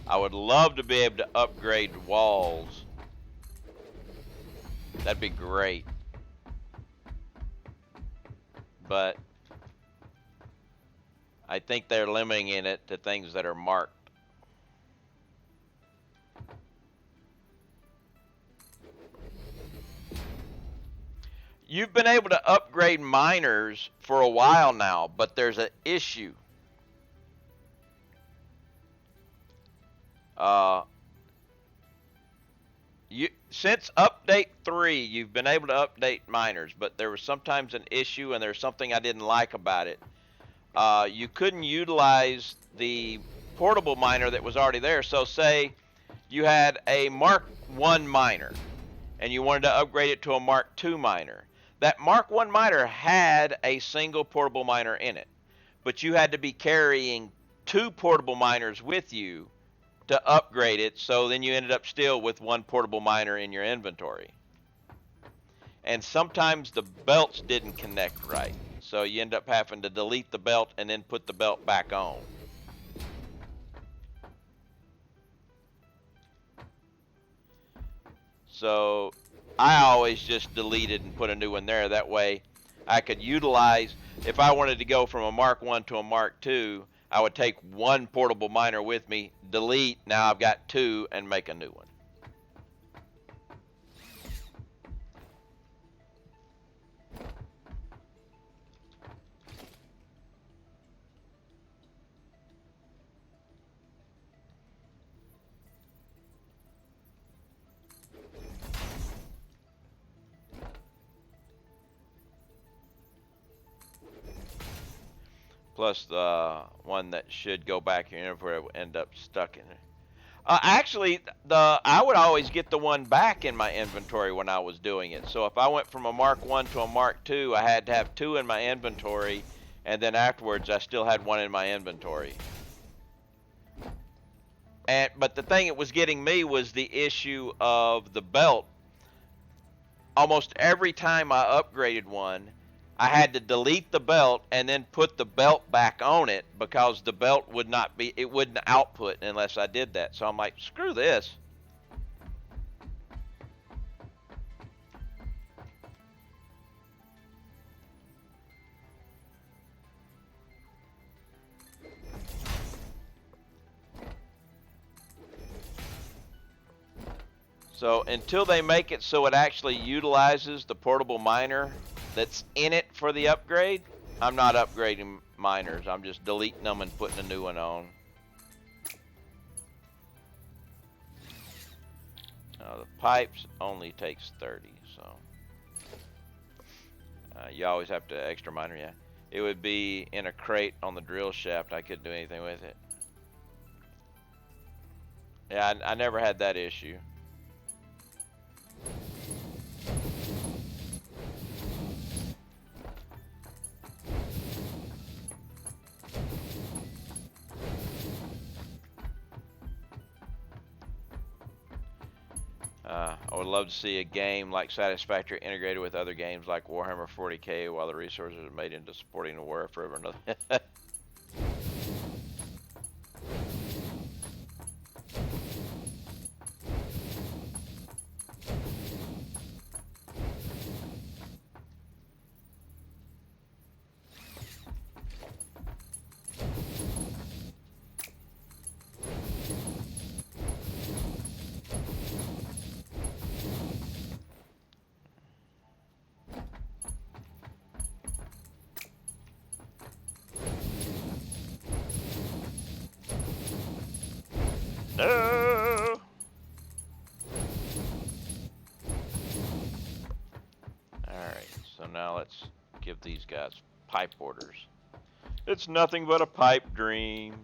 I would love to be able to upgrade walls. That'd be great. But I think they're limiting it to things that are marked. You've been able to upgrade miners for a while now, but there's an issue. Since update 3, you've been able to update miners, but there was sometimes an issue, and there's something I didn't like about it. You couldn't utilize the portable miner that was already there. So say you had a Mark 1 miner, and you wanted to upgrade it to a Mark 2 miner. That Mark 1 miner had a single portable miner in it, but you had to be carrying 2 portable miners with you to upgrade it, so then you ended up still with 1 portable miner in your inventory. And sometimes the belts didn't connect right, so you end up having to delete the belt and then put the belt back on. So I always just deleted and put a new one there. That way I could utilize, if I wanted to go from a Mark 1 to a Mark 2, I would take 1 portable miner with me, delete, now I've got 2, and make a new one. Plus the one that should go back in inventory will end up stuck in it. Actually, I would always get the one back in my inventory when I was doing it. So if I went from a Mark 1 to a Mark 2, I had to have 2 in my inventory, and then afterwards I still had 1 in my inventory. But the thing that was getting me was the issue of the belt. Almost every time I upgraded one, I had to delete the belt and then put the belt back on it because the belt would not be, it wouldn't output unless I did that. So I'm like, screw this. So until they make it so it actually utilizes the portable miner that's in it for the upgrade, I'm not upgrading miners. I'm just deleting them and putting a new one on. The pipes only takes 30, so you always have to extra miner, yeah. It would be in a crate on the drill shaft. I couldn't do anything with it. Yeah, I never had that issue. I would love to see a game like Satisfactory integrated with other games like Warhammer 40k while the resources are made into supporting the war forever another. No! Alright, so now let's give these guys pipe orders. It's nothing but a pipe dream.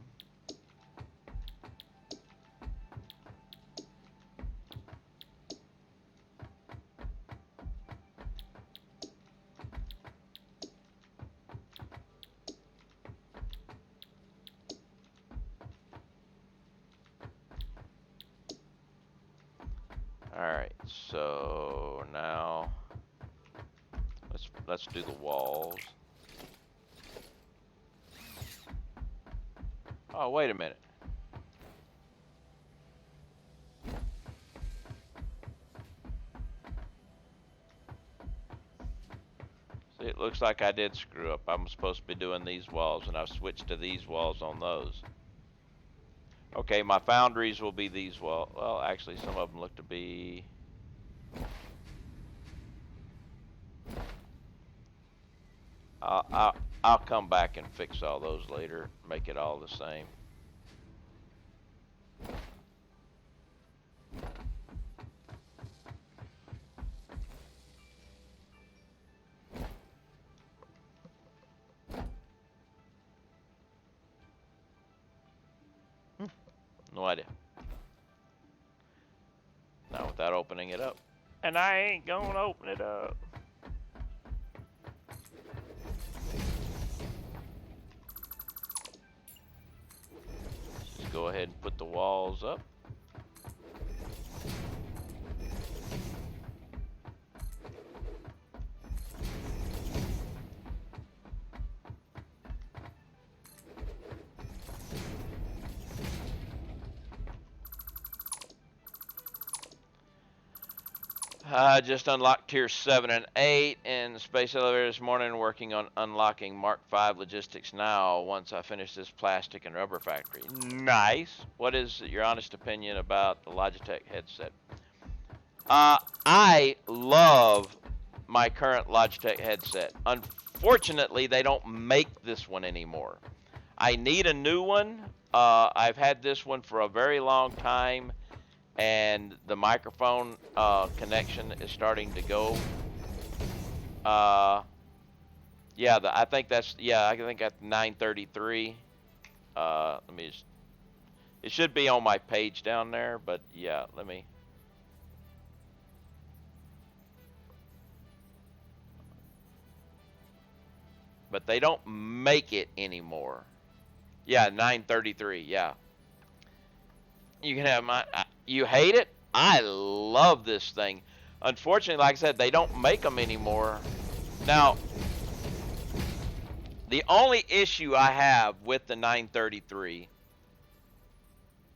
Alright, so now let's do the walls. Oh, wait a minute. See, it looks like I did screw up. I'm supposed to be doing these walls, and I've switched to these walls on those. Okay, my foundries will be these walls. Well, actually, some of them look to be... I'll come back and fix all those later, make it all the same. No idea. Not without opening it up. And I ain't gonna open it up. Just go ahead and put the walls up. I just unlocked tier 7 and 8 in the space elevator this morning, working on unlocking Mark 5 logistics now once I finish this plastic and rubber factory. Nice. What is your honest opinion about the Logitech headset? I love my current Logitech headset. Unfortunately, they don't make this one anymore. I need a new one. I've had this one for a very long time, and the microphone connection is starting to go. Yeah, I think that's 933. Let me just, it should be on my page down there, but yeah, let me. But they don't make it anymore. Yeah, 933, yeah. You can have my, you hate it? I love this thing. Unfortunately, like I said, they don't make them anymore. Now, The only issue I have with the 933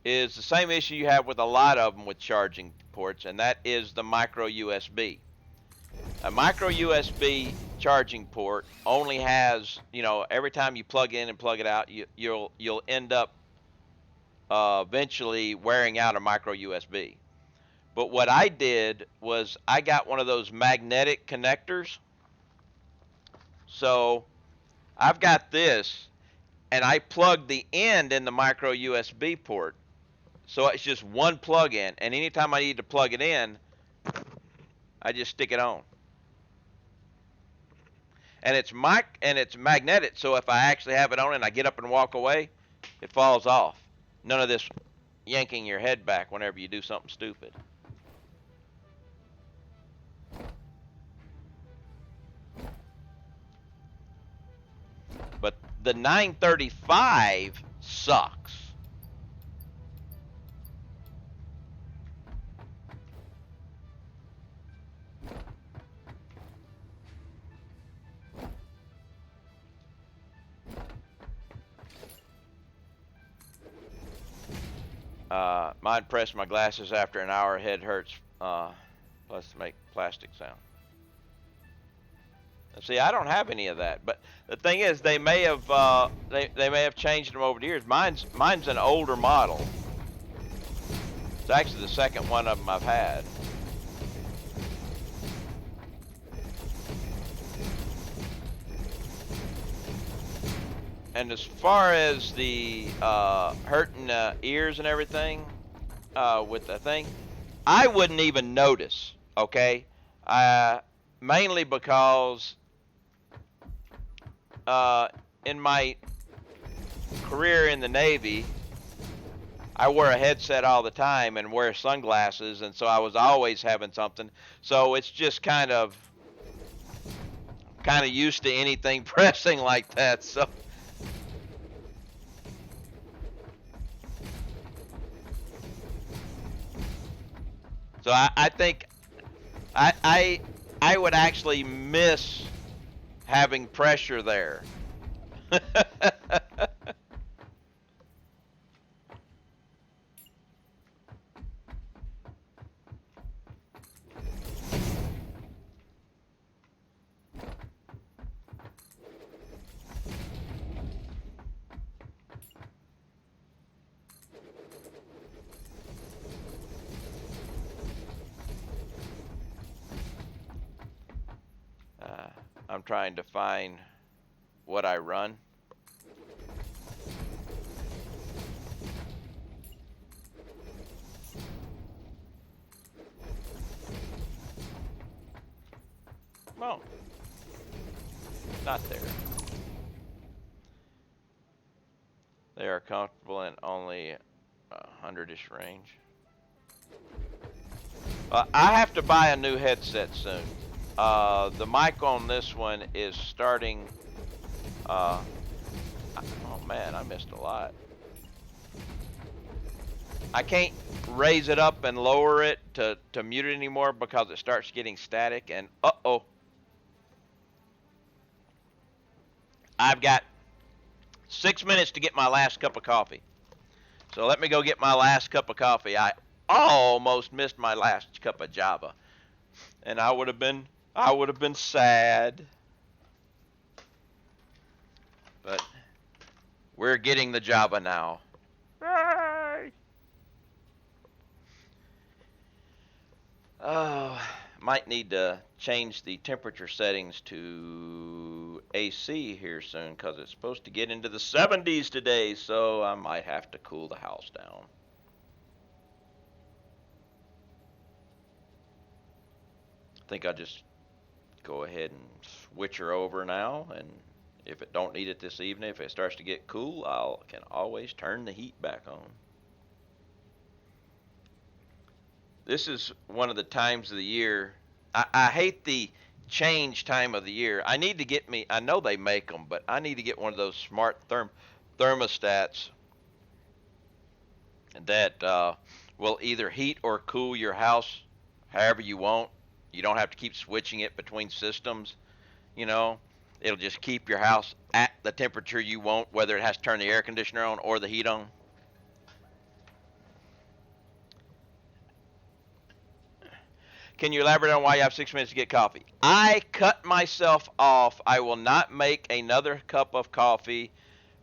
is the same issue you have with a lot of them with charging ports, and that is the micro USB. A micro USB charging port only has, every time you plug in and plug it out, you'll end up eventually wearing out a micro USB. But what I did was I got one of those magnetic connectors. So I've got this, and I plug the end in the micro USB port. So it's just one plug in, and anytime I need to plug it in, I just stick it on. And it's magnetic, so if I actually have it on and I get up and walk away, it falls off. None of this yanking your head back whenever you do something stupid. But the 935 sucks. Mine pressed my glasses after an hour. Head hurts. Plus make plastic sound. See, I don't have any of that. But the thing is, they may have they may have changed them over the years. Mine's an older model. It's actually the second one of them I've had. And as far as the hurting ears and everything with the thing, I wouldn't even notice, okay? Mainly because in my career in the Navy, I wear a headset all the time and wear sunglasses, and so I was always having something. So it's just kind of used to anything pressing like that. So I think I would actually miss having pressure there. I'm trying to find what I run. Oh, not there. They are comfortable in only 100-ish range. I have to buy a new headset soon. The mic on this one is starting. Oh man, I missed a lot. I can't raise it up and lower it to mute it anymore because it starts getting static. And uh-oh, I've got 6 minutes to get my last cup of coffee. So let me go get my last cup of coffee. I almost missed my last cup of Java, and I would have been sad. But we're getting the Java now. Yay! Oh, might need to change the temperature settings to AC here soon because it's supposed to get into the 70s today, so I might have to cool the house down. I think I'll just go ahead and switch her over now, and if it don't need it this evening, if it starts to get cool, I can always turn the heat back on. This is one of the times of the year. I hate the change time of the year. I need to get me, I know they make them, but I need to get one of those smart thermostats that will either heat or cool your house however you want. You don't have to keep switching it between systems, you know. It'll just keep your house at the temperature you want, whether it has to turn the air conditioner on or the heat on. Can you elaborate on why you have 6 minutes to get coffee? I cut myself off. I will not make another cup of coffee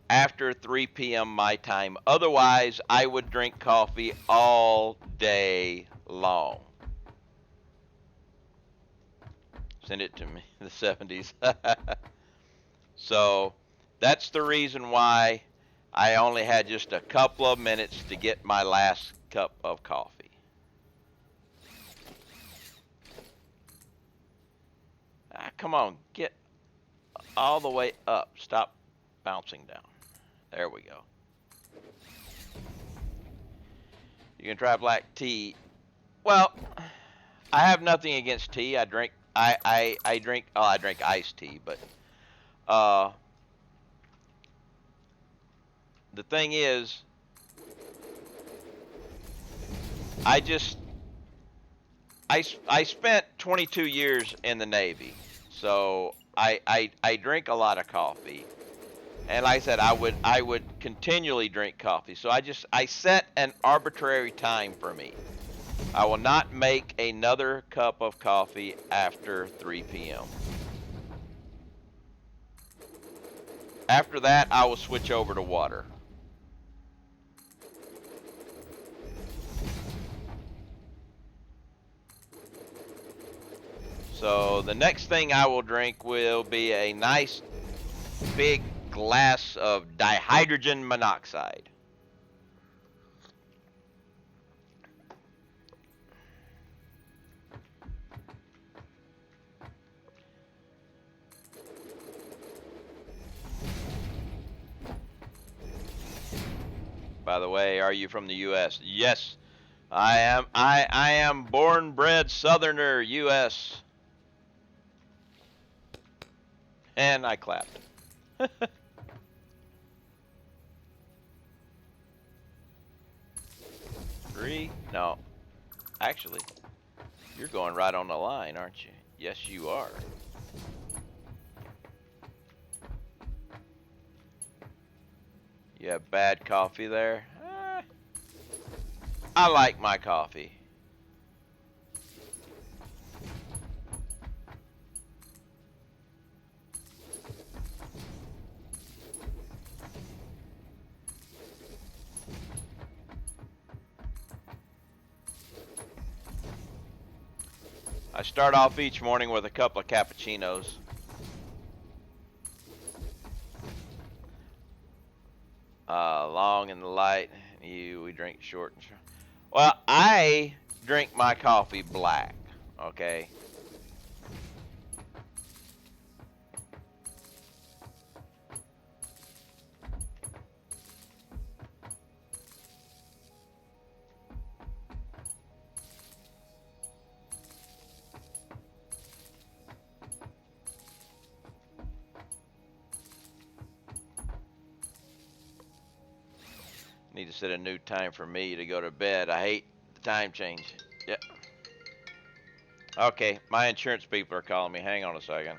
after 3 p.m. my time. Otherwise, I would drink coffee all day long. Send it to me, the 70s. So that's the reason why I only had just a couple of minutes to get my last cup of coffee. Come on, get all the way up. Stop bouncing down. There we go. You can try black tea. Well, I have nothing against tea. I drink I drink I drink iced tea, but uh the thing is I just I spent 22 years in the Navy. So I drink a lot of coffee. And like I said, I would continually drink coffee. So I set an arbitrary time for me. I will not make another cup of coffee after 3 p.m. After that, I will switch over to water. So the next thing I will drink will be a nice big glass of dihydrogen monoxide. By the way, are you from the U.S.? Yes, I am. I am born bred Southerner, U.S. And I clapped. 3? No, actually, you're going right on the line, aren't you? Yes, you are. You have bad coffee there? I like my coffee. I start off each morning with a couple of cappuccinos. Long and light. We drink short and short. Well, I drink my coffee black. Okay. Need to set a new time for me to go to bed. I hate the time change. Yep. Okay, my insurance people are calling me. Hang on a second.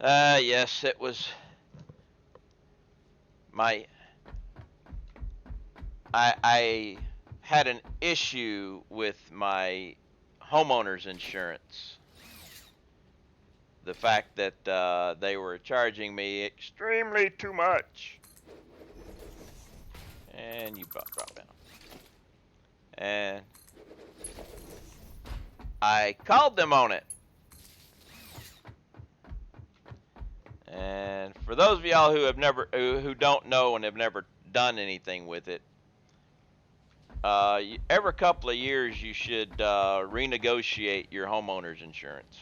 Yes, it was my. I had an issue with my homeowner's insurance. The fact that they were charging me extremely too much. And you drop down. And I called them on it. And for those of y'all who don't know and have never done anything with it, every couple of years you should renegotiate your homeowner's insurance.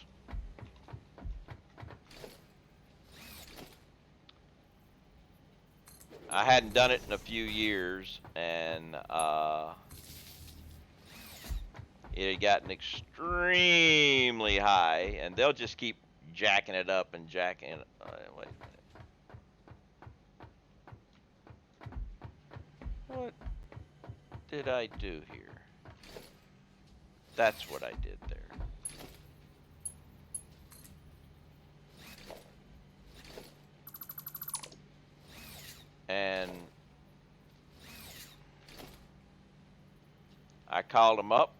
I hadn't done it in a few years, and it had gotten extremely high, and they'll just keep jacking it up and jacking it. Wait a minute. What did I do here? That's what I did there. And I called them up.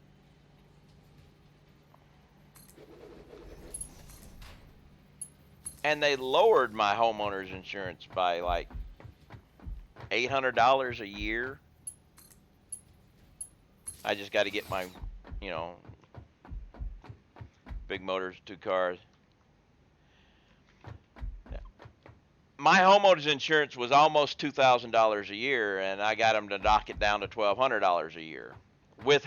And they lowered my homeowner's insurance by like $800 a year. I just got to get my, big motors, 2 cars. My homeowner's insurance was almost $2,000 a year, and I got them to knock it down to $1,200 a year, with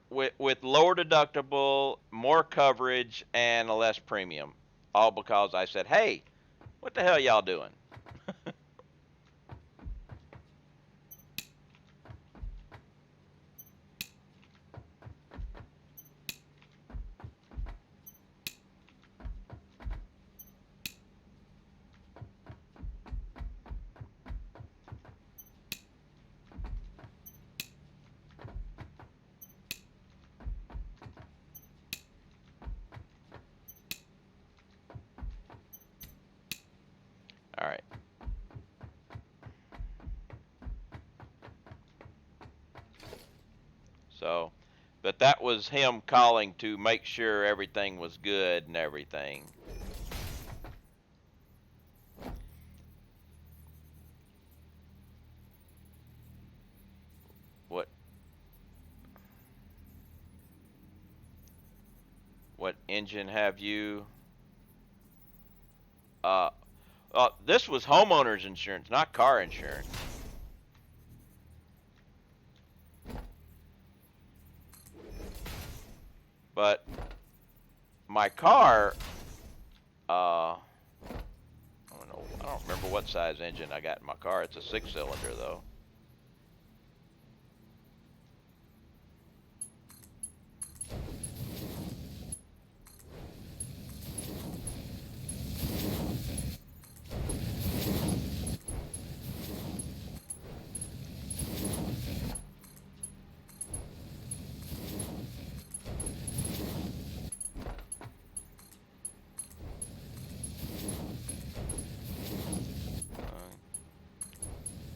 with lower deductible, more coverage, and a less premium. All because I said, "Hey, what the hell y'all doing?" All right. So, but that was him calling to make sure everything was good and everything. What engine have you? Uh, this was homeowner's insurance, not car insurance. But my car, I don't remember what size engine I got in my car. It's a 6-cylinder though.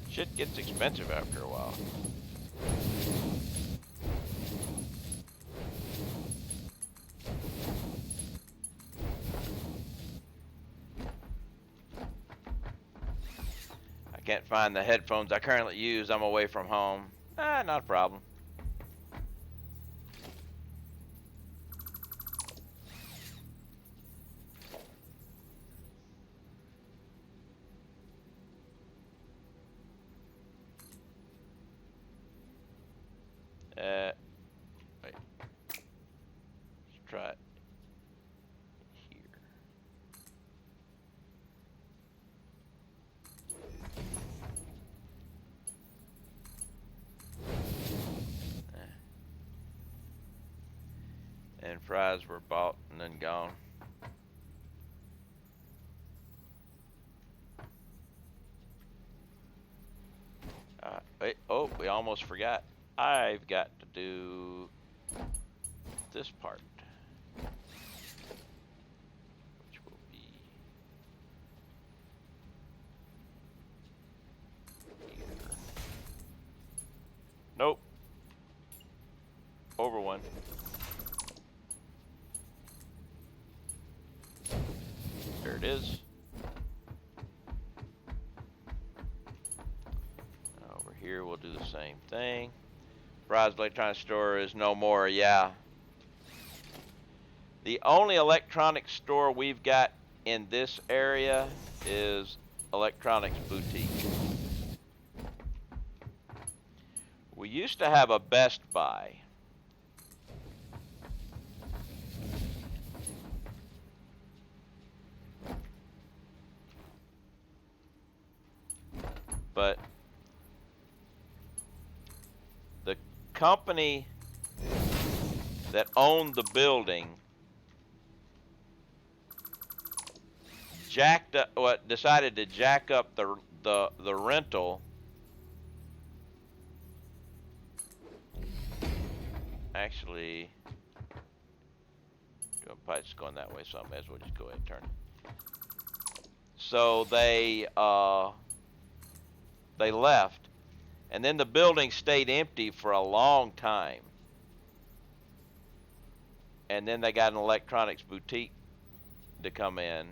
Shit gets expensive after a while. I can't find the headphones I currently use. I'm away from home. Not a problem. Wait. Let's try it here. And fries were bought and then gone. Wait, oh, we almost forgot. I've got to do this part, which will be over one. There it is. Over here, we'll do the same thing. Verizon Electronics Store is no more, yeah. The only electronics store we've got in this area is Electronics Boutique. We used to have a Best Buy. But the company that owned the building decided to jack up the rental. Actually, the pipe's going that way, so I may as well just go ahead and turn it. So they left, and then the building stayed empty for a long time. And then they got an Electronics Boutique to come in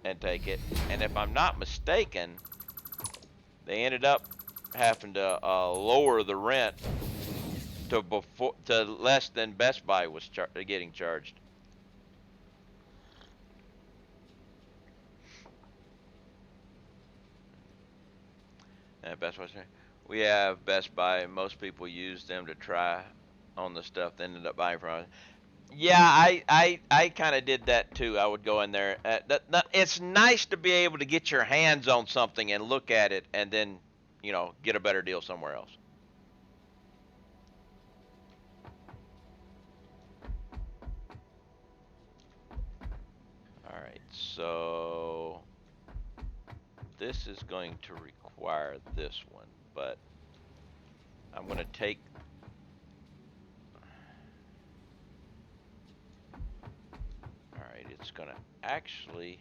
and take it. And if I'm not mistaken, they ended up having to lower the rent to less than Best Buy was getting charged. Best Buy. We have Best Buy. Most people use them to try on the stuff they ended up buying from us. Yeah, I kind of did that too. I would go in there. It's nice to be able to get your hands on something and look at it, and then, get a better deal somewhere else. All right, so this is going to require this one, but I'm going to take. Alright, it's gonna actually.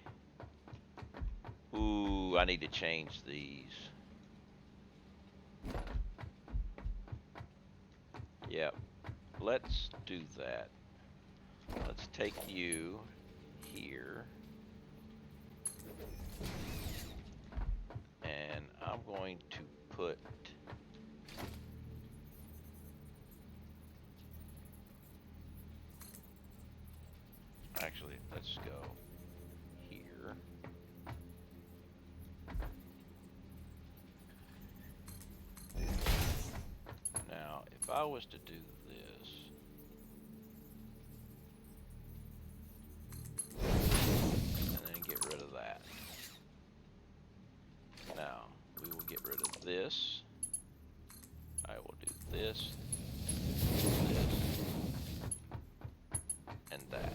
Ooh, I need to change these. Yep, let's do that. Let's take you here. And I'm going to put. Actually, let's go here. Now, if I was to do this, and then get rid of that. Now, we will get rid of this. I will do this, and that.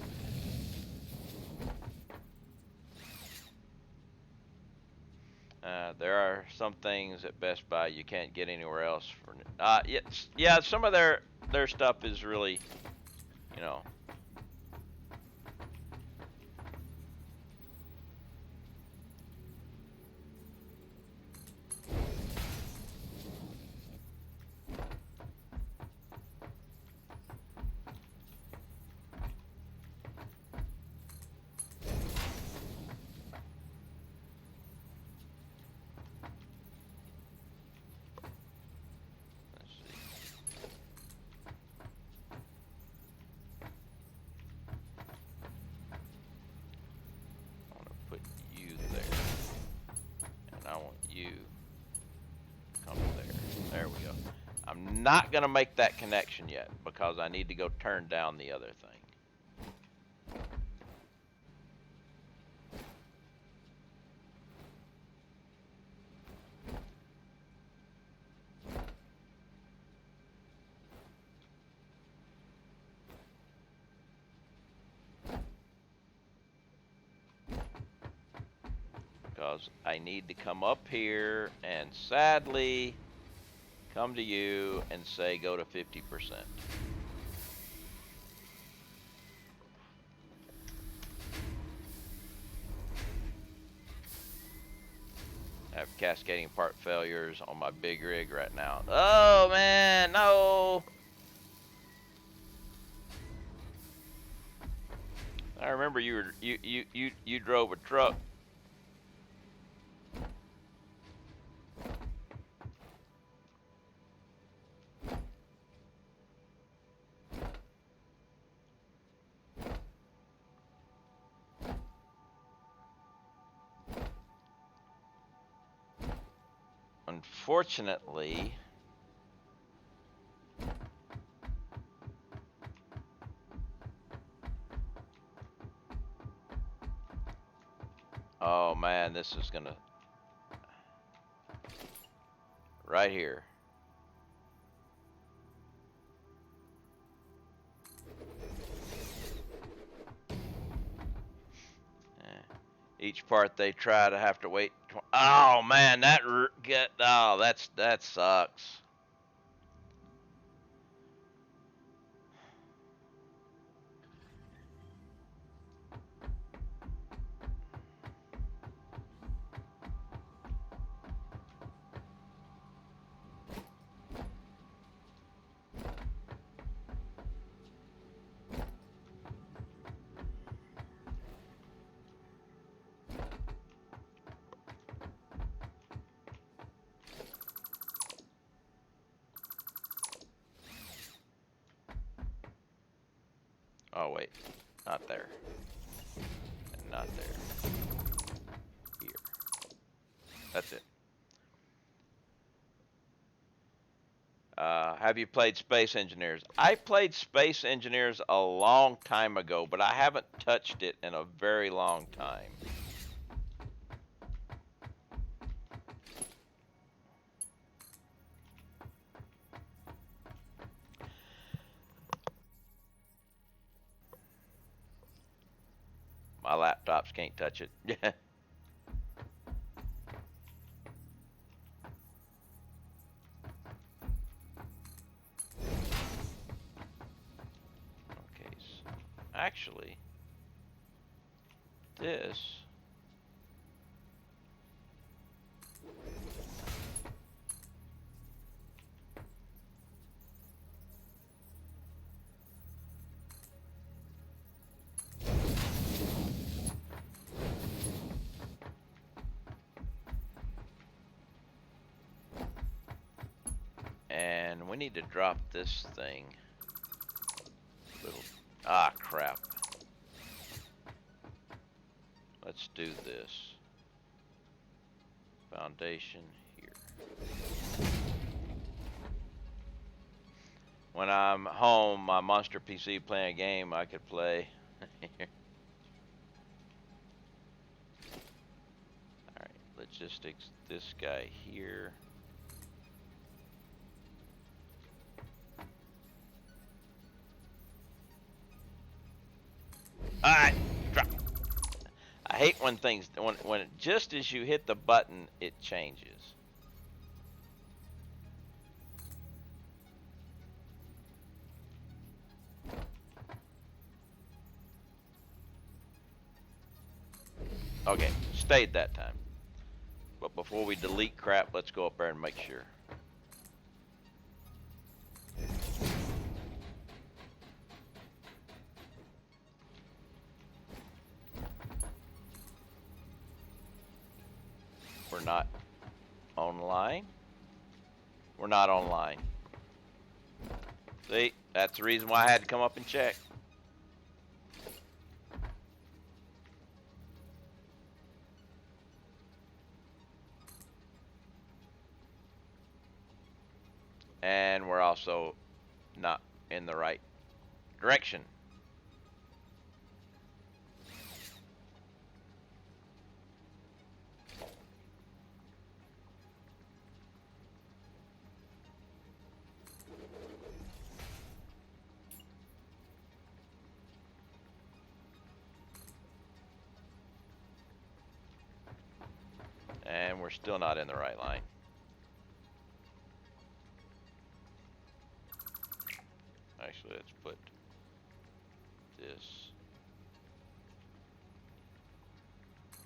There are some things at Best Buy you can't get anywhere else. Yeah, some of their stuff is really, not gonna make that connection yet because I need to go turn down the other thing. Because I need to come up here and sadly come to you and say go to 50%. I have cascading part failures on my big rig right now. Oh man, no! I remember you drove a truck. Unfortunately, oh man, this is gonna right here. Each part they try to have to wait. Oh man, that sucks. Oh wait, not there, and not there. Here, that's it. Have you played Space Engineers? I played Space Engineers a long time ago, but I haven't touched it in a very long time. My laptops can't touch it. Okay, so actually, this. And we need to drop this thing. Little, crap. Let's do this. Foundation here. When I'm home, my monster PC playing a game I could play. Alright, logistics, this guy here. Alright, drop. I hate when things, when just as you hit the button, it changes. Okay, stayed that time. But before we delete crap, let's go up there and make sure. We're not online. We're not online. See, that's the reason why I had to come up and check. And we're also not in the right direction. And we're still not in the right line. Actually, let's put this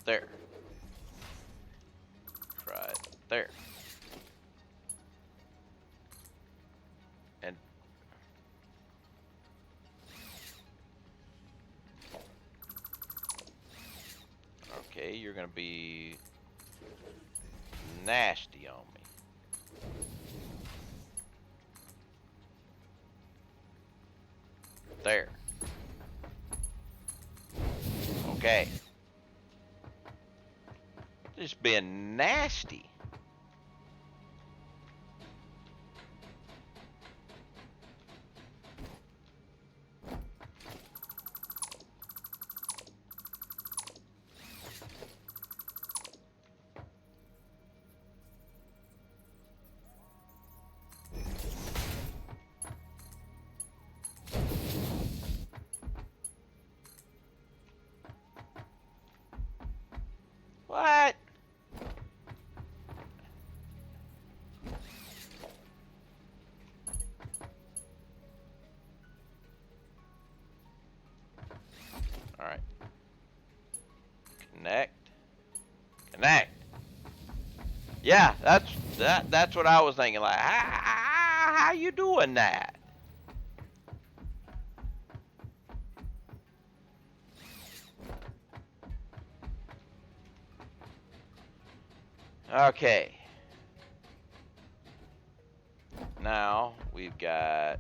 there. Try it there. And nasty on me. There. Okay. Just being nasty. What? All right. Connect. Connect. Yeah, that's what I was thinking. Like, how you doing that? Okay. Now we've got.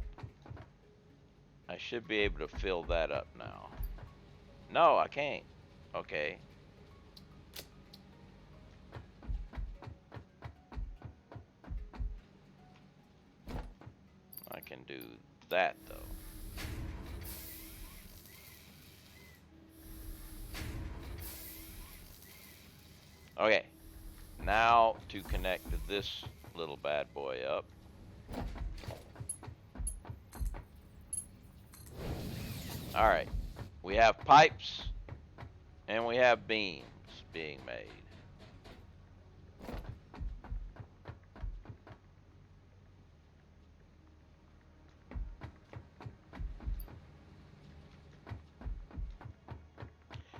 I should be able to fill that up now. No, I can't. Okay. I can do that though. Okay. Now to connect this little bad boy up. All right. We have pipes and we have beams being made.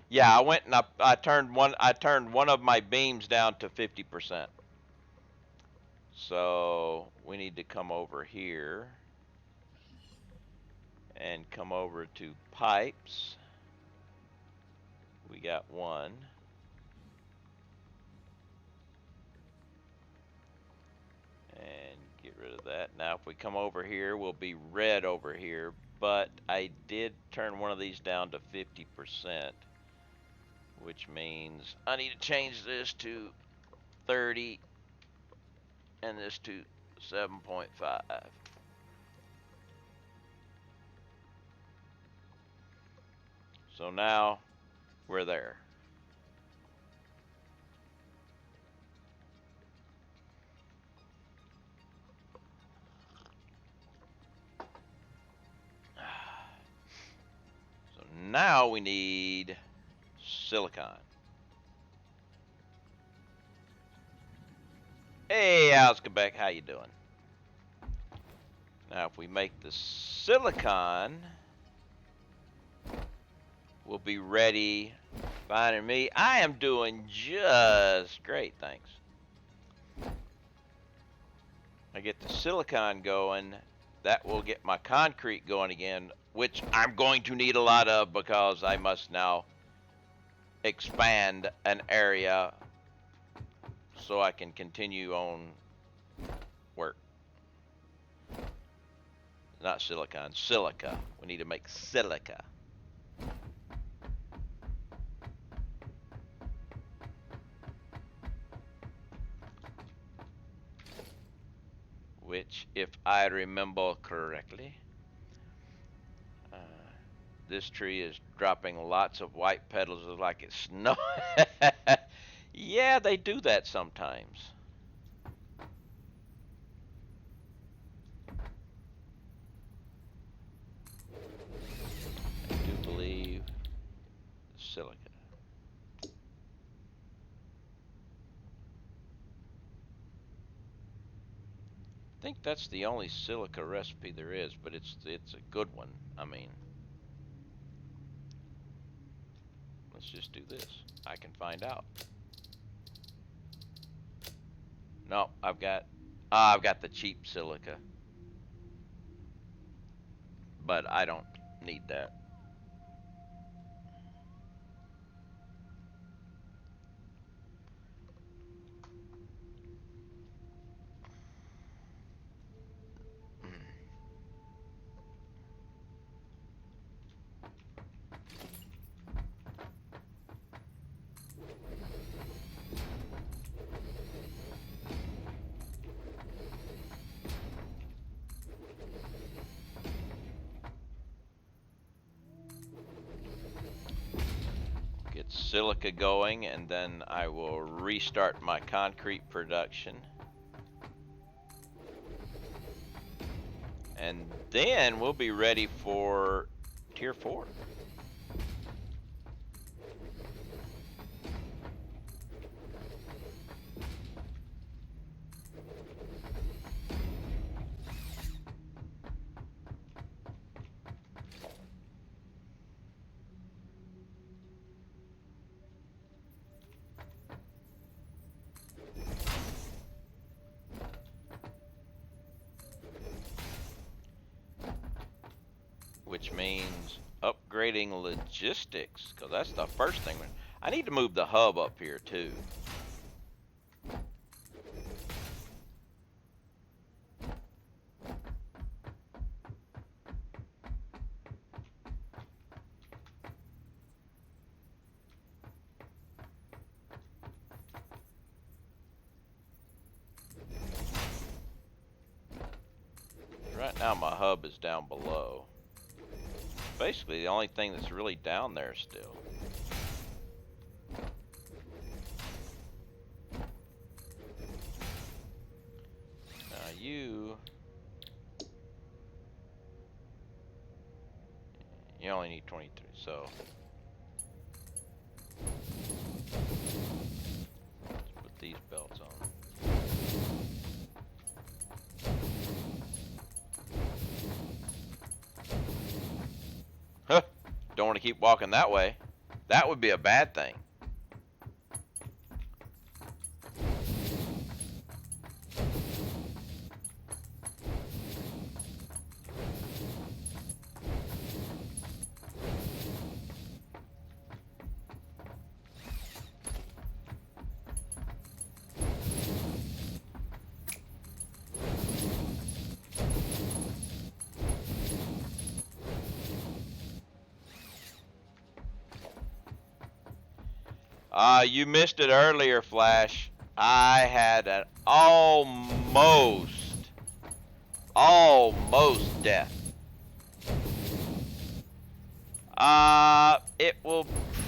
Yeah, I went and I turned one of my beams down to 50%. So we need to come over here and come over to pipes. We got one. And get rid of that. Now if we come over here, we'll be red over here, but I did turn one of these down to 50%, which means I need to change this to 30 and this to 7.5. So now we're there. So now we need silicon. Hey, how's Quebec? How you doing? Now if we make the silicon, we'll be ready. Finding me. I am doing just great, thanks. I get the silicon going. That will get my concrete going again, which I'm going to need a lot of because I must now expand an area so I can continue on work. Not silicon, silica. We need to make silica. Which, if I remember correctly, this tree is dropping lots of white petals like it's snow. Yeah, they do that sometimes. I do believe silica. I think that's the only silica recipe there is, but it's a good one. I mean, let's just do this. I can find out. No, I've got the cheap silica, but I don't need that. silica going, and then I will restart my concrete production. And then we'll be ready for Tier 4. Which means upgrading logistics, because that's the first thing. I need to move the hub up here too. Right now my hub is down below. Basically the only thing that's really down there still. Now you only need 23, so let's put these belts on. Huh, don't want to keep walking that way. That would be a bad thing. You missed it earlier, Flash. I had an almost death. It will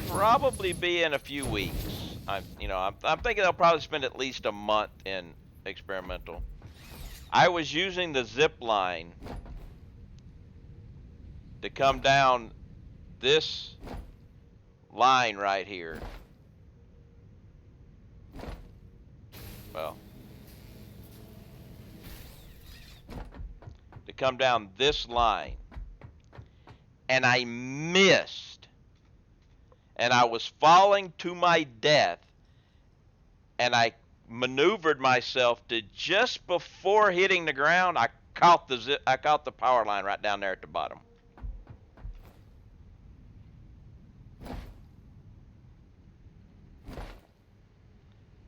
probably be in a few weeks. I'm thinking they'll probably spend at least a month in experimental. I was using the zip line to come down this line right here. Well, to come down this line, and I missed, and I was falling to my death, and I maneuvered myself to just before hitting the ground. I caught the power line right down there at the bottom.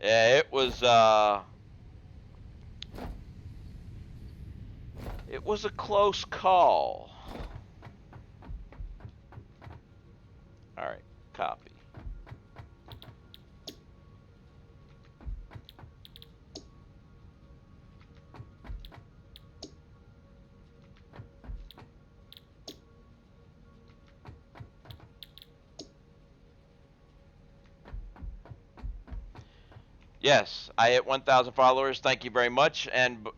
Yeah, it was a close call. All right, copy. Yes, I hit 1,000 followers. Thank you very much. And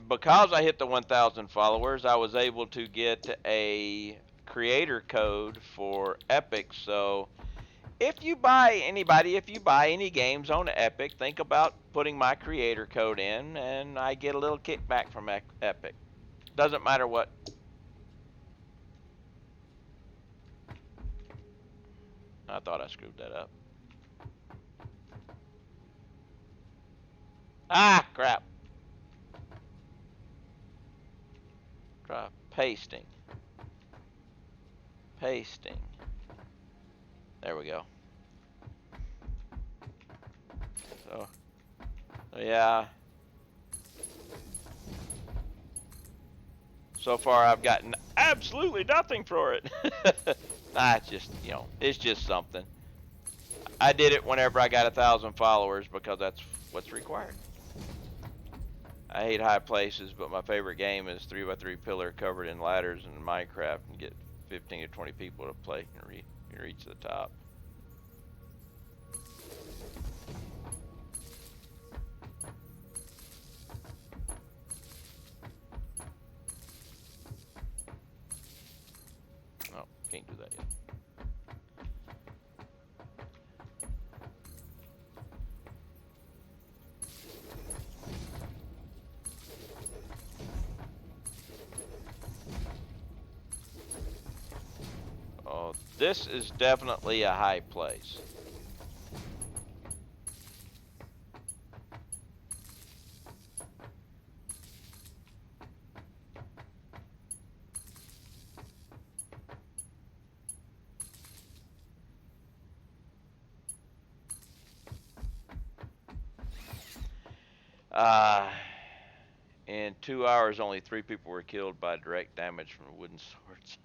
because I hit the 1,000 followers, I was able to get a creator code for Epic. So if you buy any games on Epic, think about putting my creator code in, and I get a little kickback from Epic. Doesn't matter what. I thought I screwed that up. Ah, crap. Try pasting. Pasting. There we go. So yeah. So far I've gotten absolutely nothing for it. It's just, it's just something. I did it whenever I got 1,000 followers because that's what's required. I hate high places, but my favorite game is 3x3 pillar covered in ladders in Minecraft, and get 15 to 20 people to play and reach the top. This is definitely a high place. Uh, in 2 hours, only 3 people were killed by direct damage from wooden swords.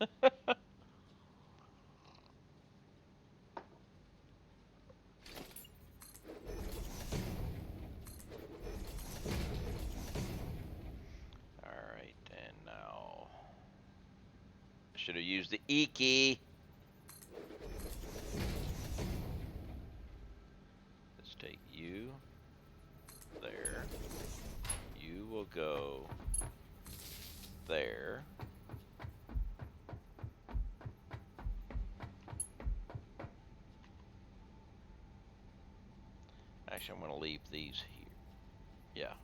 Alright, and now I should have used the E key. Let's take you there. You will go there. Actually, I'm going to leave these here. Yeah.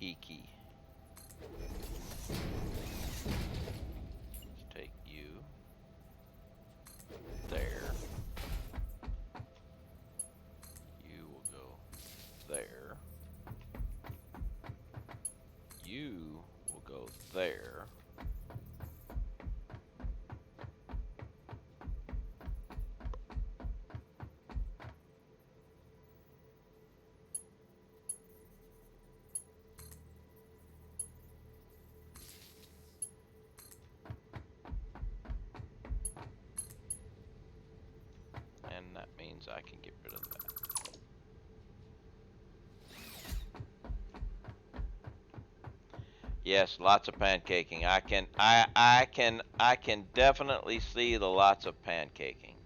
E key. Let's take you there. You will go there. You will go there. And that means I can get rid of that. Yes, lots of pancaking. I can definitely see the lots of pancaking.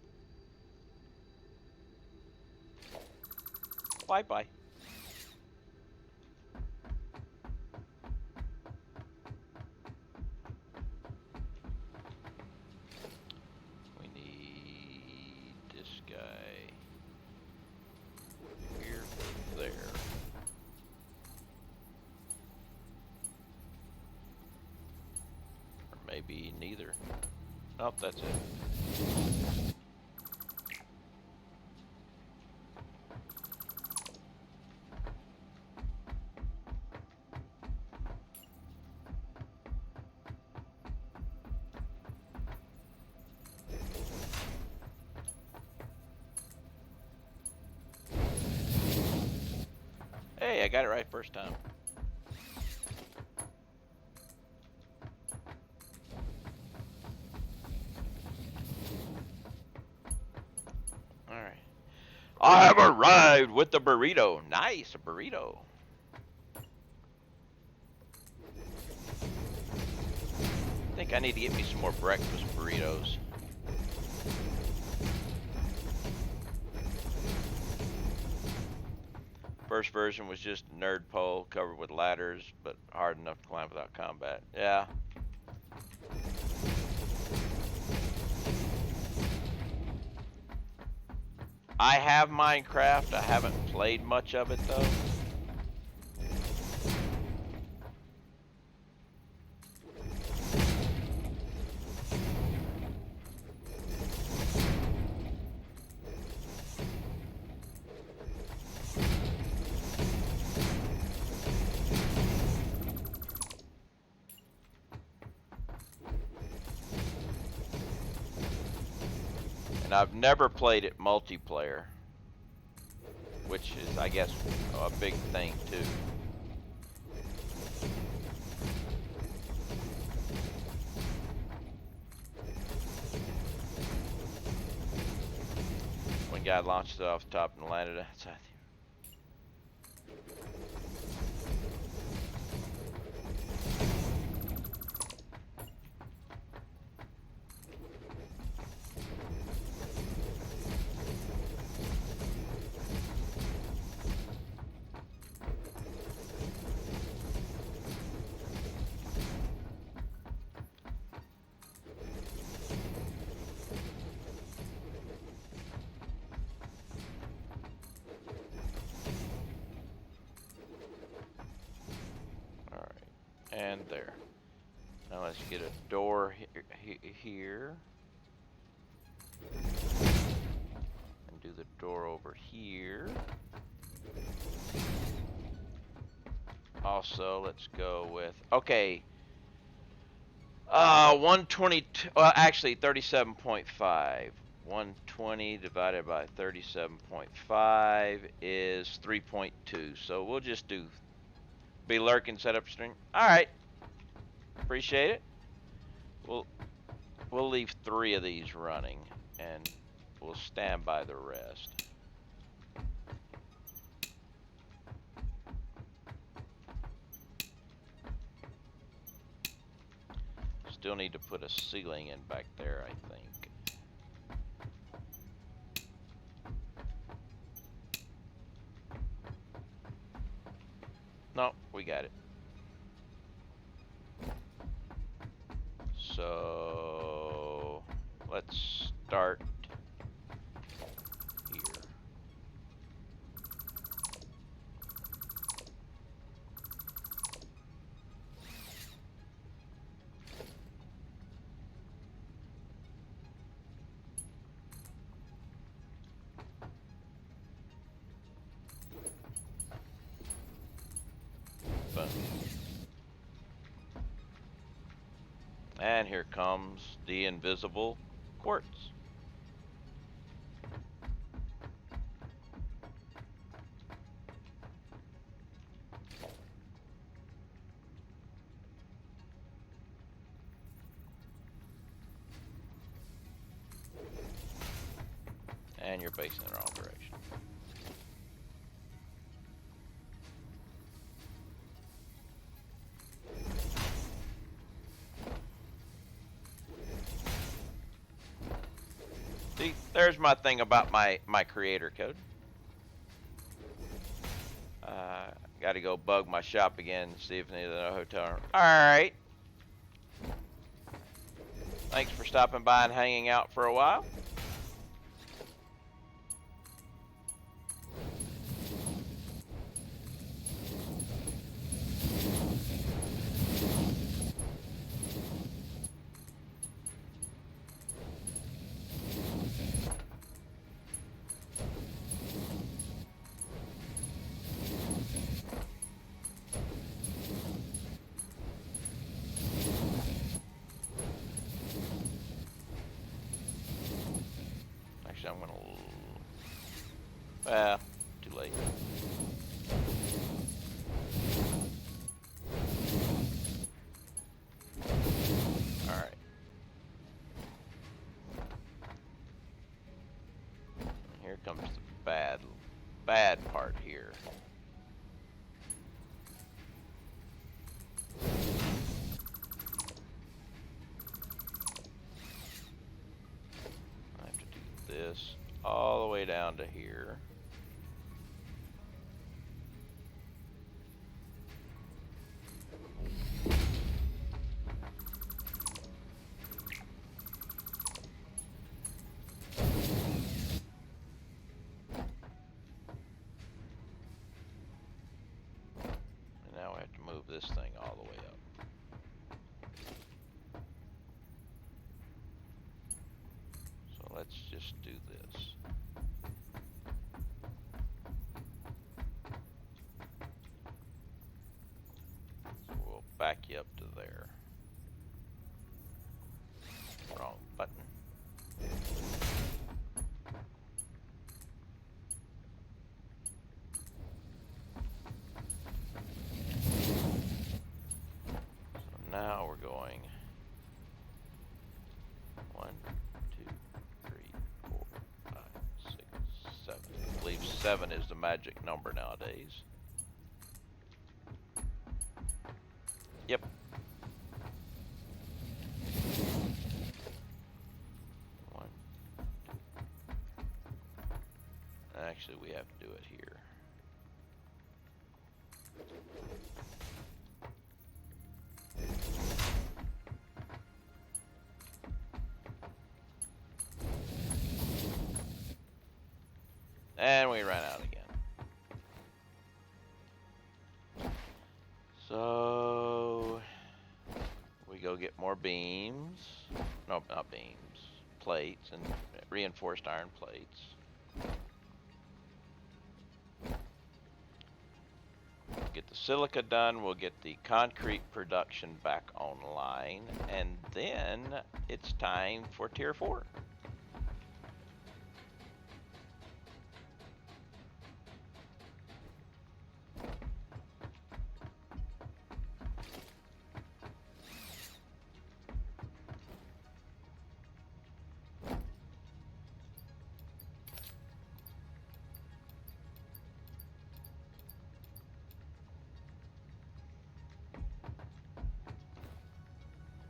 Bye bye. We need this guy here, there. Or maybe neither. Nope, that's it. Hey, I got it right first time. Alright. I have arrived with the burrito. Nice, a burrito. I think I need to get me some more breakfast burritos. First version was just a nerd pole covered with ladders, but hard enough to climb without combat. Yeah. I have Minecraft. I haven't played much of it though. And I've never played it multiplayer, which is, I guess, a big thing too. One guy launched it off the top and landed outside. And there. Now let's get a door here. And do the door over here. Also, let's go with, okay. 122, well, actually 37.5. 120 divided by 37.5 is 3.2. So we'll just do be lurking setup string. All right. Appreciate it. We'll leave 3 of these running and we'll stand by the rest. Still need to put a ceiling in back there, I think. No, we got it. So let's start here. Boom. And here comes the invisible quartz. And you're facing in the wrong direction. See, there's my thing about my creator code. Got to go bug my shop again, see if any of the hotel. All right. Thanks for stopping by and hanging out for a while. Actually, I'm gonna. Well, too late. All right. Here comes the bad part here. I have to do this all the way down to here. And now I have to move this thing all the way up. So let's just do this. So we'll back you up to there. Wrong button. So now we're going 1, 2, 3, 4, 5, 6, 7. I believe 7 is the magic number nowadays. Yep. One, two. Actually, we have to do it here. And we ran out again. So go get more beams. No, not beams. Plates and reinforced iron plates. Get the silica done, we'll get the concrete production back online, and then it's time for tier 4.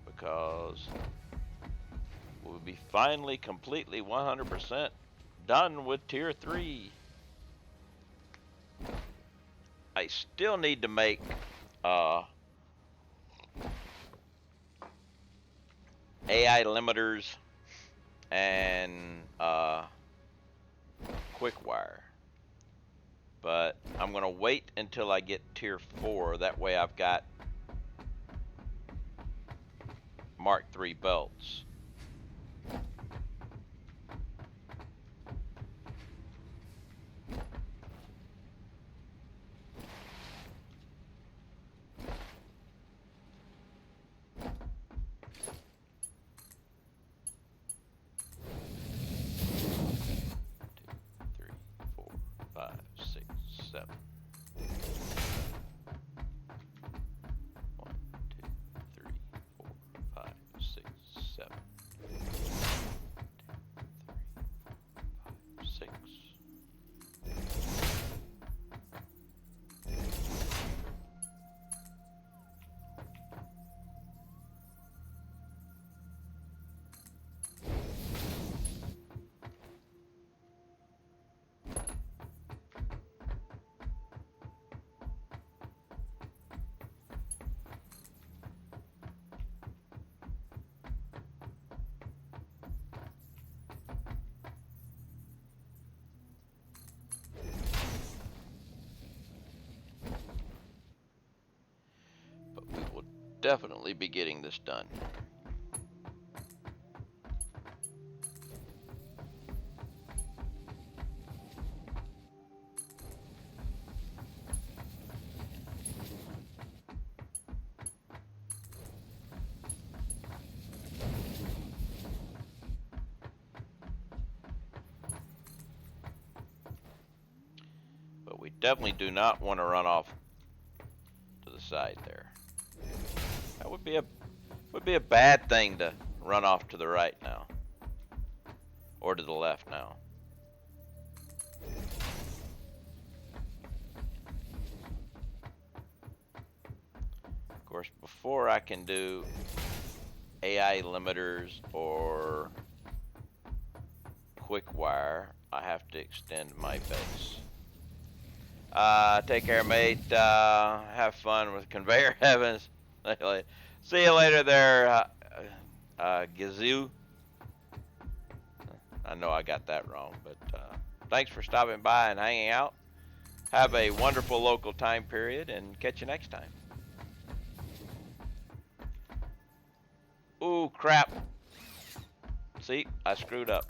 Because we'll be finally completely 100% done with tier 3. I still need to make AI limiters and quick wire, but I'm gonna wait until I get tier 4. That way I've got Mark III belts. Definitely be getting this done. But we definitely do not want to run off to the side there. That would be a bad thing to run off to the right now, or to the left now. Of course, before I can do AI limiters or quick wire, I have to extend my base. Take care, mate. Have fun with conveyor heavens. See you later there, Gazoo. I know I got that wrong, but thanks for stopping by and hanging out. Have a wonderful local time period, and catch you next time. Ooh, crap. See, I screwed up.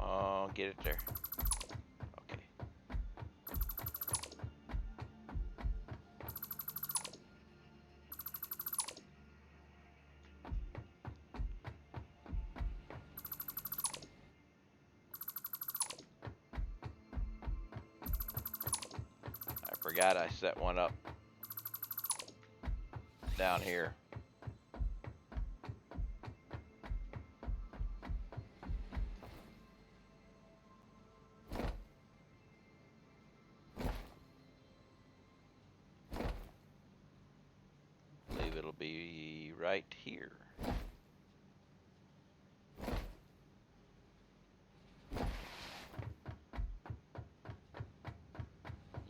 Oh, get it there. Okay. I forgot I set one up down here. It'll be right here.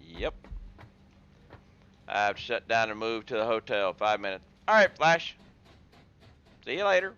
Yep. I've shut down and moved to the hotel. 5 minutes. All right, Flash. See you later.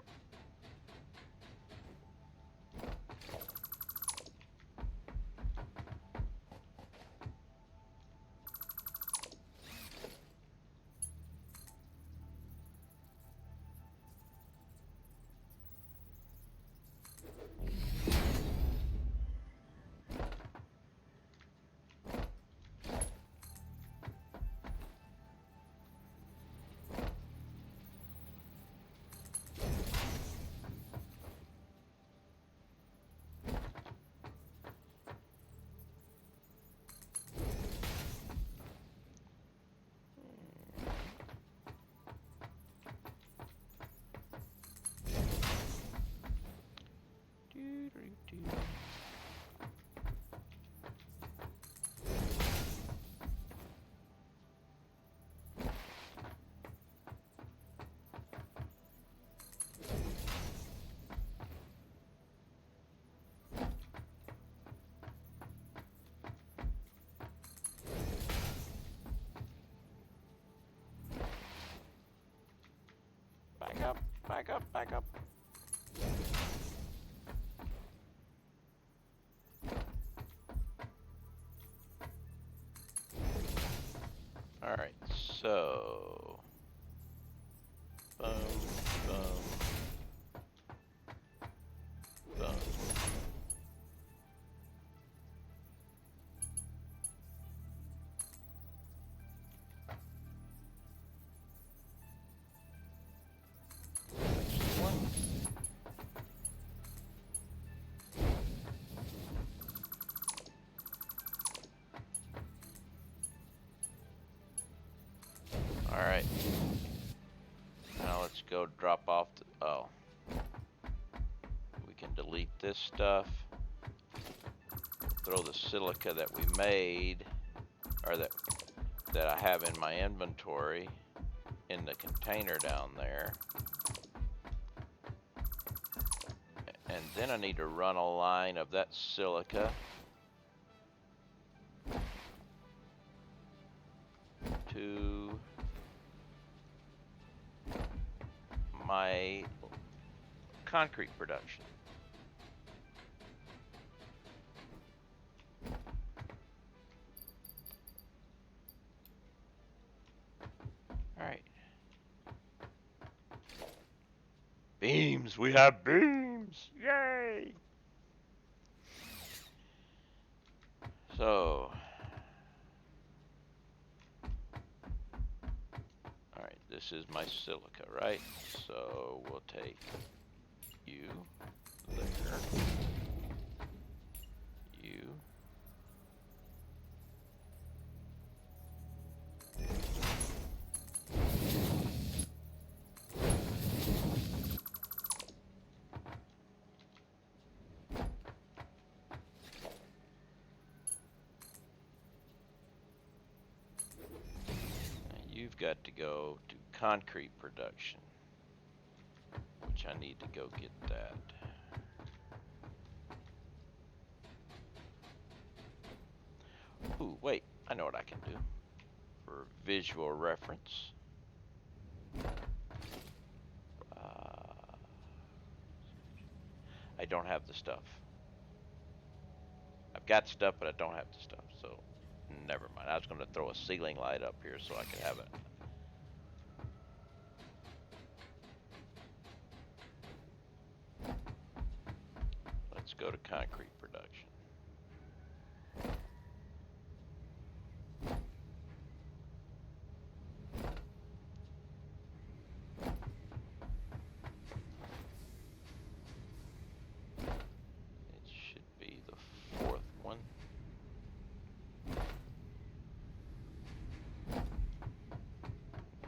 Back up, back up, back up. All right, so boom, boom, boom. All right. Now let's go drop off the, oh. We can delete this stuff. Throw the silica that we made, or that I have in my inventory, in the container down there. And then I need to run a line of that silica to my concrete production. All right. Beams, we have beams, yay! So, all right, this is my silica, right? So we'll take you there, you. You've got to go to concrete production, which I need to go get that. Ooh, wait, I know what I can do for visual reference. I don't have the stuff. I've got stuff, but I don't have the stuff, so never mind. I was going to throw a ceiling light up here so I could have it. Let's go to concrete production. It should be the fourth one.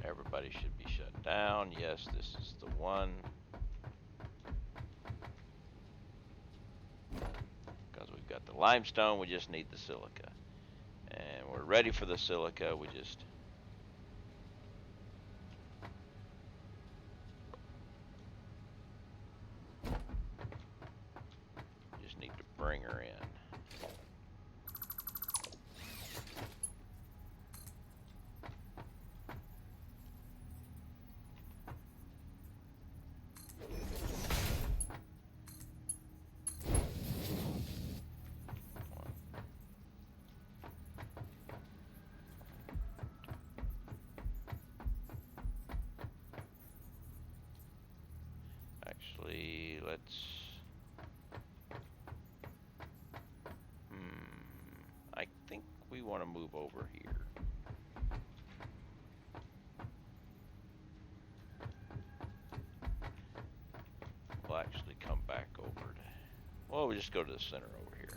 Everybody should be shut down. Yes, this is the one. Because we've got the limestone, we just need the silica. And we're ready for the silica, we just need to bring her in. move over here. We'll actually come back over to, well, we just go to the center over here.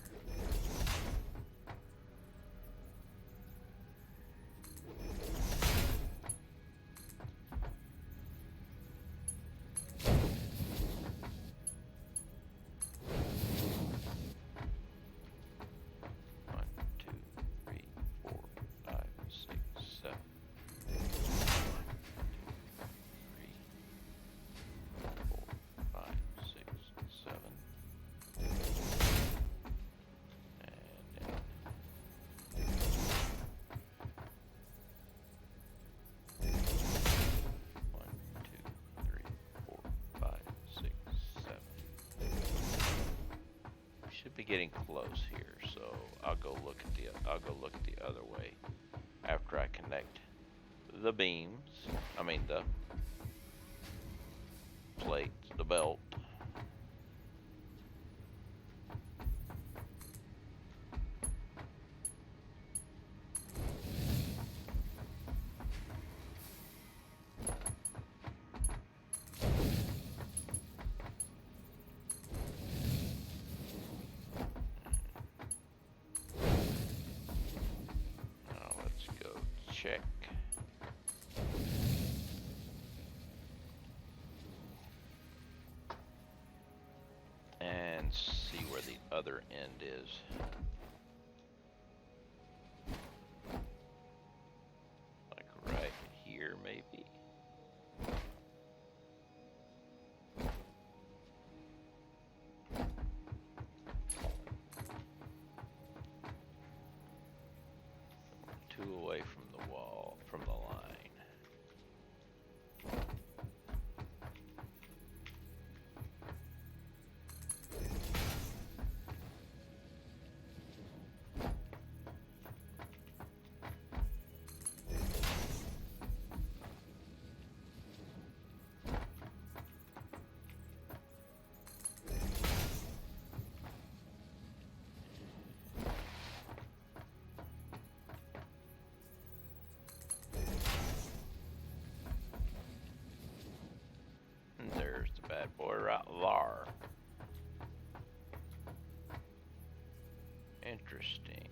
Be getting close here, so I'll go look at the other way after I connect the beams. I mean the plates, the belt. Check. And see where the other end is. Like right here, maybe. Two away from the wall, from the line. There's the bad boy right there. Interesting.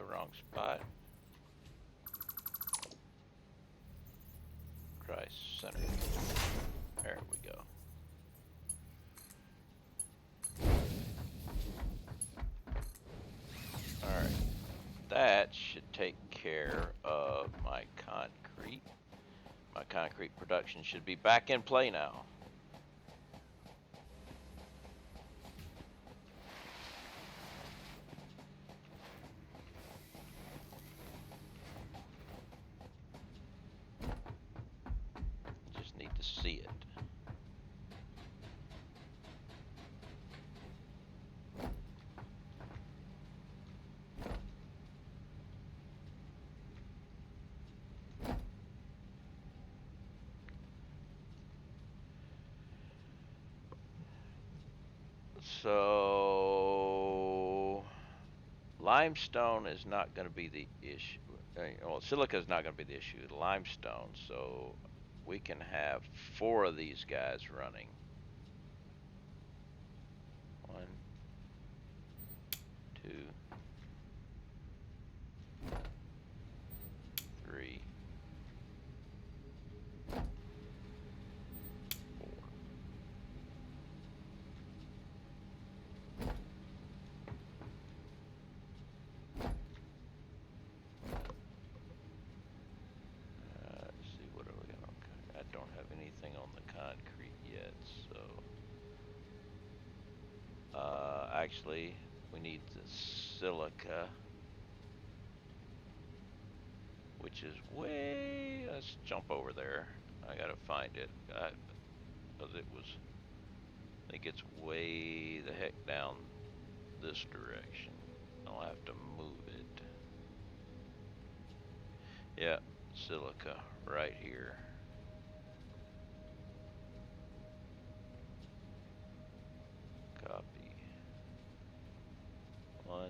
Wrong spot. Try center. There we go. Alright. That should take care of my concrete. My concrete production should be back in play now. Just need to see it. So limestone is not going to be the issue. Well, silica is not going to be the issue. Limestone, so we can have 4 of these guys running. 1, 2, don't have anything on the concrete yet, so actually we need the silica, which is way, let's jump over there. I gotta find it, because it was, I think it's way the heck down this direction. I'll have to move it. Yeah, silica right here. Copy. 1,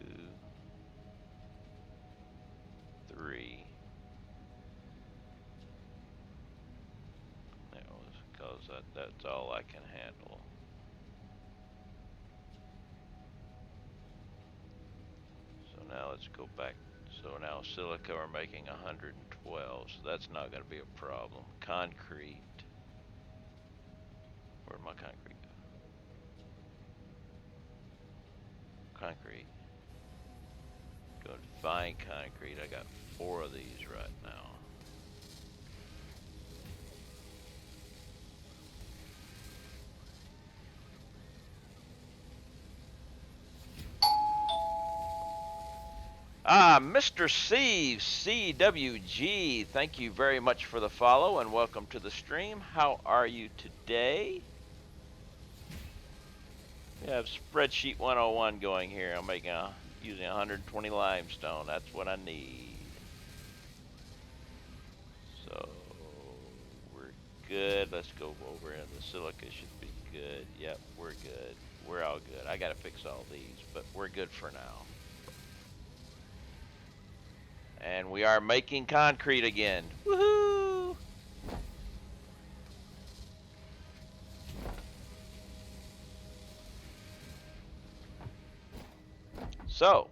2, 3. That was because that's all I can handle. So now let's go back. So now silica are making 112, so that's not going to be a problem. Concrete. Where'd my concrete go? Concrete. Go to find concrete. I got 4 of these right now. Mr. CWG, thank you very much for the follow and welcome to the stream. How are you today? We have spreadsheet 101 going here. I'm making using 120 limestone. That's what I need. So we're good. Let's go over and the silica should be good. Yep, we're good. We're all good. I gotta fix all these, but we're good for now. And we are making concrete again. Woohoo! So,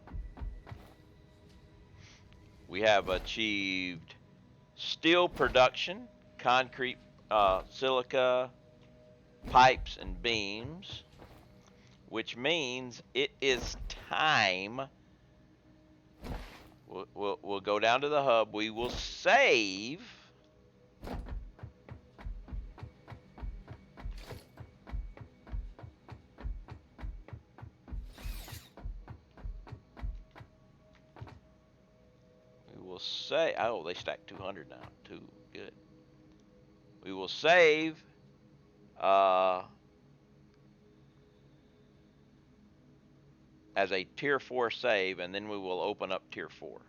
we have achieved steel production, concrete, silica, pipes, and beams, which means it is time. We'll go down to the hub. We will save. We will say, oh, they stacked 200 now. Too good. We will save as a tier 4 save, and then we will open up tier 4.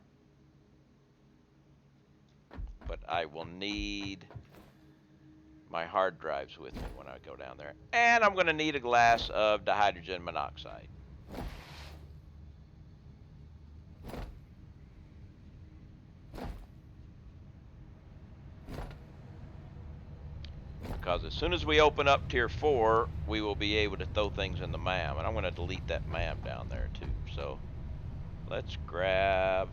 But I will need my hard drives with me when I go down there. And I'm going to need a glass of dihydrogen monoxide. Because as soon as we open up tier 4, we will be able to throw things in the MAM. And I'm going to delete that MAM down there too. So let's grab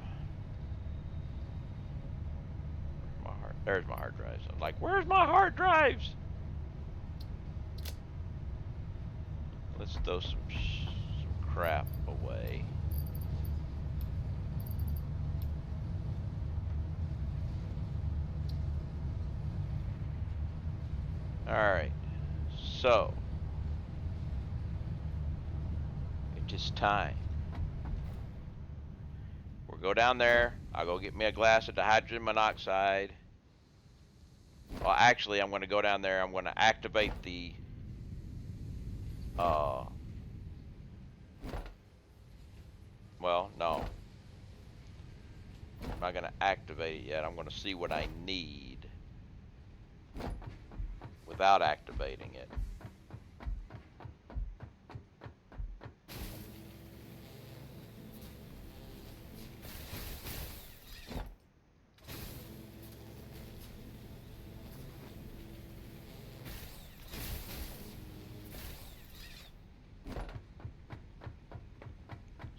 there's my hard drives. I'm like, where's my hard drives? Let's throw some crap away. Alright, so it is time. We'll go down there. I'll go get me a glass of dihydrogen monoxide. Well, actually, I'm going to go down there. I'm going to activate the well, no. I'm not going to activate it yet. I'm going to see what I need without activating it.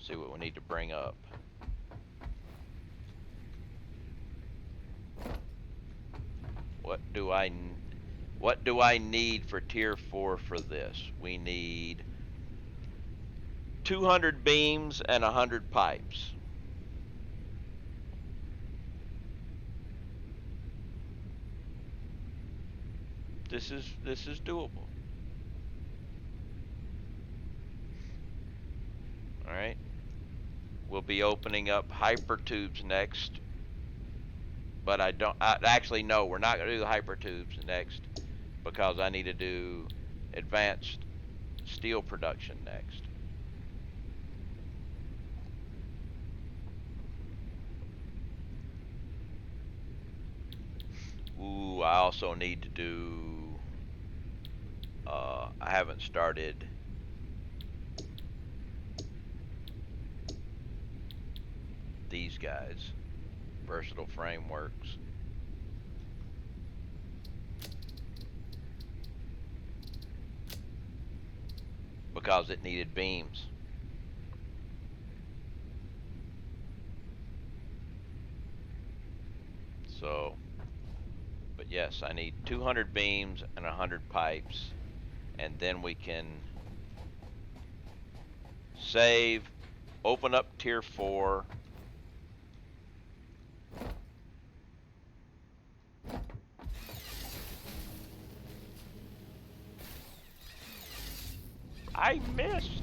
See what we need to bring up. What do I need for tier 4 for this? We need 200 beams and 100 pipes. This is doable. All right. We'll be opening up hypertubes next, but actually no, we're not going to do the hypertubes next because I need to do advanced steel production next. Ooh, I also need to do, I haven't started these guys, versatile frameworks. Because it needed beams. So, but yes, I need 200 beams and 100 pipes, and then we can save, open up tier 4. I missed.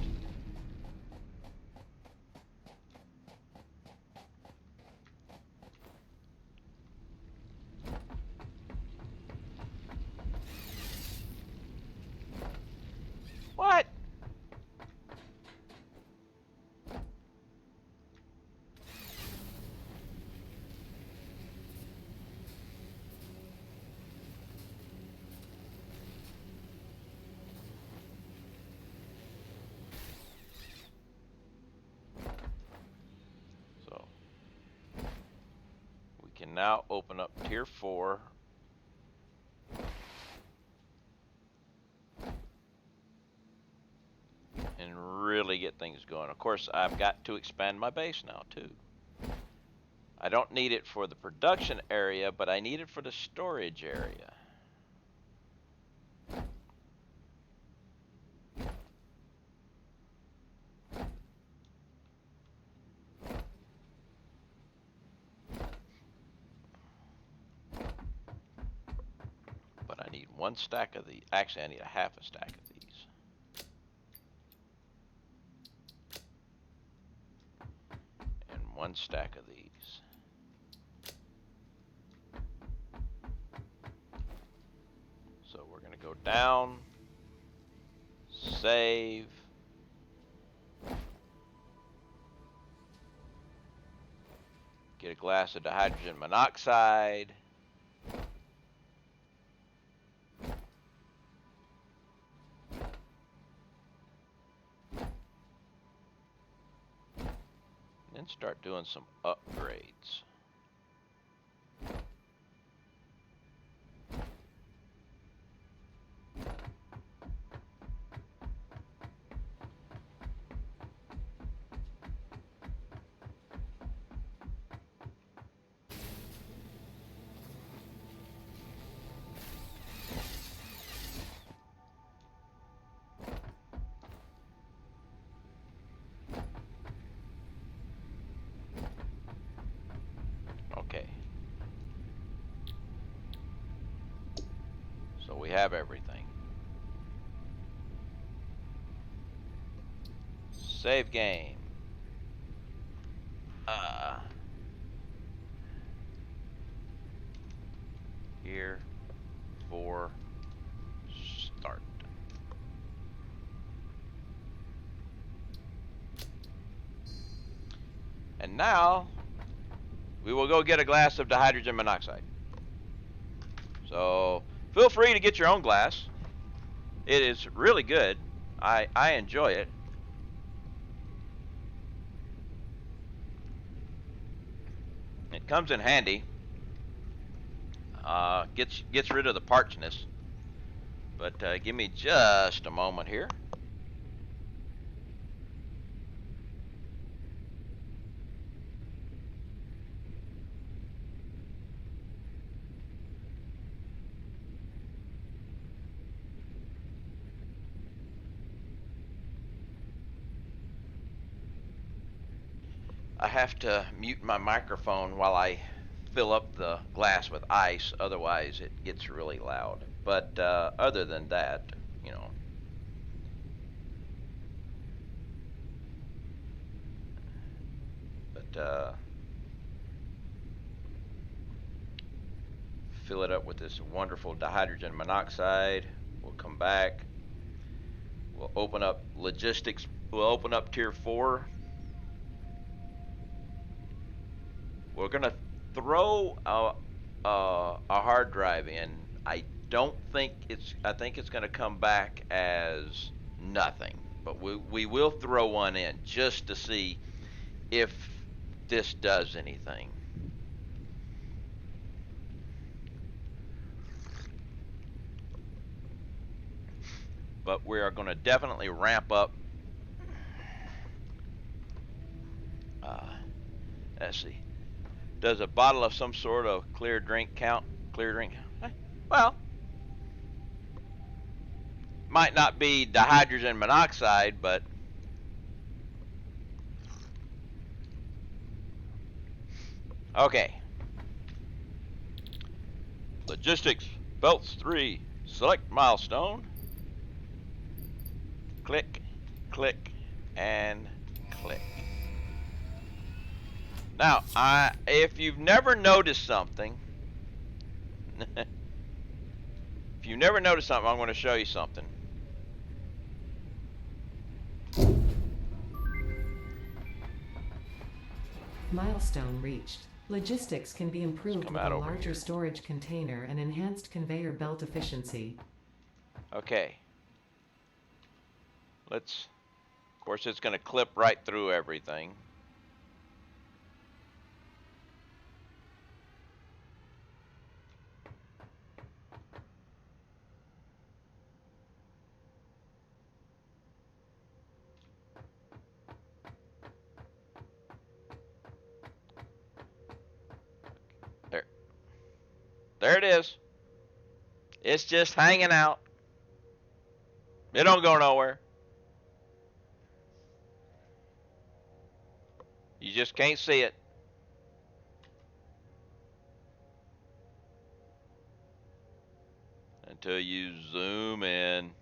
What? So, we can now open up tier 4. And really get things going. Of course, I've got to expand my base now, too. I don't need it for the production area, but I need it for the storage area. But I need 1 stack of these. Actually, I need a half a stack of these. And 1 stack of these. So we're going to go down, save, get a glass of dihydrogen monoxide. And start doing some upgrades. Okay. So we have everything. Save game. Here for start. And now we will go get a glass of dihydrogen monoxide. So feel free to get your own glass. It is really good. I enjoy it. It comes in handy. Gets rid of the parchness. But give me just a moment here. I have to mute my microphone while I fill up the glass with ice, otherwise it gets really loud. But other than that, you know. But fill it up with this wonderful dihydrogen monoxide. We'll come back. We'll open up logistics. We'll open up tier 4. We're gonna throw a hard drive in. I think it's gonna come back as nothing, but we will throw one in just to see if this does anything. But we are going to definitely ramp up. Let's see. Does a bottle of some sort of clear drink count? Clear drink? Well, might not be dihydrogen monoxide, but okay. Logistics, belts 3, select milestone. Click, click, and click. Now, if you've never noticed something, I'm going to show you something. Milestone reached. Logistics can be improved with a larger storage container and enhanced conveyor belt efficiency. Okay. Of course, it's going to clip right through everything. There it is. It's just hanging out. It don't go nowhere. You just can't see it. Until you zoom in.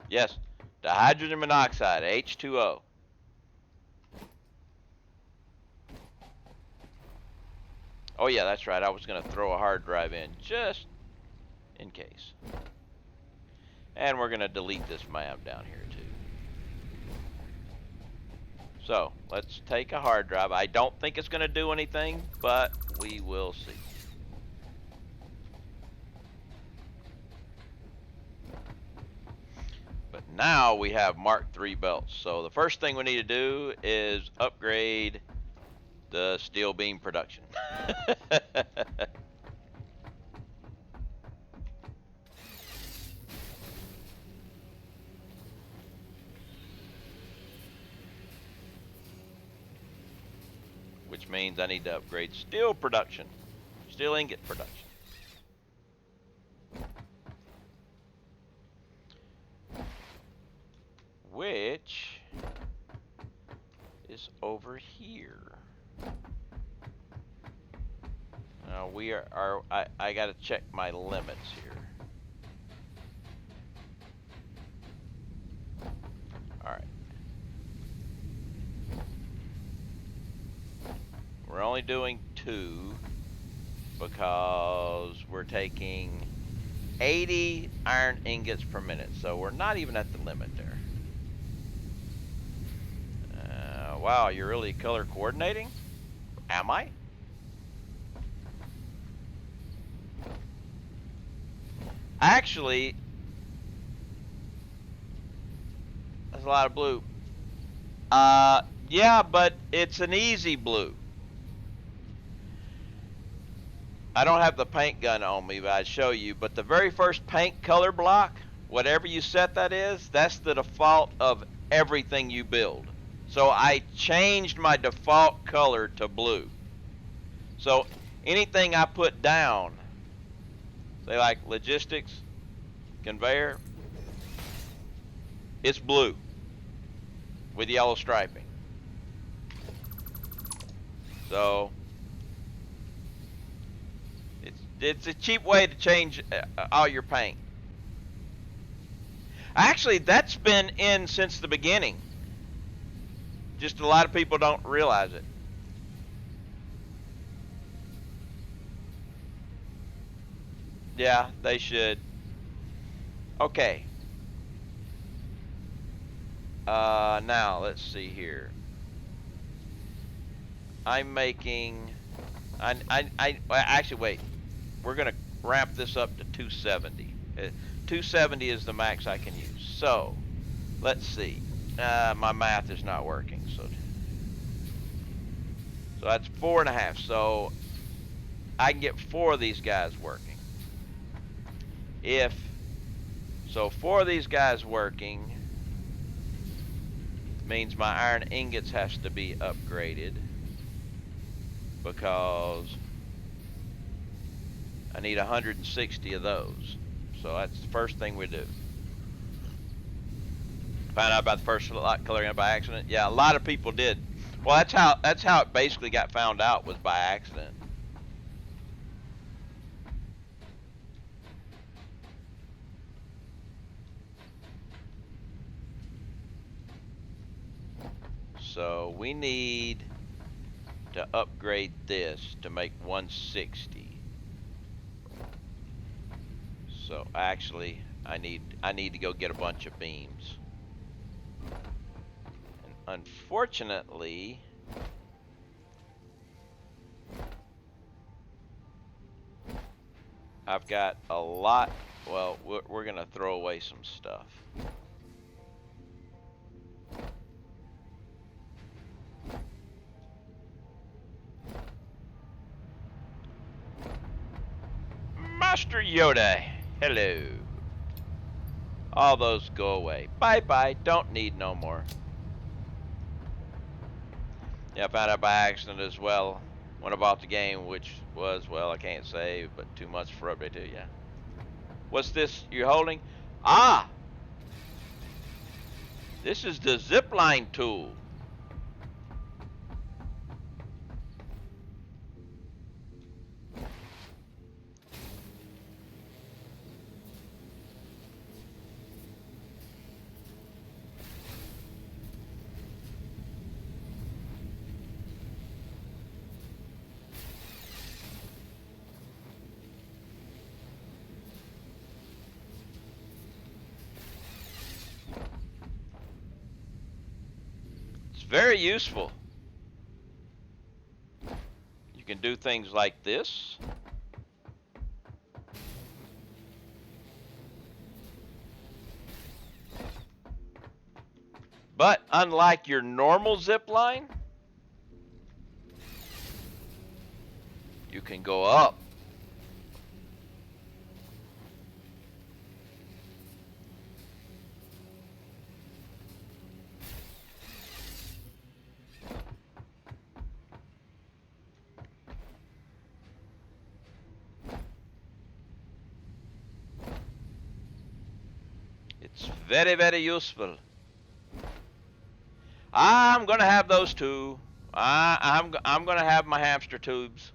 Yes, dihydrogen monoxide, H2O. Oh yeah, that's right. I was going to throw a hard drive in just in case. And we're going to delete this map down here too. So, let's take a hard drive. I don't think it's going to do anything, but we will see. But now we have Mark III belts. So the first thing we need to do is upgrade the steel beam production. Which means I need to upgrade steel production, steel ingot production. Which is over here. Now I gotta check my limits here. Alright. We're only doing 2 because we're taking 80 iron ingots per minute, so we're not even at the limit there. Wow, you're really color coordinating? Am I? Actually, that's a lot of blue. Yeah, but it's an easy blue. I don't have the paint gun on me, but I'd show you. But the very first paint color block, whatever you set that is, that's the default of everything you build. So I changed my default color to blue. So anything I put down, say like logistics, conveyor, it's blue with yellow striping. So it's a cheap way to change all your paint. Actually, that's been in since the beginning. Just a lot of people don't realize it. Yeah, they should. Okay. Now let's see here. I'm making. Well, actually, wait. We're gonna ramp this up to 270. 270 is the max I can use. So, let's see. My math is not working. So that's 4.5. So I can get 4 of these guys working. So 4 of these guys working means my iron ingots has to be upgraded because I need 160 of those. So that's the first thing we do. Found out about the first lot coloring by accident. Yeah, a lot of people did. Well, that's how it basically got found out, was by accident. So we need to upgrade this to make 160. So actually, I need to go get a bunch of beams. And unfortunately, I've got a lot. Well, we're gonna throw away some stuff. Master Yoda, hello. All those go away. Bye-bye, don't need no more. Yeah, I found out by accident as well when I bought the game, which was, well, I can't say, but too much for update too, yeah. What's this you're holding? Ah! This is the zipline tool. Very useful. You can do things like this. But unlike your normal zip line, you can go up. It's very, very useful. I'm gonna have those too. I'm gonna have my hamster tubes.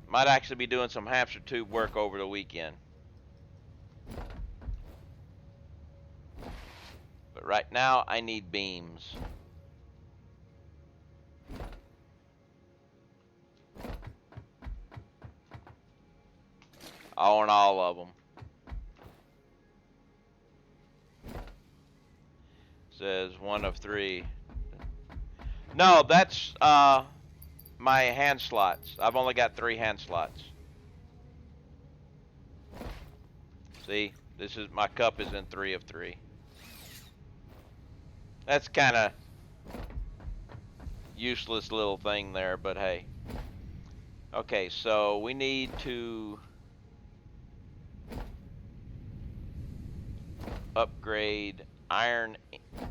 Might actually be doing some hamster tube work over the weekend. But right now, I need beams. I own all of them. Says 1 of 3. No, that's my hand slots. I've only got 3 hand slots. See, this is my cup is in 3 of 3. That's kind of useless little thing there, but hey. Okay, so we need to upgrade iron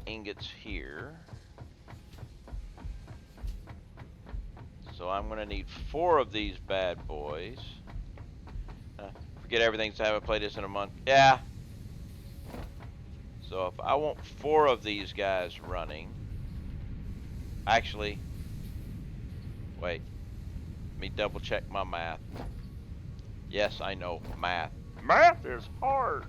ingots here. So I'm going to need 4 of these bad boys. forget everything, so I haven't played this in a month. Yeah. So if I want 4 of these guys running, actually, wait, let me double check my math. Yes, I know, math. Math is hard.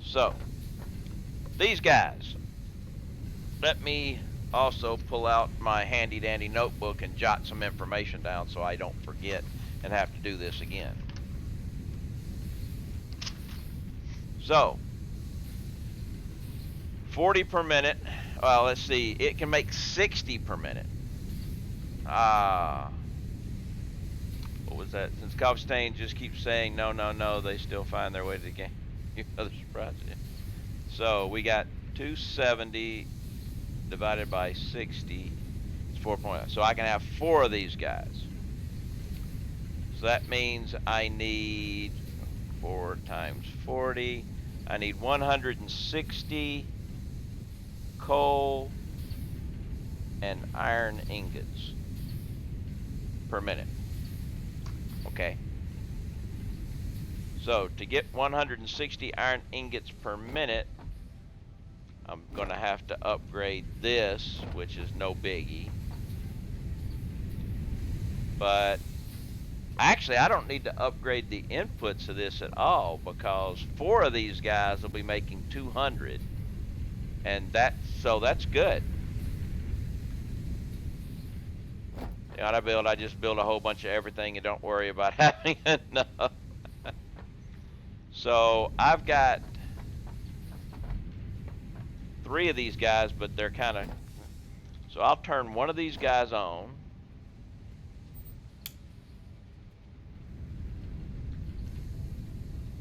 So, these guys, let me also pull out my handy dandy notebook and jot some information down so I don't forget and have to do this again. So, 40 per minute. Well, let's see. It can make 60 per minute. What was that? Since Kopstein just keeps saying no, no, no, they still find their way to the game. You know, surprise. So we got 270 divided by 60. It's 4.0. So I can have 4 of these guys. So that means I need 4 times 40. I need 160 coal and iron ingots per minute. Okay. So to get 160 iron ingots per minute, I'm going to have to upgrade this, which is no biggie. But actually, I don't need to upgrade the inputs of this at all, because 4 of these guys will be making 200. And that's good. You know what I just build a whole bunch of everything and don't worry about having enough. So I've got 3 of these guys, but they're kind of, so I'll turn one of these guys on.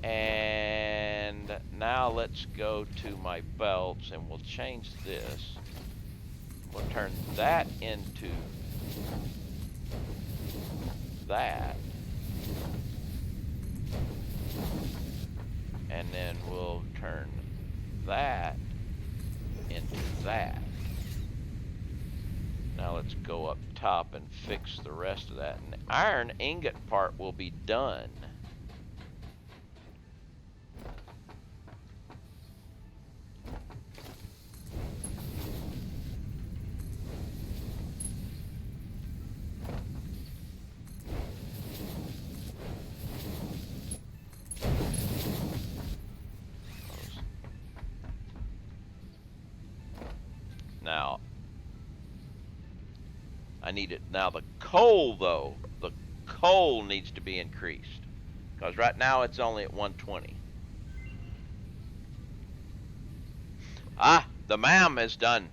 And now let's go to my belts and we'll change this. We'll turn that into that. And then we'll turn that into that. Now let's go up top and fix the rest of that. And the iron ingot part will be done. Now, I need it. Now the coal, though, the coal needs to be increased. Because right now it's only at 120. Ah, the MAM is done.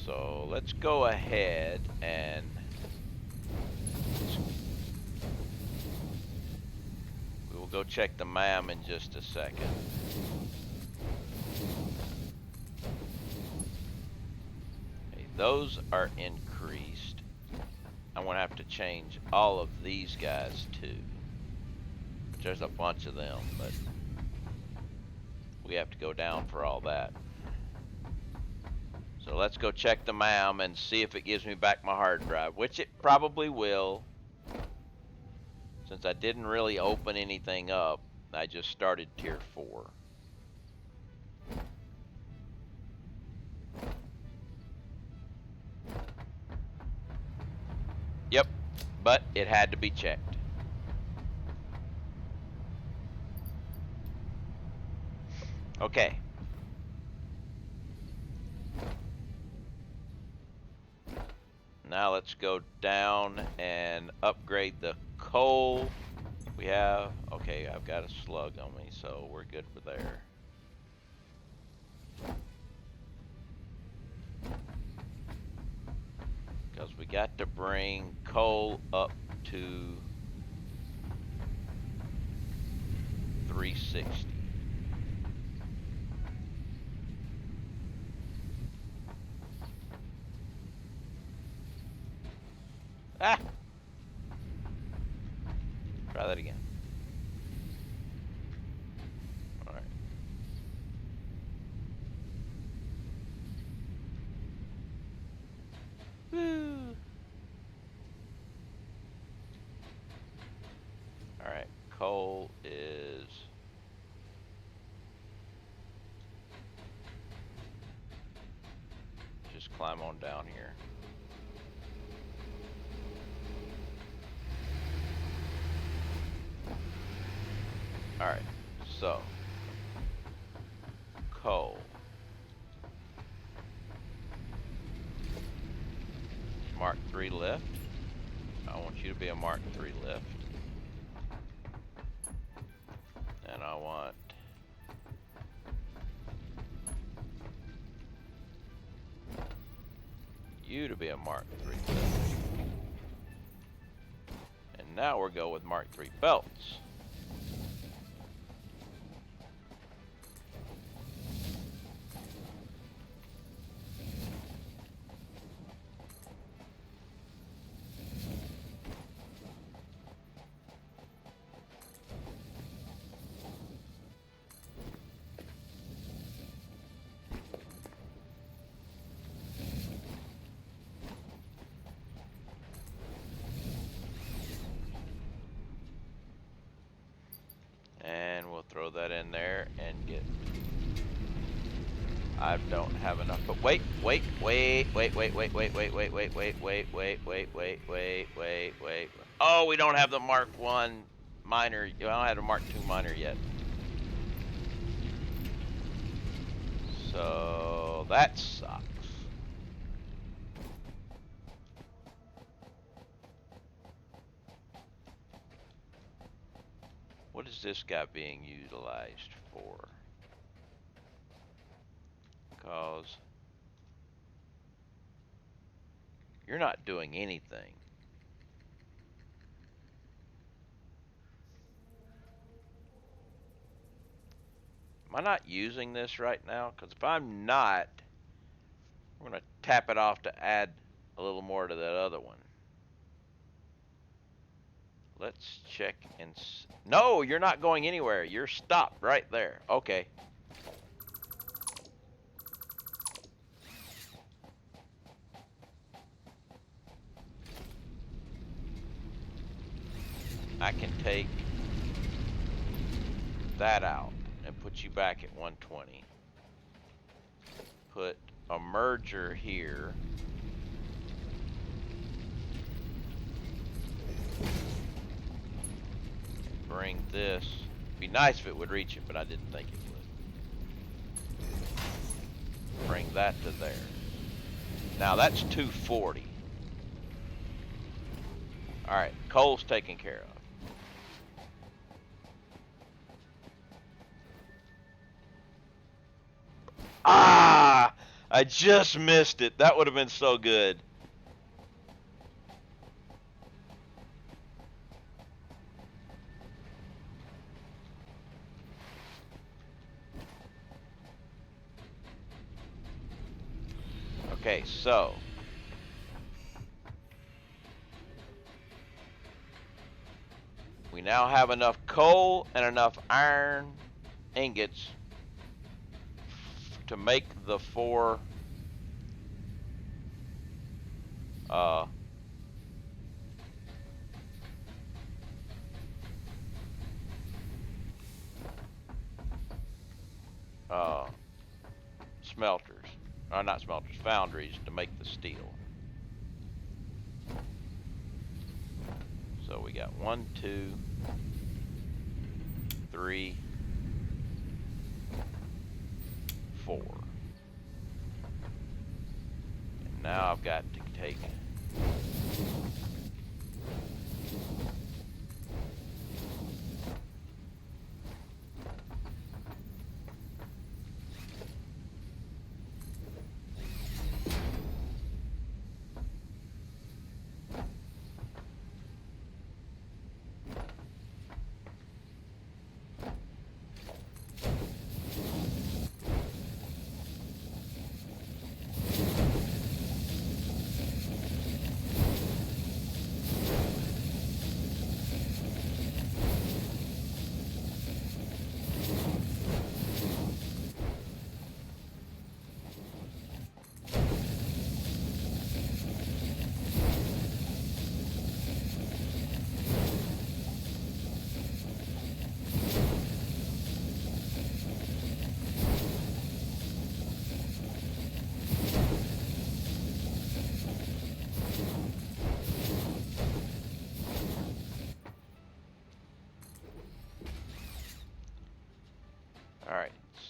So let's go ahead and we will go check the MAM in just a second. Those are increased. I'm going to have to change all of these guys too. There's a bunch of them, but we have to go down for all that. So let's go check the MAM and see if it gives me back my hard drive, which it probably will. Since I didn't really open anything up, I just started tier 4. Yep, but it had to be checked. Okay. Now let's go down and upgrade the coal. We have, okay, I've got a slug on me, so we're good for there. Because we got to bring coal up to 360. Ah! Try that again. Alright. coal is just climb on down here. Alright, so coal. Mark 3 lift. I want you to be a Mark 3 lift. And I want you to be a Mark 3 lift. And now we'll go with Mark 3 belts. And we'll throw that in there and get... I don't have enough, but wait. Oh, we don't have the Mark 1 miner. I don't have a Mark 2 miner yet. So that sucks. What is this guy being utilized for? Because you're not doing anything. Am I not using this right now? Because if I'm not, I'm going to tap it off to add a little more to that other one. Let's check and... No, you're not going anywhere. You're stopped right there. Okay. I can take that out and put you back at 120. Put a merger here. Bring this. Be nice if it would reach it, but I didn't think it would. Bring that to there. Now that's 240. Alright, coal's taken care of. Ah! I just missed it. That would have been so good. Okay, so we now have enough coal and enough iron ingots to make the 4 smelters, or not smelters, foundries to make the steel. So we got 1, 2, 3, 4. And now I've got to take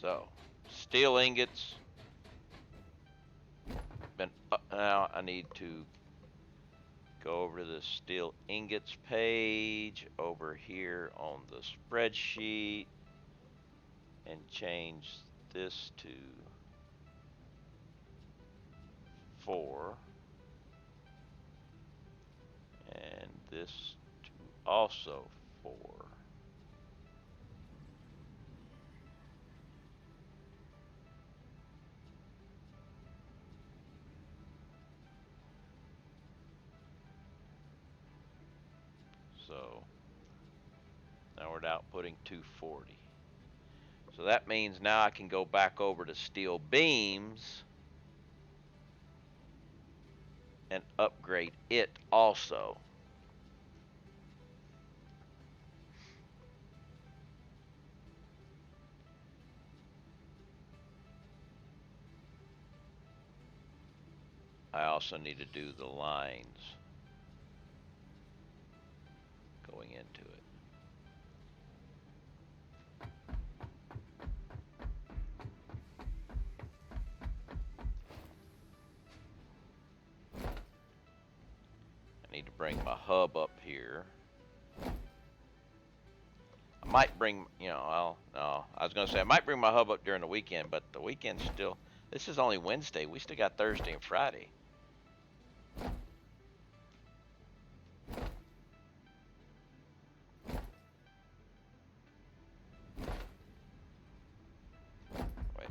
So, steel ingots. Now I need to go over to the steel ingots page over here on the spreadsheet and change this to 4 and this to also 4. So now we're outputting 240. So that means now I can go back over to steel beams and upgrade it also. I also need to do the lines going into it. I need to bring my hub up here. I might bring, well, no, I was going to say I might bring my hub up during the weekend, but the weekend's still, this is only Wednesday. We still got Thursday and Friday. Wait.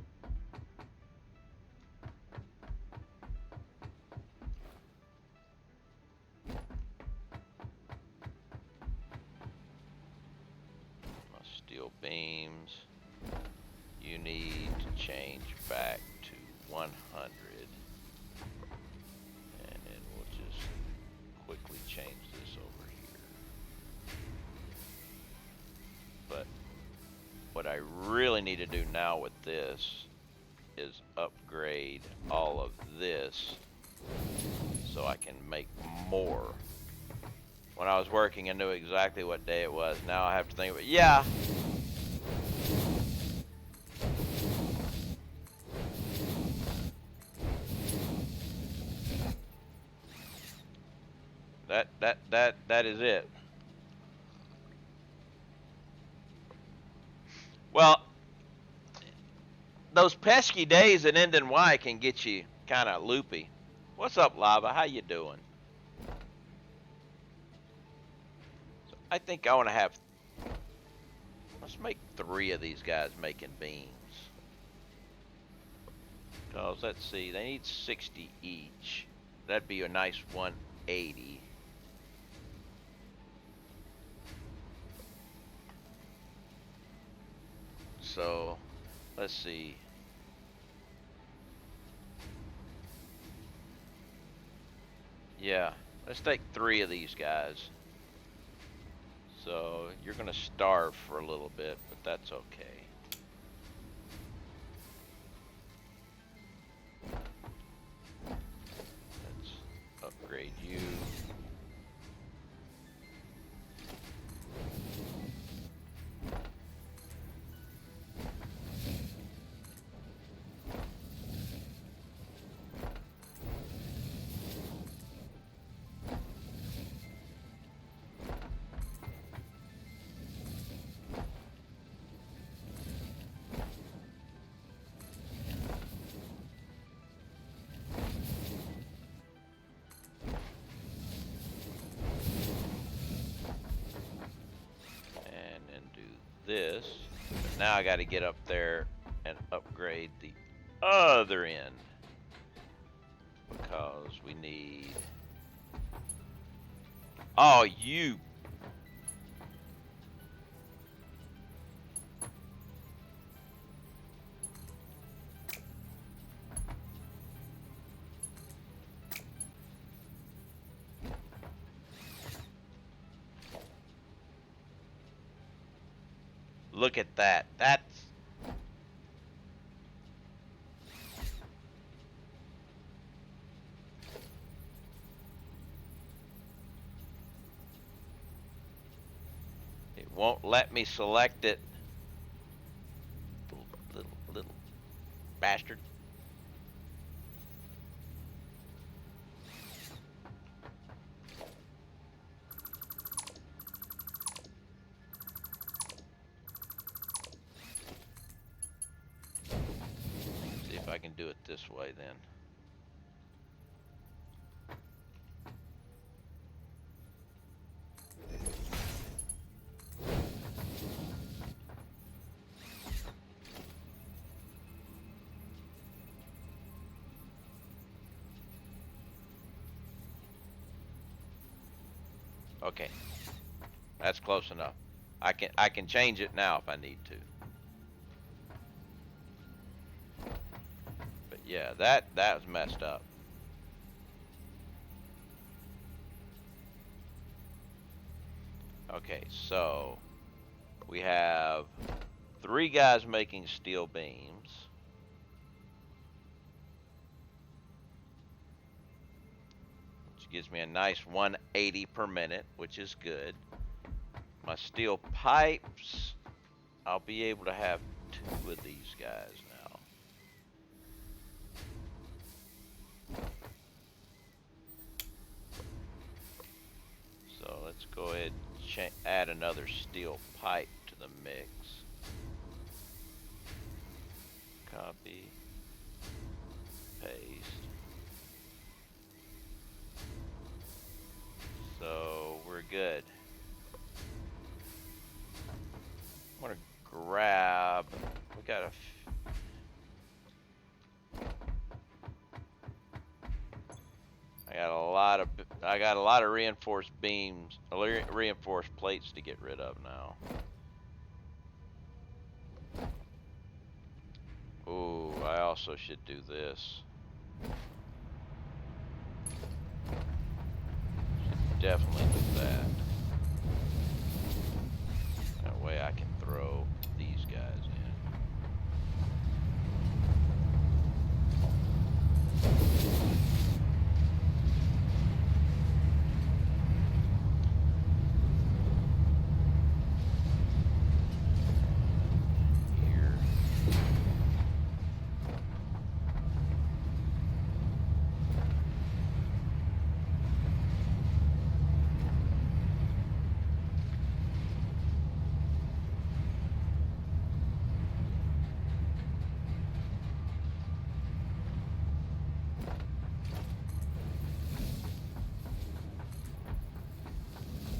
My steel beams. You need to change back to 100. And then we'll just quickly change this over here. But what I really need to do now with this is upgrade all of this so I can make more. When I was working, I knew exactly what day it was. Now I have to think of it. Yeah. That is it. Well, those pesky days that end in Y can get you kind of loopy. What's up, Lava? How you doing? So I think I want to have, let's make 3 of these guys making beams. Because, let's see, they need 60 each. That'd be a nice 180. So, let's see. Yeah, let's take 3 of these guys. So, you're going to starve for a little bit, but that's okay. Let's upgrade you. This, but now I got to get up there and upgrade the other end because we need, oh, you, look at that. That's, it won't let me select it. Little bastard. See if I can do it this way then. Okay, that's close enough. I can change it now if I need to. But yeah, that was messed up. Okay, so we have 3 guys making steel beams. Which gives me a nice 180 per minute, which is good. My steel pipes, I'll be able to have 2 of these guys now. So let's go ahead and add another steel pipe to the mix. Copy, paste. So we're good. I'm gonna grab. We got I got a lot of reinforced beams, reinforced plates to get rid of now. Ooh, I also should do this. Should definitely do that. That way I can throw these guys in.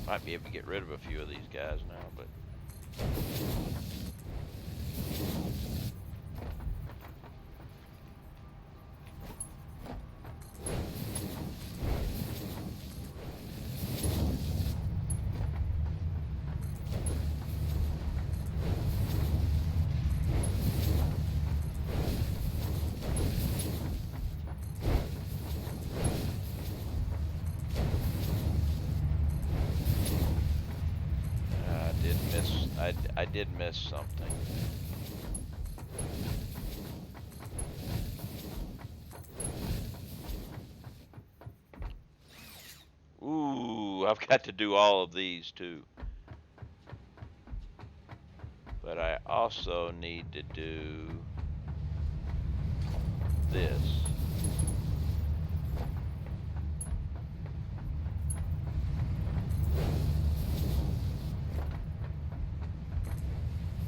Might be able to get rid of a few of these guys now, but I did miss something. Ooh, I've got to do all of these too. But I also need to do this.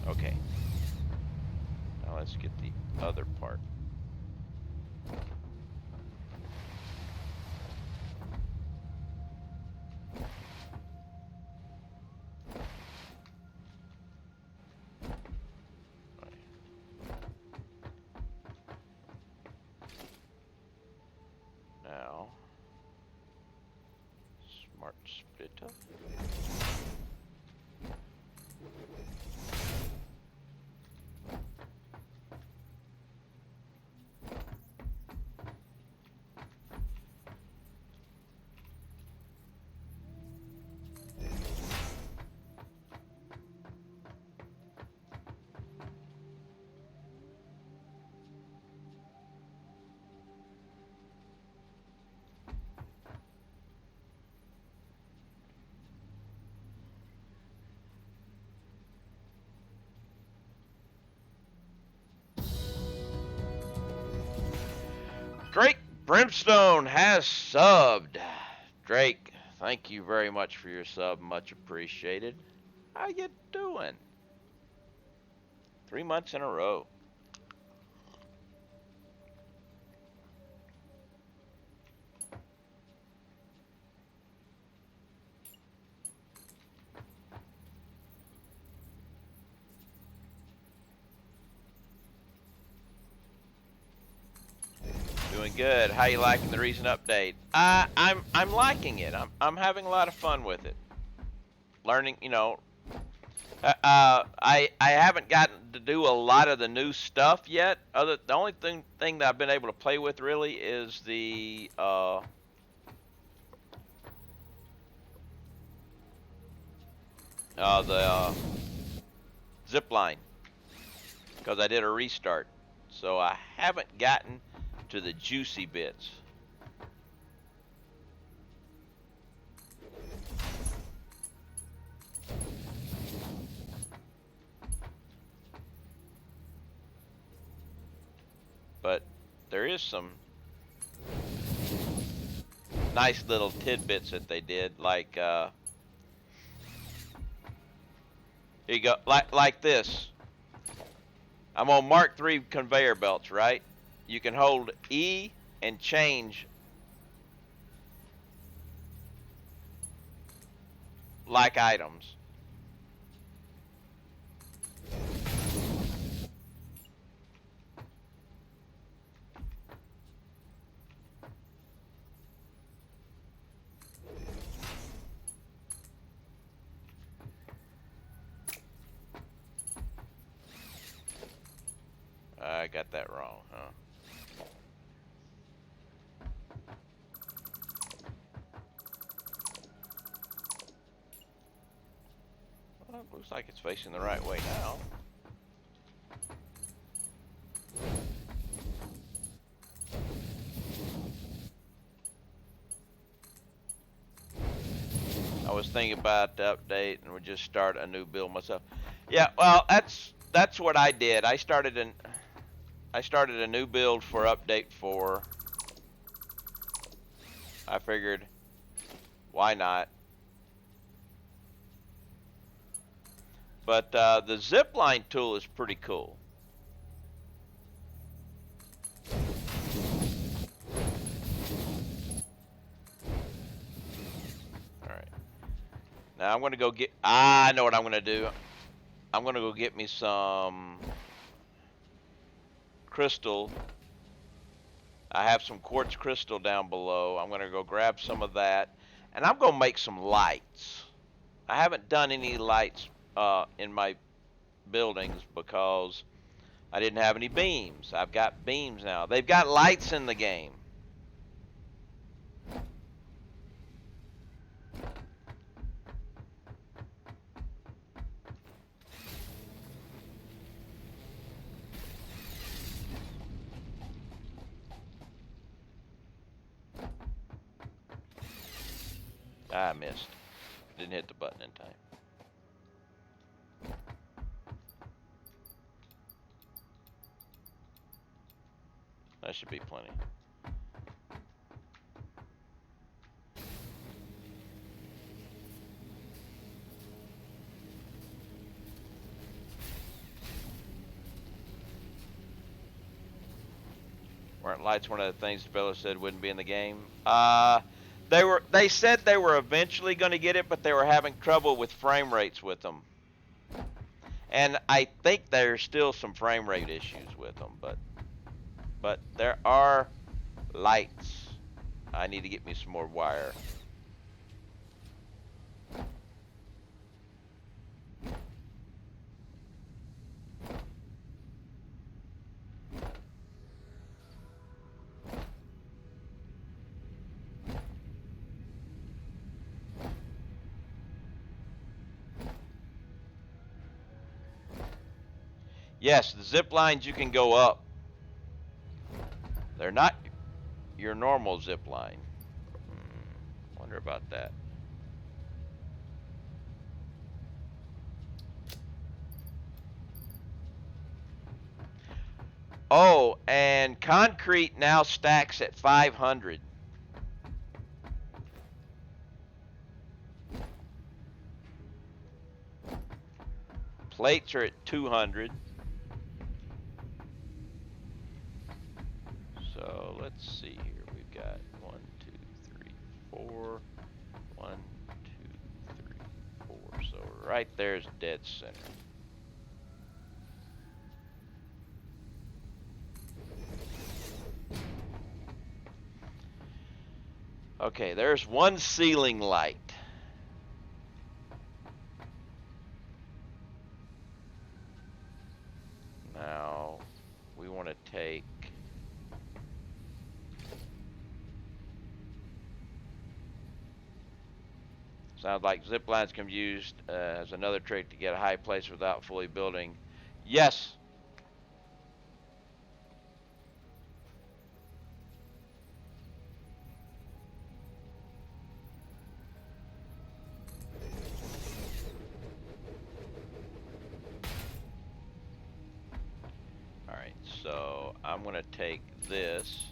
Okay. Now let's get the other part. Now, smart splitter. Drake Brimstone has subbed. Drake, thank you very much for your sub. Much appreciated. How you doing? 3 months in a row. Doing good. How you liking the recent update? I'm liking it. I'm having a lot of fun with it. Learning, you know. I haven't gotten to do a lot of the new stuff yet. The only thing that I've been able to play with really is the zip line, because I did a restart, so I haven't gotten to the juicy bits. But there is some nice little tidbits that they did, like here you go, like this. I'm on Mark III conveyor belts, right? You can hold E and change like items. I got that wrong, huh? Well, it looks like it's facing the right way now. I was thinking about the update and would just start a new build myself. Yeah, well, that's what I did. I started a new build for update 4. I figured, why not? But the zipline tool is pretty cool. All right. Now I'm gonna go get. I know what I'm gonna do. I'm gonna go get me some crystal. I have some quartz crystal down below. I'm gonna go grab some of that, and I'm gonna make some lights. I haven't done any lights in my buildings because I didn't have any beams. I've got beams now. They've got lights in the game. I missed. Didn't hit the button in time. That should be plenty. Weren't lights one of the things the fellow said wouldn't be in the game? They said they were eventually going to get it, but they were having trouble with frame rates with them. And I think there's still some frame rate issues with them, but there are lights. I need to get me some more wire. Yes, the zip lines you can go up. They're not your normal zip line. Wonder about that. Oh, and concrete now stacks at 500. Plates are at 200. So let's see here. We've got 1, 2, 3, 4. 1, 2, 3, 4. So right there's dead center. Okay, there's one ceiling light. Now we want to take sounds like zip lines can be used as another trick to get a high place without fully building. Yes. Alright, so I'm going to take this.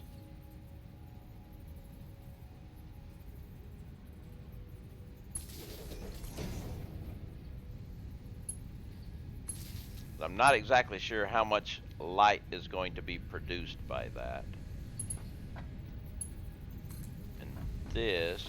I'm not exactly sure how much light is going to be produced by that. And this.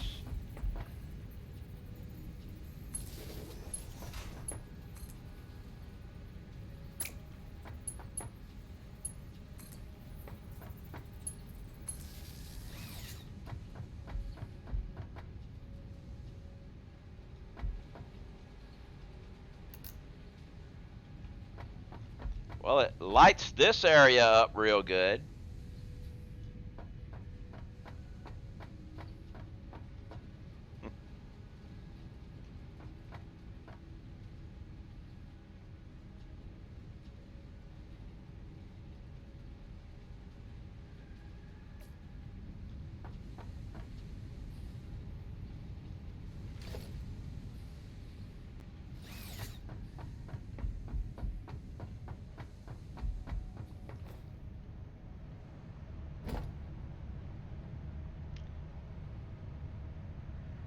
Well, it lights this area up real good.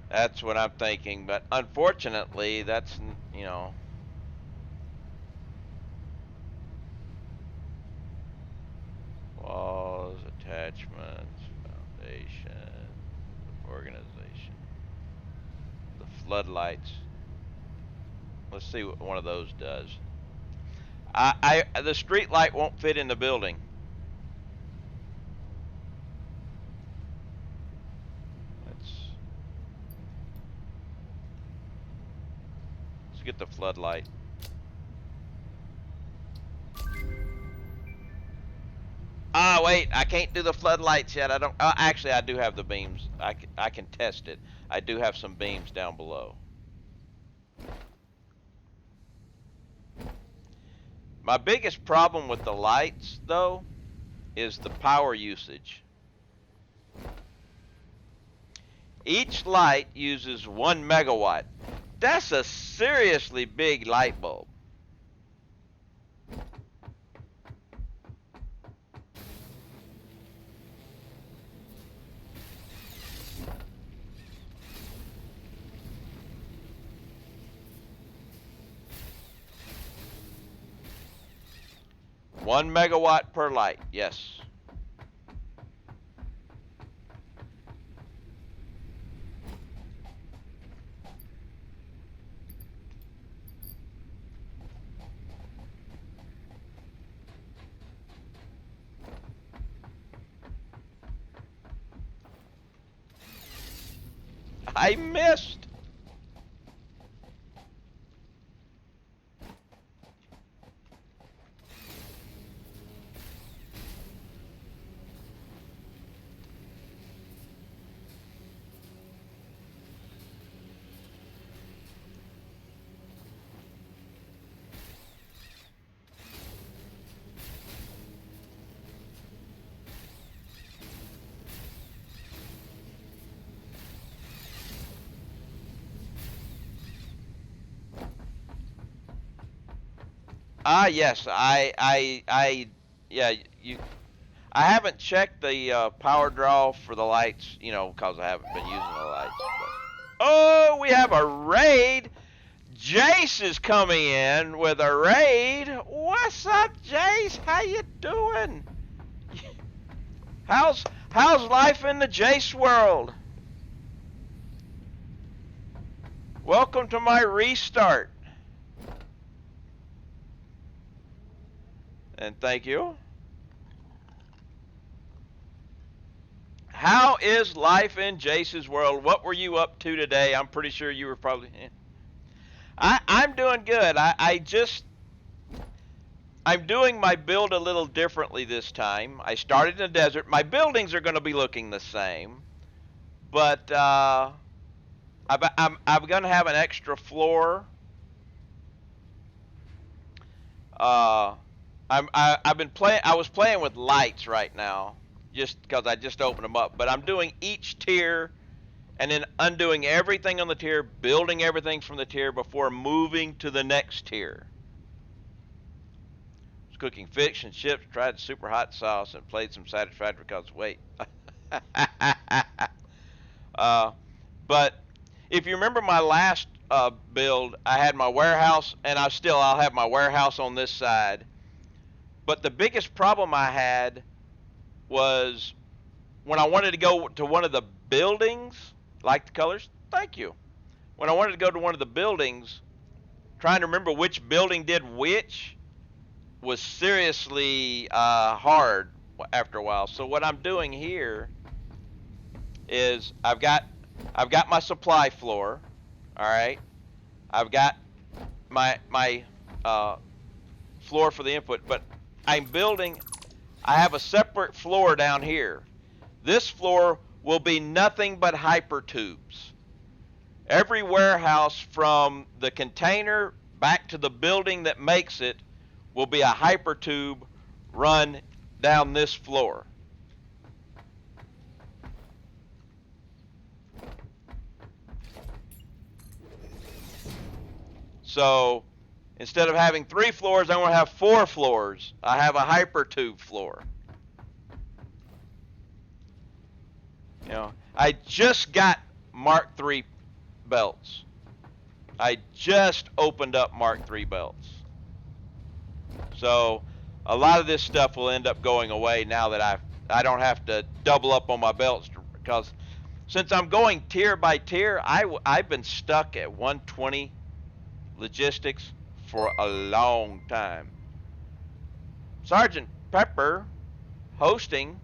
That's what I'm thinking, but unfortunately, that's, you know. Walls, attachments, foundation, organization. The floodlights. Let's see what one of those does. The street light won't fit in the building. Let's get the floodlight. Ah, wait, I can't do the floodlights yet. I don't. Actually, I do have the beams. I can test it. I do have some beams down below. My biggest problem with the lights, though, is the power usage. Each light uses 1 megawatt. That's a seriously big light bulb. One megawatt per light, yes. I missed. Ah, yes, yeah, I haven't checked the power draw for the lights, you know, because I haven't been using the lights. But, oh, we have a raid. Jace is coming in with a raid. What's up, Jace? How you doing? How's life in the Jace world? Welcome to my restart. And thank you. How is life in Jace's world? What were you up to today? I'm pretty sure you were probably... I'm doing good. I'm doing my build a little differently this time. I started in the desert. My buildings are going to be looking the same. But I'm going to have an extra floor. I was playing with lights right now, just because I just opened them up. But I'm doing each tier, and then undoing everything on the tier, building everything from the tier before moving to the next tier. Was cooking fish and chips, tried super hot sauce, and played some Satisfactory because wait. But if you remember my last build, I had my warehouse, and I'll have my warehouse on this side. But the biggest problem I had was when I wanted to go to one of the buildings, like the colors, thank you. When I wanted to go to one of the buildings, trying to remember which building did which was seriously hard after a while. So what I'm doing here is I've got my supply floor, all right. I've got my floor for the input, but I have a separate floor down here. This floor will be nothing but hyper tubes. Every warehouse from the container back to the building that makes it will be a hyper tube run down this floor. So instead of having 3 floors, I'm going to have 4 floors. I have a hypertube floor. You know, I just got Mark III belts. I just opened up Mark III belts. So a lot of this stuff will end up going away now that I don't have to double up on my belts, because since I'm going tier by tier, I've been stuck at 120 logistics for a long time. Sergeant Pepper hosting.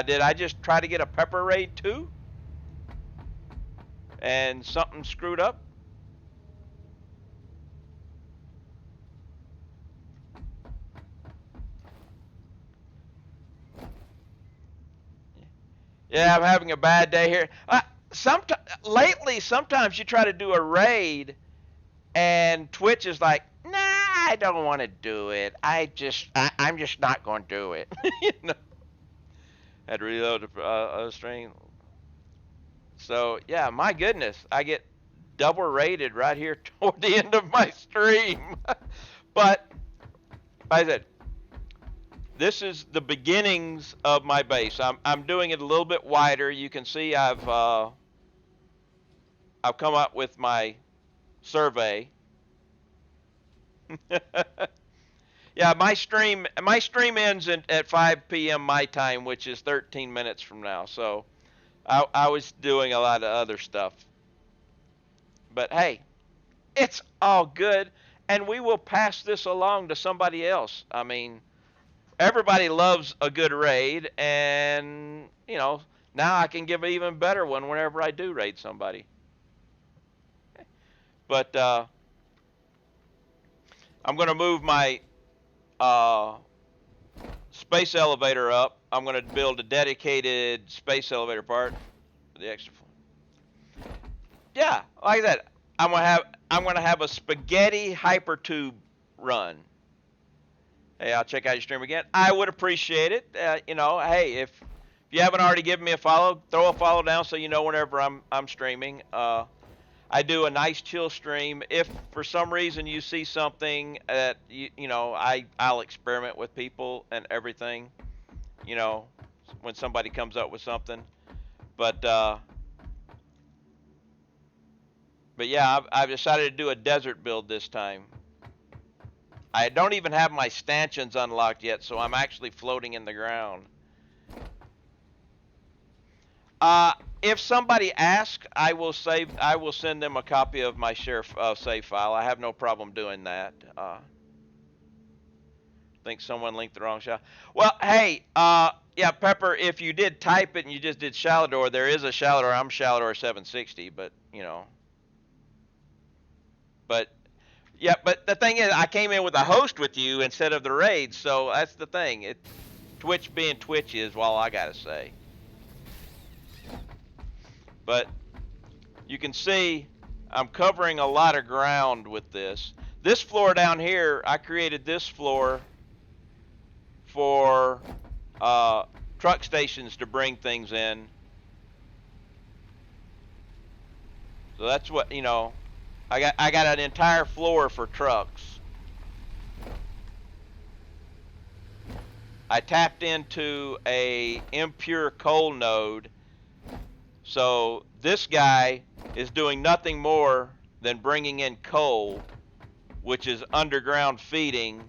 Did I just try to get a pepper raid too? And something screwed up? Yeah, I'm having a bad day here. Lately, sometimes you try to do a raid, and Twitch is like, "Nah, I don't want to do it. I'm just not going to do it." You know, had to reload a string. So yeah, my goodness, I get double rated right here toward the end of my stream. But like I said, this is the beginnings of my base. I'm doing it a little bit wider. You can see I've come up with my survey. Yeah, my stream ends at 5 p.m. my time, which is 13 minutes from now. So I was doing a lot of other stuff. But hey, it's all good, and we will pass this along to somebody else. I mean, everybody loves a good raid, and you know, now I can give an even better one whenever I do raid somebody. But I'm going to move my space elevator up. I'm going to build a dedicated space elevator part for the extra floor. Yeah, like that. I'm going to have a spaghetti hypertube run. Hey, I'll check out your stream again. I would appreciate it. You know, hey, if you haven't already given me a follow, throw a follow down so you know whenever I'm streaming. I do a nice chill stream. If for some reason you see something that you know, I'll experiment with people and everything. You know, when somebody comes up with something. But yeah, I've decided to do a desert build this time. I don't even have my stanchions unlocked yet, so I'm actually floating in the ground. If somebody asks, I will send them a copy of my save file. I have no problem doing that. Think someone linked the wrong shell. Well, hey, yeah, Pepper, if you did type it and you just did Shalador, there is a Shalador. I'm Shalador 760, but you know. But yeah, but the thing is, I came in with a host with you instead of the raid, so that's the thing. Twitch being Twitch is all I gotta say. But you can see I'm covering a lot of ground with this. This floor down here, I created this floor for truck stations to bring things in. So that's what, you know, I got an entire floor for trucks. I tapped into a impure coal node. So this guy is doing nothing more than bringing in coal, which is underground feeding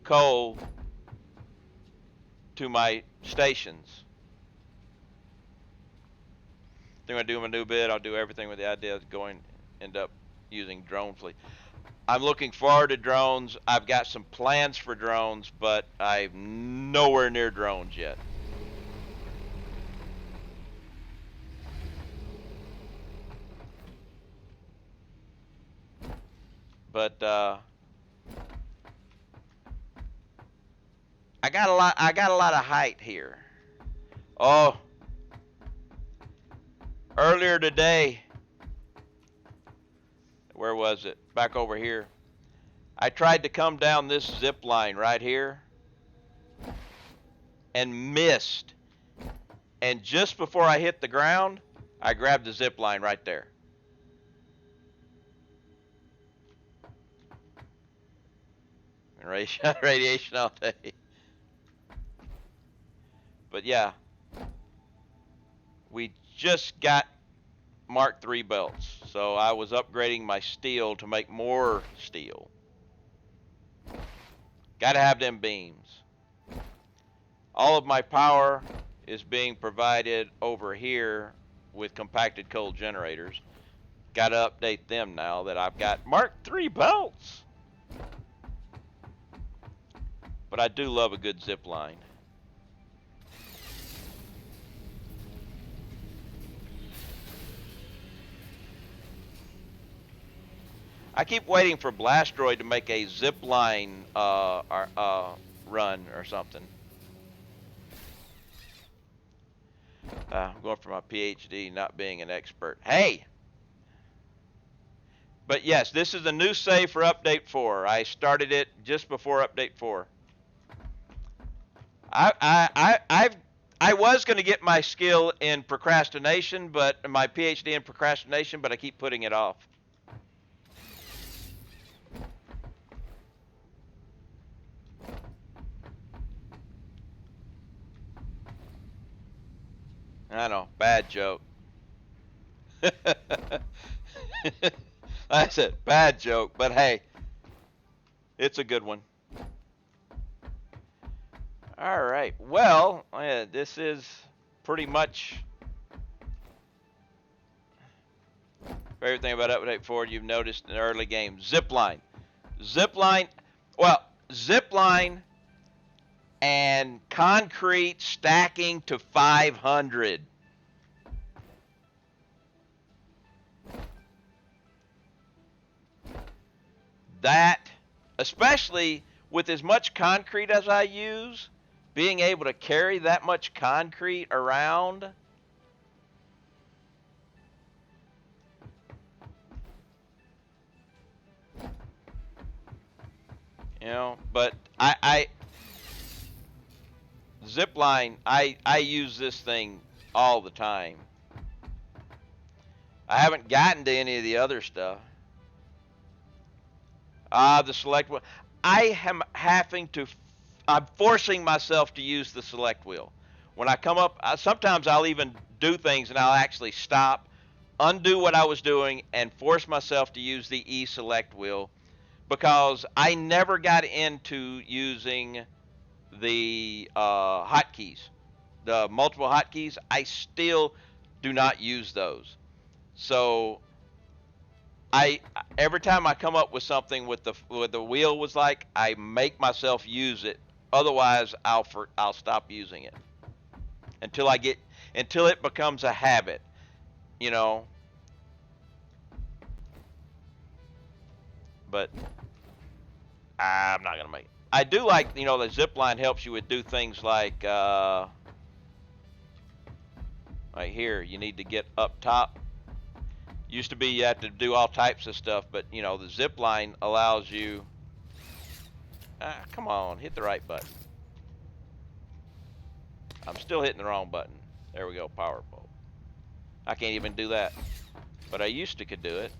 coal to my stations. They're going to do my new bid. I'll do everything with the idea of end up using drone fleet. I'm looking forward to drones. I've got some plans for drones, but I'm nowhere near drones yet. But I got a lot of height here. Oh, earlier today, where was it? Back over here. I tried to come down this zip line right here and missed. And just before I hit the ground, I grabbed the zip line right there. Radiation all day. But yeah, we just got Mark III belts, so I was upgrading my steel to make more steel. Gotta have them beams. All of my power is being provided over here with compacted coal generators. Gotta update them now that I've got Mark III belts. But I do love a good zip line. I keep waiting for Blastroid to make a zip line run or something. I'm going for my PhD, not being an expert. Hey! But yes, this is a new save for Update 4. I started it just before Update 4. I was going to get my skill in procrastination, but my PhD in procrastination, but I keep putting it off. I know, bad joke. That's it, bad joke, but hey, it's a good one. All right, well, this is pretty much favorite thing about Update 4 you've noticed in the early game. Zipline. Well, zipline and concrete stacking to 500. That, especially with as much concrete as I use, being able to carry that much concrete around, you know, but zipline, I use this thing all the time. I haven't gotten to any of the other stuff. The select wheel. I am having to. I'm forcing myself to use the select wheel. When I come up, sometimes I'll even do things and I'll actually stop, undo what I was doing, and force myself to use the E select wheel because I never got into using the hotkeys, the multiple hotkeys. I still do not use those. So I every time I come up with something with the wheel was like, I make myself use it. Otherwise, I'll stop using it until it becomes a habit, you know. But I'm not gonna make it. I do like, the zip line helps you with do things like right here. You need to get up top. Used to be you had to do all types of stuff, but the zip line allows you. Come on, hit the right button. I'm still hitting the wrong button. There we go, power bolt. I can't even do that. But I used to could do it.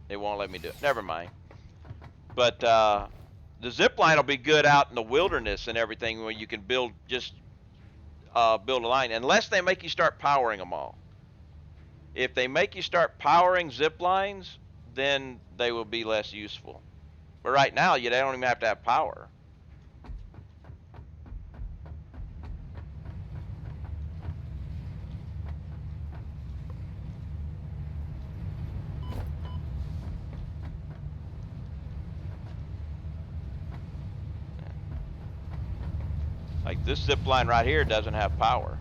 It won't let me do it. Never mind. But the zip line will be good out in the wilderness and everything where you can build a line. Unless they make you start powering them all. If they make you start powering zip lines, then they will be less useful. But right now, they don't even have to have power. Like this zip line right here doesn't have power.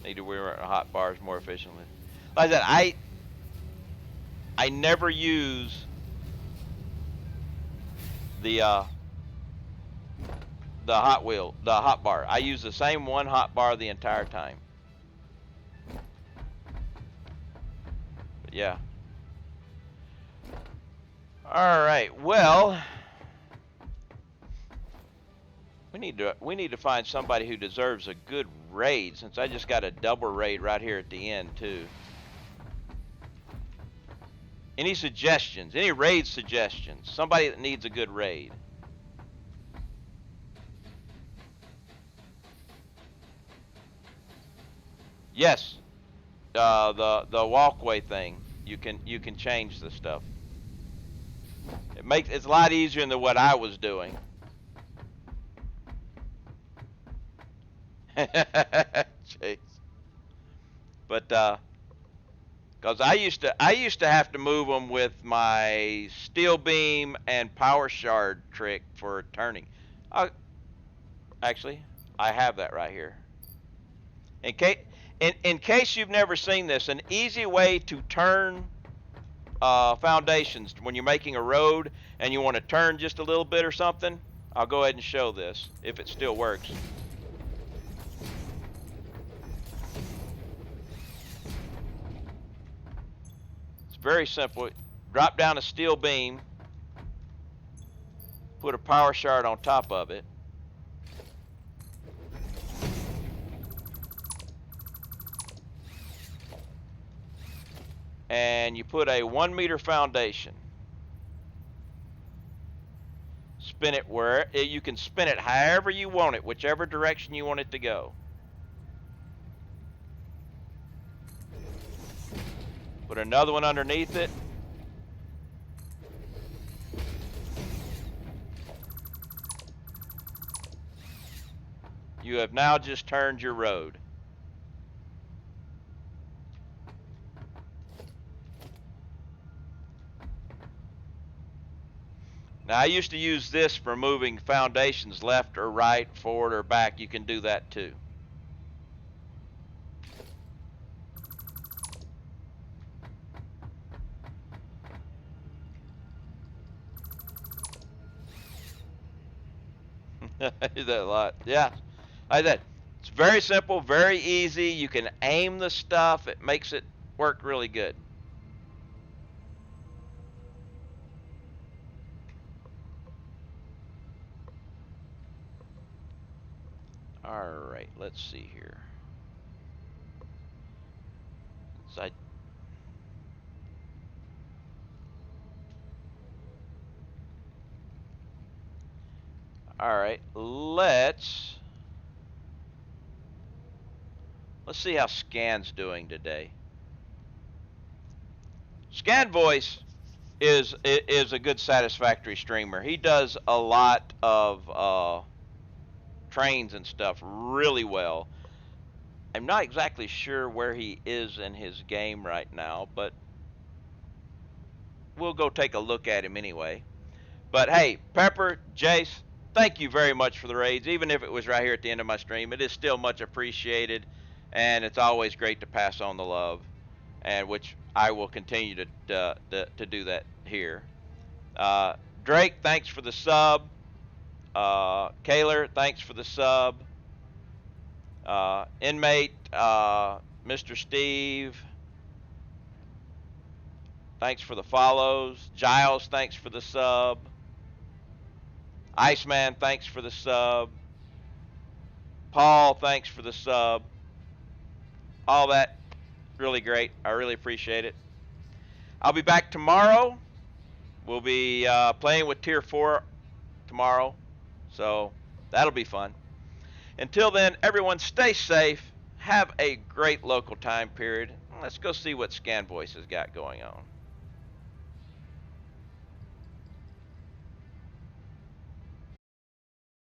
Need to wear hot bars more efficiently. Like that, I never use the hot bar. I use the same one hot bar the entire time. But yeah. All right. Well, we need to find somebody who deserves a good raid, since I just got a double raid right here at the end too. Any suggestions? Any raid suggestions? Somebody that needs a good raid. Yes, the walkway thing. You can change the stuff. It's a lot easier than what I was doing. Jeez. But because I used to have to move them with my steel beam and power shard trick for turning. Actually, I have that right here. In case you've never seen this, an easy way to turn foundations when you're making a road and you want to turn just a little bit or something, I'll go ahead and show this if it still works. It's very simple. Drop down a steel beam, put a power shard on top of it, and you put a 1 meter foundation. Spin it where you can spin it however you want it, whichever direction you want it to go. Put another one underneath it. You have now just turned your road. Now, I used to use this for moving foundations left or right, forward or back. You can do that too. I do that a lot. Yeah, I did. It's very simple, very easy. You can aim the stuff. It makes it work really good. Alright, let's see here. So alright, let's see how Scan's doing today. Scan Voice is a good satisfactory streamer. He does a lot of trains and stuff really well. I'm not exactly sure where he is in his game right now, but we'll go take a look at him anyway. But hey, Pepper, Jace, thank you very much for the raids. Even if it was right here at the end of my stream, it is still much appreciated, and it's always great to pass on the love, and which I will continue to do that here. Drake, thanks for the sub. Kaler, thanks for the sub. Inmate, Mr. Steve, thanks for the follows. Giles, thanks for the sub. Iceman, thanks for the sub. Paul, thanks for the sub. All that, really great. I really appreciate it. I'll be back tomorrow. We'll be playing with Tier 4 tomorrow, so that'll be fun. Until then, everyone stay safe. Have a great local time period. Let's go see what Scan Voice has got going on.